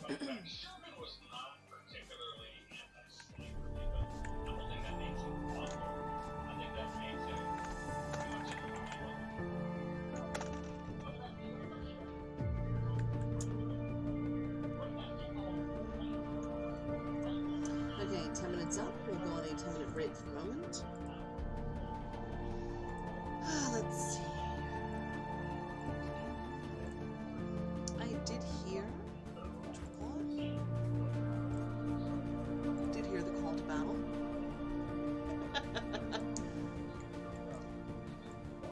Speaker 3: Okay, 10 minutes up. We'll go on a 10-minute break for a moment. Let's see. I did hear the call to battle.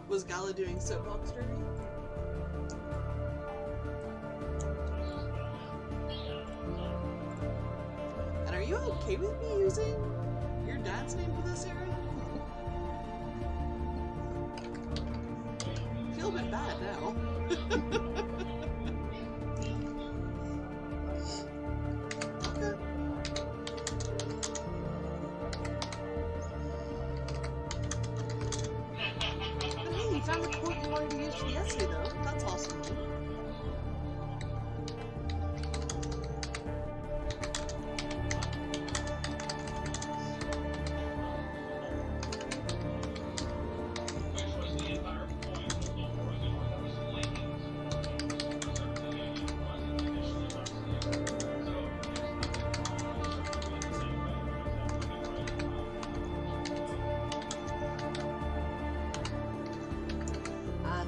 Speaker 3: Was Gala doing soapbox derby? And are you okay with me using your dad's name for this, Erin? I feel a bit bad now. Okay. But hey, you found the quote you wanted to use for the essay, though. That's awesome.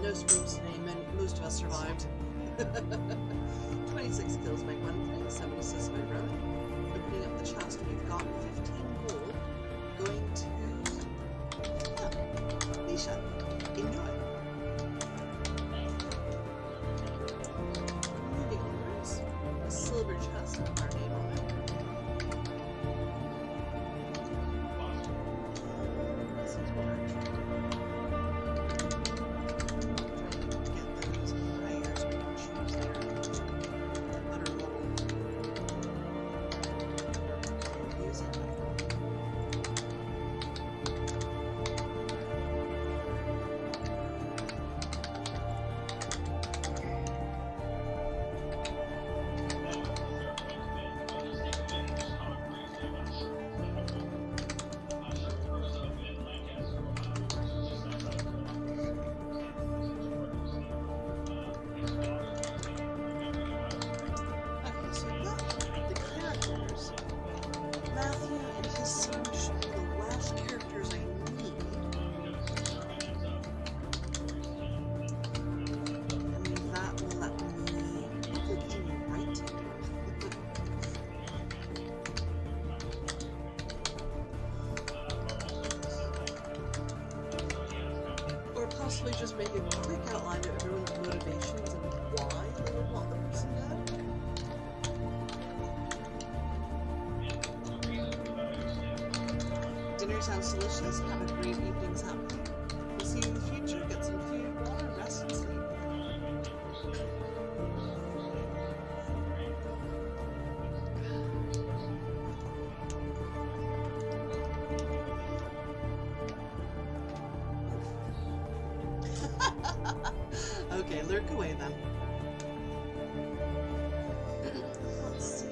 Speaker 3: No screams today, most of us survived. 26 kills by gunplay, 7 assists by Rowan. Opening up the chest, we've got 15 gold going to Nisha. Enjoy. Moving onwards, a silver chest with our name on it. This is what I'm trying to do. Possibly just make a quick outline of everyone's motivations and why they would want the person dead. Dinner sounds delicious. Have a great evening's happening. We'll see you in the future. Get some food, water, rest, and sleep. Okay, lurk away then. Let's see.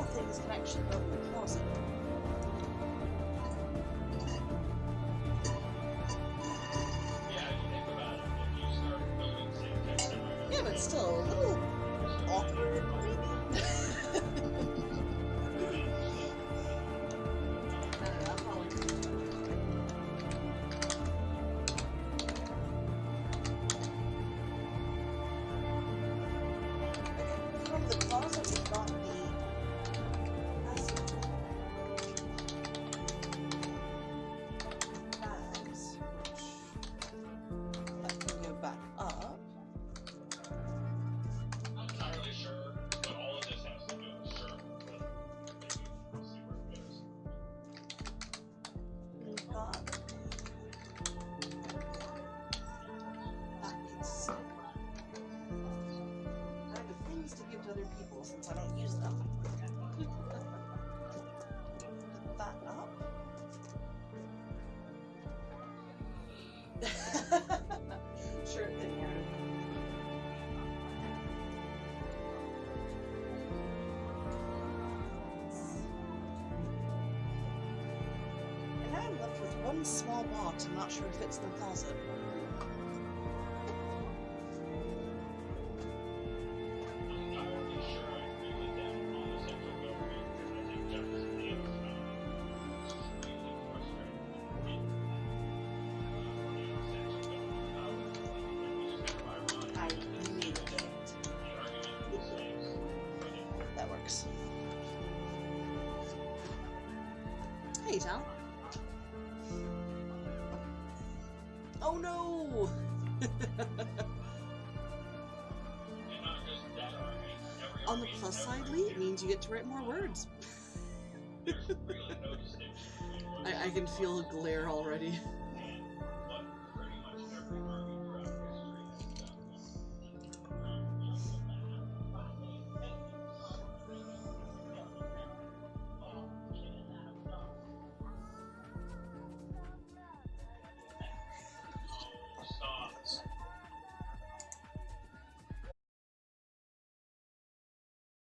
Speaker 3: Things can actually go in the closet. Yeah, but still a little awkward, maybe. From the closet, we've got the bags, which let me go back up. one small box I'm not sure it fits in the closet. I need it. That works. Hey, Tal. Oh no! On the plus side, Lee, it means you get to write more words. I can feel a glare already.